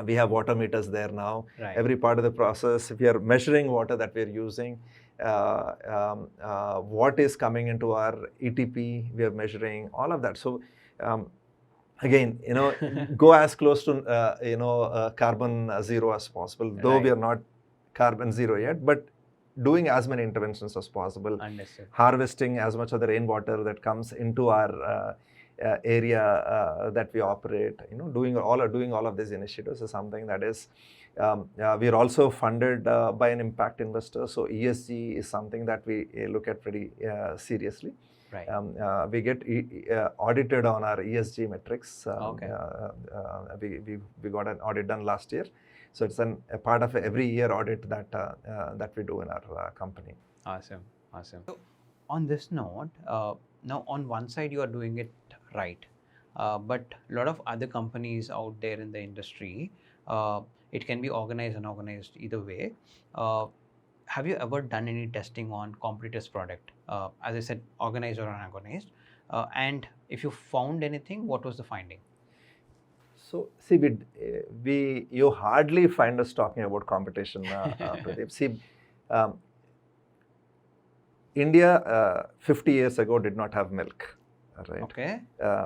we have water meters there now. Every part of the process, if we are measuring water that we're using, what is coming into our ETP, we are measuring all of that. So again, go as close to carbon zero as possible. Though we are not carbon zero yet, but doing as many interventions as possible. Understood. Harvesting as much of the rainwater that comes into our area that we operate. Doing all of these initiatives is something that is. We are also funded by an impact investor, so ESG is something that we look at pretty seriously. Right. We get audited on our ESG metrics. We got an audit done last year, so it's a part of every year audit that we do in our company. Awesome. So on this note, now on one side you are doing it right, but a lot of other companies out there in the industry, it can be organized and unorganized either way. Have you ever done any testing on competitors' product? As I said, organized or unorganized. And if you found anything, what was the finding? So see, you hardly find us talking about competition, Pradeep. See, India 50 years ago did not have milk, right? Okay.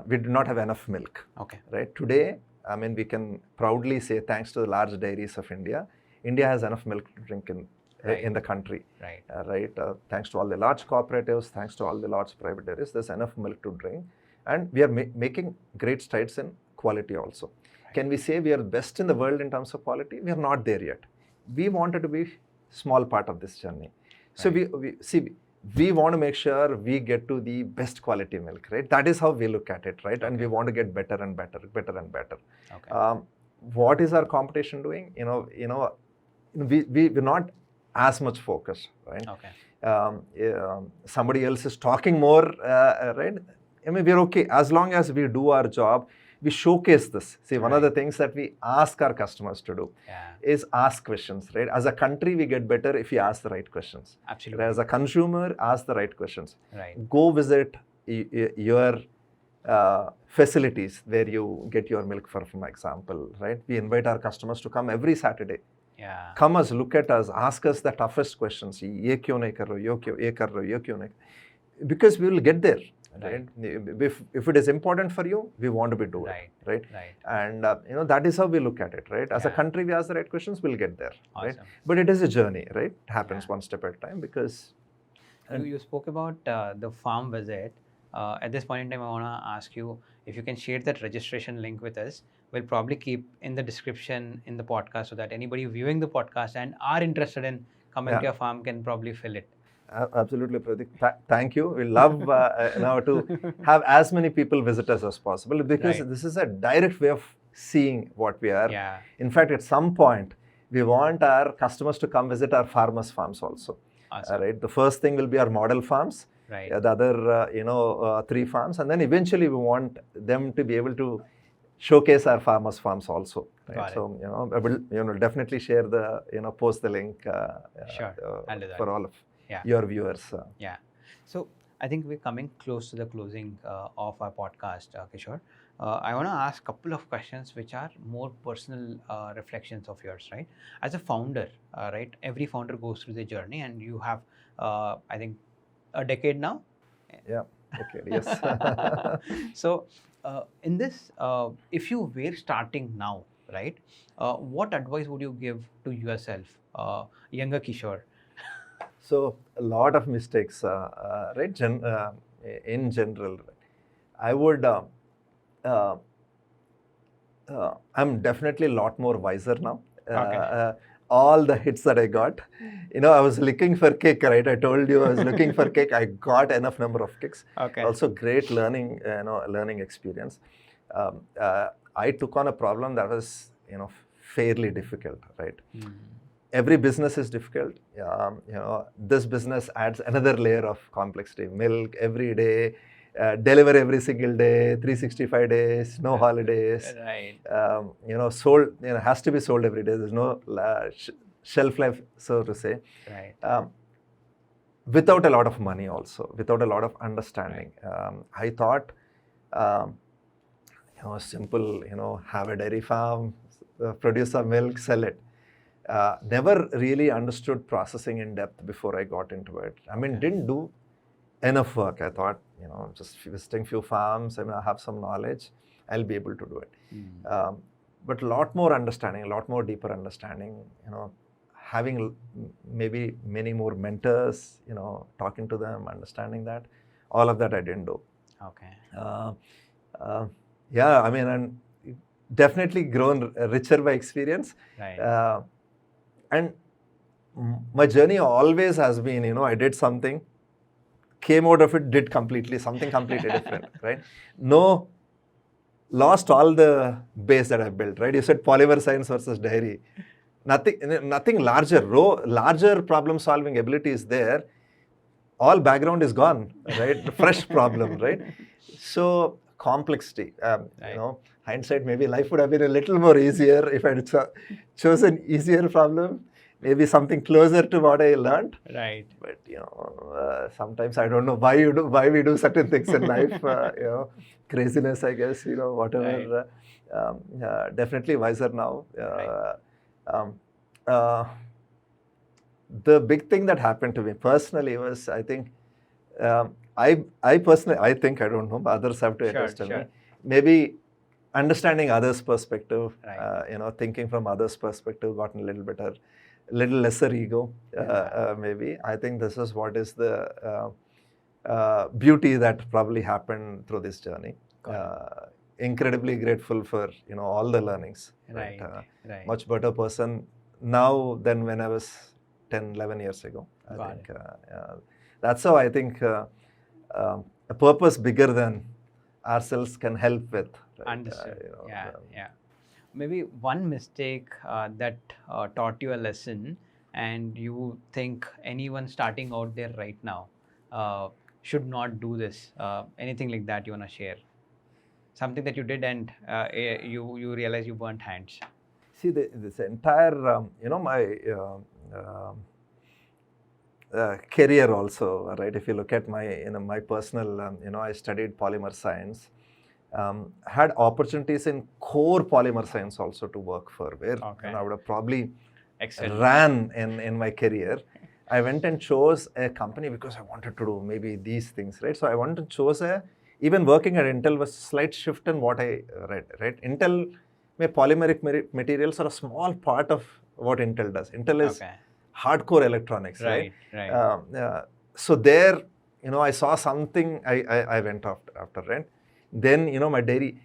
We did not have enough milk. Okay. Right. Today, I mean, we can proudly say, thanks to the large dairies of India, India has enough milk to drink in the country. Right. Thanks to all the large cooperatives, thanks to all the large private dairies, there's enough milk to drink, and we are making great strides in quality also. Right. Can we say we are best in the world in terms of quality? We are not there yet. We wanted to be small part of this journey. So we want to make sure we get to the best quality milk, right? That is how we look at it, right? And we want to get better and better. Okay. What is our competition doing? We're not as much focused, right? Okay. Somebody else is talking more, right? I mean, we're okay as long as we do our job. We showcase this. See, one of the things that we ask our customers to do is ask questions, right? As a country, we get better if we ask the right questions. Absolutely. As a consumer, ask the right questions. Right. Go visit your facilities where you get your milk, for example, right? We invite our customers to come every Saturday. Yeah. Come us, look at us, ask us the toughest questions. Ye kyun nahi kar rahe ho, ye kar rahe ho, ye kyun nahi? Because we will get there. Right. If it is important for you, we want to be doing it, right? And that is how we look at it, right? As a country, we ask the right questions, we'll get there, right? But it is a journey, right? It happens one step at a time because. You spoke about the farm visit. At this point in time, I want to ask you if you can share that registration link with us. We'll probably keep in the description in the podcast so that anybody viewing the podcast and are interested in coming to your farm can probably fill it. Absolutely, Pradeep. Thank you. We love now to have as many people visit us as possible because this is a direct way of seeing what we are. Yeah. In fact, at some point, we want our customers to come visit our farmers' farms also. Awesome. Right. The first thing will be our model farms. Right. The other 3 farms, and then eventually we want them to be able to showcase our farmers' farms also. Right? So I will definitely share the post the link for all of your viewers. Yeah. So I think we're coming close to the closing of our podcast, Kishore. I want to ask a couple of questions which are more personal reflections of yours, right? As a founder, right? Every founder goes through the journey, and you have, I think, a decade now Yeah. Okay. Yes. So, in this, if you were starting now, right, what advice would you give to yourself, younger Kishore? So a lot of mistakes, right? In general, I would. Uh, I'm definitely a lot more wiser now. Okay. All the hits that I got, I was looking for kick, right? I told you I was looking for kick. I got enough number of kicks. Okay. Also, great learning, learning experience. I took on a problem that was, fairly difficult, right? Every business is difficult. This business adds another layer of complexity. Milk every day, deliver every single day, 365 days, no holidays. Right. Sold, has to be sold every day. There's no shelf life, so to say. Right. Without a lot of money also, without a lot of understanding. Right. I thought, simple, have a dairy farm, produce some milk, sell it. Never really understood processing in depth before I got into it. I mean, didn't do enough work. I thought, just visiting few farms, I have some knowledge, I'll be able to do it. But a lot more understanding, a lot more deeper understanding, having maybe many more mentors, talking to them, understanding that, all of that I didn't do. Okay. Yeah, I mean, and definitely grown richer by experience. Right. And my journey always has been, I did something, came out of it, did something completely different, right? No, lost all the base that I built, right? You said polymer science versus dairy. Nothing larger problem solving ability is there. All background is gone, right? Fresh problem, right? So complexity, Right. hindsight, maybe life would have been a little more easier if I had chosen easier problem, maybe something closer to what I learned. Right. But sometimes I don't know why we do certain things in life. Craziness, I guess. Whatever. Right. Definitely wiser now. Right. The big thing that happened to me personally was, I think, I personally think, I don't know, but others have to attest to me. Maybe understanding others' perspective, Right. Thinking from others' perspective, gotten a little better, a little lesser ego, maybe. I think this is what is the beauty that probably happened through this journey. Incredibly grateful for all the learnings. Right. Right. Much better person now than when I was 10, 11 years ago. I think that's how I think a purpose bigger than ourselves can help with. Right? Understood. Yeah. Maybe one mistake that taught you a lesson, and you think anyone starting out there right now should not do this. Anything like that you want to share? Something that you did and you realize you burnt hands. See, this entire, my career also, right? If you look at my, my personal, I studied Polymer Science. Had opportunities in core Polymer Science also to work for, where I would have probably ran in my career. I went and chose a company because I wanted to do maybe these things, right? So I wanted to choose even working at Intel was a slight shift in what I read, right? Intel, polymeric materials are a small part of what Intel does. Intel is hardcore electronics, right? So there, I saw something, I went after, right? Then, my dairy,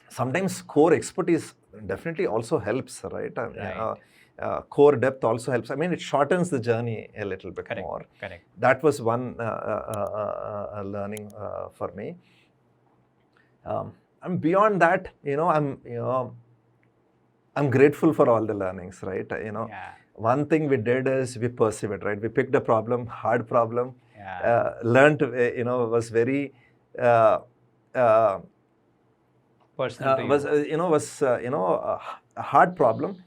sometimes core expertise definitely also helps, right? Core depth also helps. I mean, it shortens the journey a little bit more. Correct. That was one learning for me. And beyond that, I'm grateful for all the learnings, right? One thing we did is we persevered, right? We picked a problem, hard problem, learned, was very personal. Was a hard problem,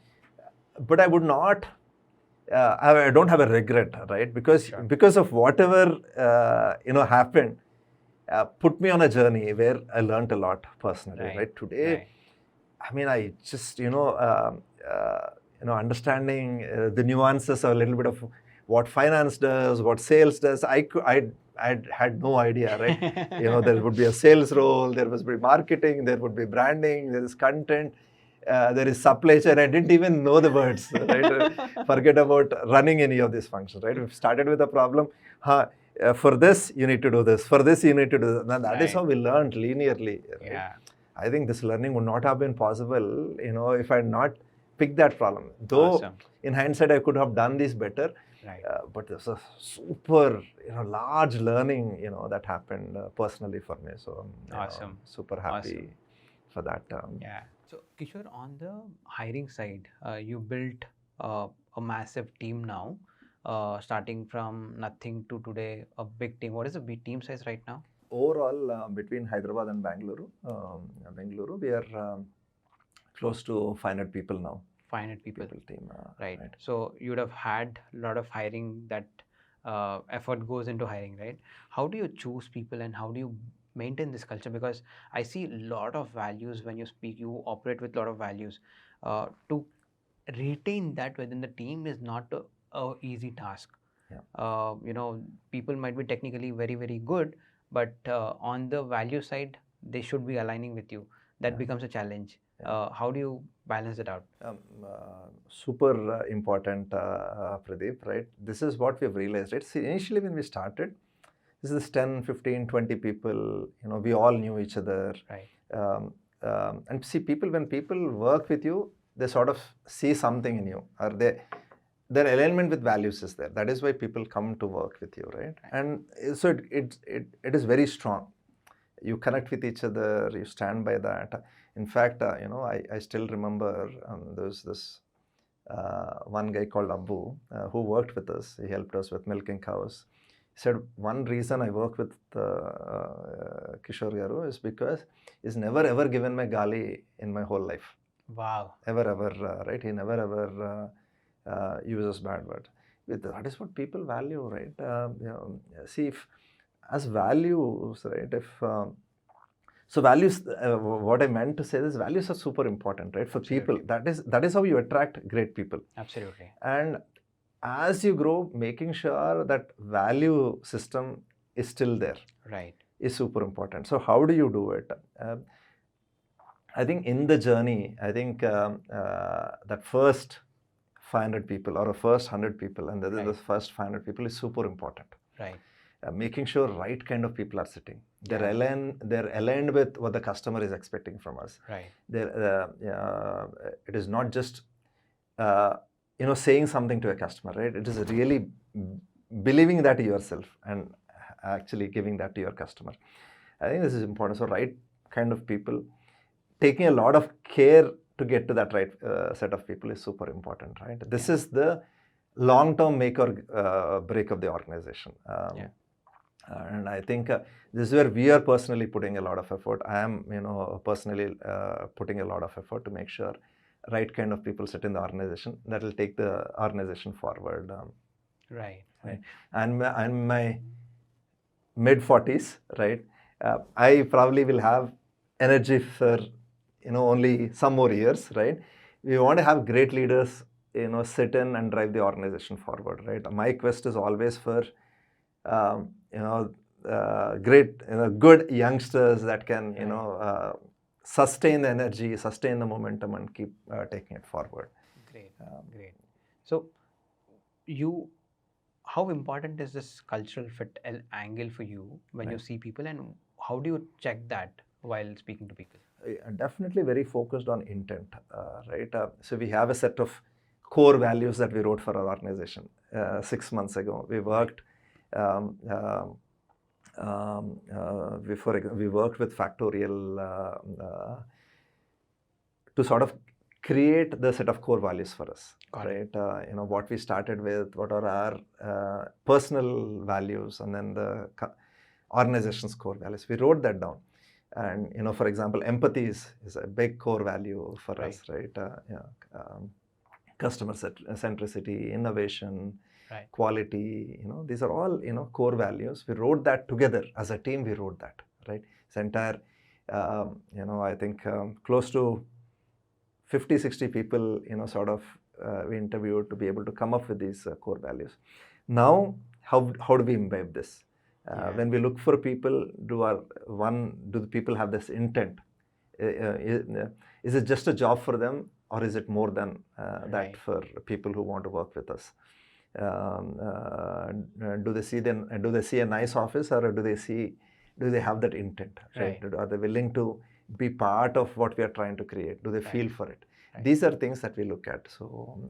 but I would not. I don't have a regret, right? Because of whatever happened, put me on a journey where I learned a lot personally, right? Today, I mean, I just understanding the nuances, a little bit of what finance does, what sales does. I had no idea, right? There would be a sales role, there would be marketing, there would be branding, there is content, there is supply chain. I didn't even know the words, right? Forget about running any of these functions, right? We started with a problem. For this, you need to do this. For this, you need to do this. Now, that is how we learned linearly. Right? Yeah. I think this learning would not have been possible, if I had not picked that problem. Though, in hindsight, I could have done this better. Right. But there's a super, large learning, that happened personally for me. So, Awesome. Super happy for that. Yeah. So, Kishore, on the hiring side, you built a massive team now, starting from nothing to today, a big team. What is the team size right now? Overall, between Hyderabad and Bangalore, we are close to 500 people now. 500 people team. Right. So you would have had a lot of hiring, that effort goes into hiring, right? How do you choose people and how do you maintain this culture? Because I see a lot of values when you speak, you operate with a lot of values. To retain that within the team is not a easy task. Yeah. People might be technically very, very good, but on the value side, they should be aligning with you. That becomes a challenge. How do you balance it out? Super important, Pradeep, right? This is what we've realized, right? See, initially when we started, this is 10, 15, 20 people, we all knew each other. Right. And see, when people work with you, they sort of see something in you, or their alignment with values is there. That is why people come to work with you, right? And so it is very strong. You connect with each other, you stand by that. In fact, I still remember there was this one guy called Abbu who worked with us. He helped us with milking cows. He said, one reason I work with Kishore Garu is because he's never ever given me gali in my whole life. Wow. Ever, right? He never ever uses bad words. That is what people value, right? See, if as values, right? So values, what I meant to say is values are super important, right? For Absolutely. people, that is how you attract great people. Absolutely. And as you grow, making sure that value system is still there, right, is super important. So how do you do it? I think in the journey, I think that first 500 people or a first 100 people, and the first 500 people is super important. Right. Making sure right kind of people are sitting. They're aligned with what the customer is expecting from us. Right. It is not just saying something to a customer, right? It is really believing that yourself and actually giving that to your customer. I think this is important. So right kind of people, taking a lot of care to get to that right set of people is super important, right? This is the long-term make or break of the organization. And I think this is where we are personally putting a lot of effort. I am, personally putting a lot of effort to make sure right kind of people sit in the organization that will take the organization forward. Right. And I'm my mid-40s, right? I probably will have energy for, only some more years, right? We want to have great leaders, sit in and drive the organization forward, right? My quest is always for, great, good youngsters that can, sustain the energy, sustain the momentum, and keep taking it forward. Great. So, how important is this cultural fit angle for you when you see people, and how do you check that while speaking to people? Definitely very focused on intent, right? So we have a set of core values that we wrote for our organization 6 months ago. We worked. We worked with Factorial to sort of create the set of core values for us, right? What we started with, what are our personal values, and then the organization's core values. We wrote that down. And, for example, empathy is a big core value for us, right? Customer centricity, innovation, quality, these are all, core values. We wrote that together as a team. We wrote that, right? This entire, I think close to 50-60 people, we interviewed to be able to come up with these core values. Now, how do we imbibe this? Yeah. When we look for people, do the people have this intent? Is it just a job for them, or is it more than that Right. for people who want to work with us? Do they see a nice office, or do they have that intent? Right? Right. Are they willing to be part of what we are trying to create? Do they feel for it? Right. These are things that we look at. So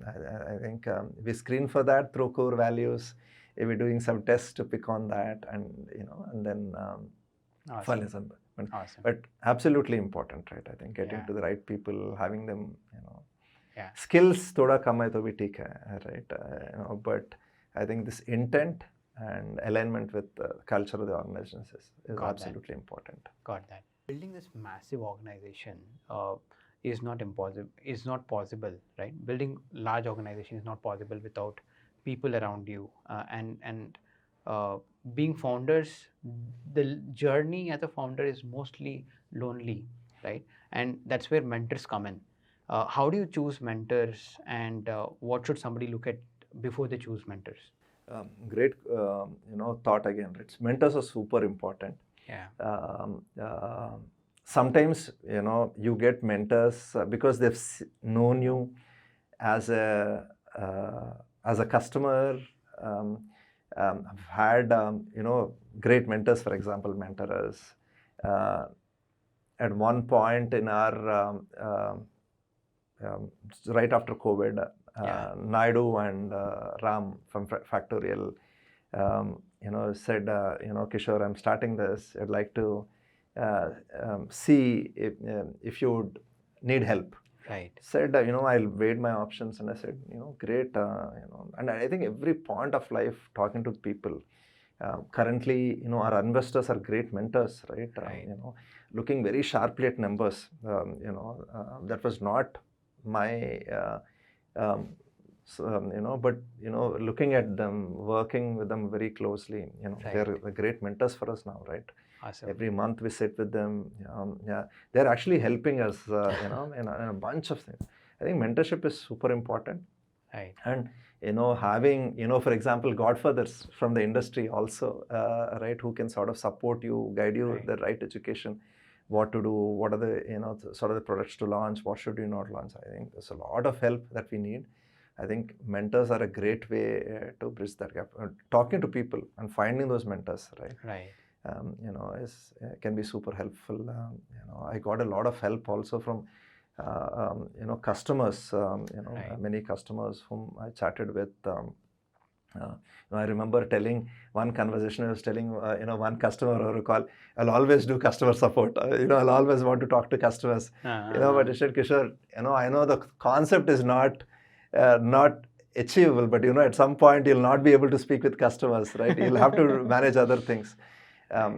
I think we screen for that through core values. We're doing some tests to pick on that, and then Awesome. listen. Awesome. But absolutely important, right? I think getting Yeah. to the right people, having them, Yeah. skills thoda kam hai to bhi theek hai, right? But I think this intent and alignment with the culture of the organization is Got that. absolutely important. Got that. Building this massive organization is not possible, right? Building large organization is not possible without people around you, and being founders. The journey as a founder is mostly lonely, right? And that's where mentors come in. How do you choose mentors, and what should somebody look at before they choose mentors? Great, thought again. Right? Mentors are super important. Yeah. Sometimes you get mentors because they've known you as a customer. I've had great mentors, for example, mentor us. At one point in our right after COVID, Naidu and Ram from Factorial, said, Kishore, I'm starting this. I'd like to see if you would need help. Right. Said, I'll weigh my options, and I said, great, and I think every point of life, talking to people. Currently, our investors are great mentors, right? Right. Looking very sharply at numbers. That was not my, but looking at them, working with them very closely. Right. They're great mentors for us now, right? Awesome. Every month we sit with them. They're actually helping us, in a bunch of things. I think mentorship is super important. Right. And having, for example, godfathers from the industry also, right, who can sort of support you, guide you Right. the right education, what to do, what are the, sort of the products to launch, what should you not launch. I think there's a lot of help that we need. I think mentors are a great way to bridge that gap. Talking to people and finding those mentors, right? Right. Can be super helpful. I got a lot of help also from customers, Right. many customers whom I chatted with. I remember telling one conversation, I was telling, one customer over a call, I'll always do customer support. I'll always want to talk to customers. But I said, Kishore, I know the concept is not achievable, but, at some point you'll not be able to speak with customers, right? You'll have to manage other things.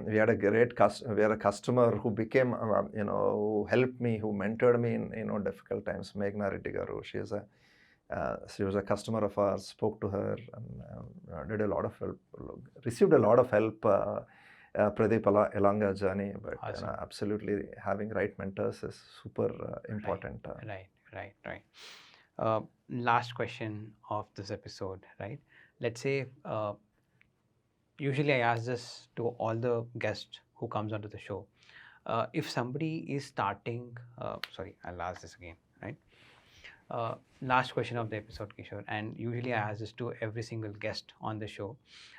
We had a customer who became, who helped me, who mentored me in, difficult times. Meghna Reddy Garu, she was a customer of ours, spoke to her, and did a lot of help, received a lot of help, Pradeep, along our journey. But Awesome. Absolutely having right mentors is super important. Right. Last question of this episode, right? Let's say, usually I ask this to all the guests who comes onto the show. If somebody is starting, sorry, I'll ask this again, right? Last question of the episode, Kishore, and usually I ask this to every single guest on the show.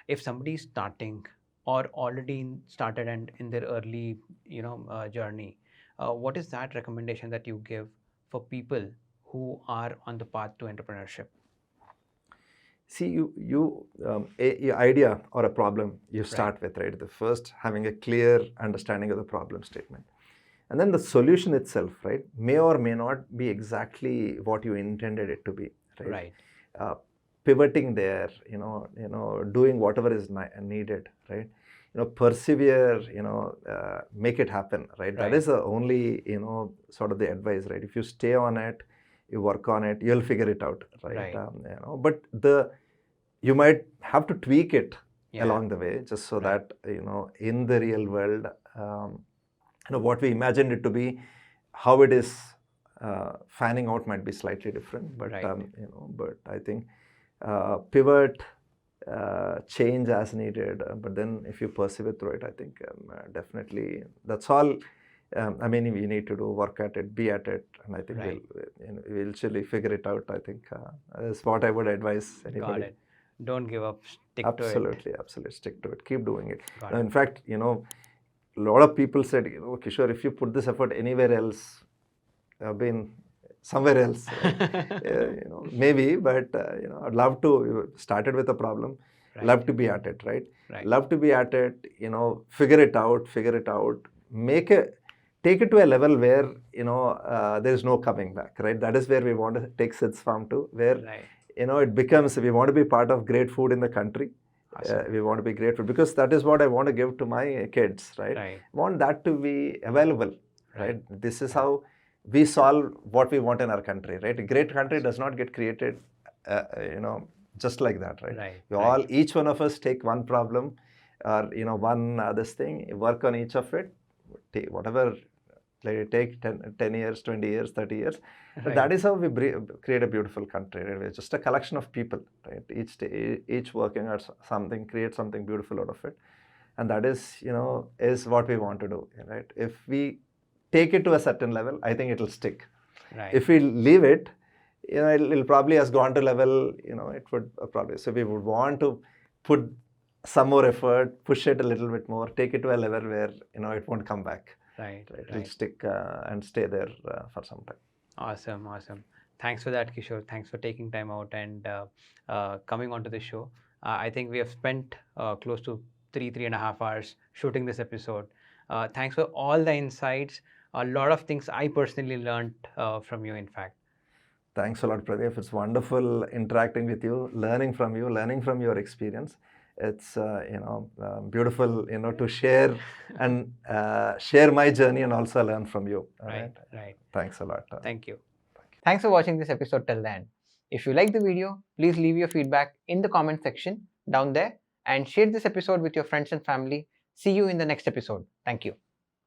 If somebody is starting or already started and in their early, journey, what is that recommendation that you give for people who are on the path to entrepreneurship? See, a idea or a problem you start with, right? The first, having a clear understanding of the problem statement. And then the solution itself, right, may or may not be exactly what you intended it to be, right? Pivoting there, doing whatever is needed, right? Persevere, make it happen, right? That is the only, sort of the advice, right? If you stay on it, you work on it, you'll figure it out, right? But you might have to tweak it along the way, just so that, in the real world, what we imagined it to be, how it is fanning out might be slightly different. But, but I think pivot, change as needed. But then if you persevere through it, I think definitely that's all. I mean, we need to do work at it, be at it, and I think we'll surely figure it out. I think that's what I would advise anybody. Got it. Don't give up. Stick Absolutely, to it. absolutely. Stick to it. Keep doing it. Got In fact, a lot of people said, Kishore, if you put this effort anywhere else, I've been somewhere else, right? Maybe, but I'd love to. Started with a problem, love to be at it, right? Love to be at it. Figure it out. Take it to a level where there is no coming back, right? That is where we want to take Sids Farm to, where it becomes, we want to be part of great food in the country. Awesome. We want to be grateful because that is what I want to give to my kids, right? I want that to be available, right? This is how we solve what we want in our country, right? A great country does not get created, just like that, right? Each one of us take one problem or, one this thing, work on each of it, take whatever, let it take 10 years, 20 years, 30 years. But that is how we create a beautiful country. Right? It's just a collection of people, right? Each working at something, create something beautiful out of it. And that is, is what we want to do, right? If we take it to a certain level, I think it'll stick. Right. If we leave it, it'll probably has gone to level, it would probably, so we would want to put some more effort, push it a little bit more, take it to a level where, it won't come back. Right. It'll stick and stay there for some time. Awesome. Thanks for that, Kishore. Thanks for taking time out and coming onto the show. I think we have spent close to 3.5 hours shooting this episode. Thanks for all the insights. A lot of things I personally learned from you, in fact. Thanks a lot, Pradeep. It's wonderful interacting with you, learning from your experience. It's beautiful, to share and share my journey and also learn from you. Right. Thanks a lot. Thank you. Thanks for watching this episode till the end. If you like the video, please leave your feedback in the comment section down there and share this episode with your friends and family. See you in the next episode. Thank you.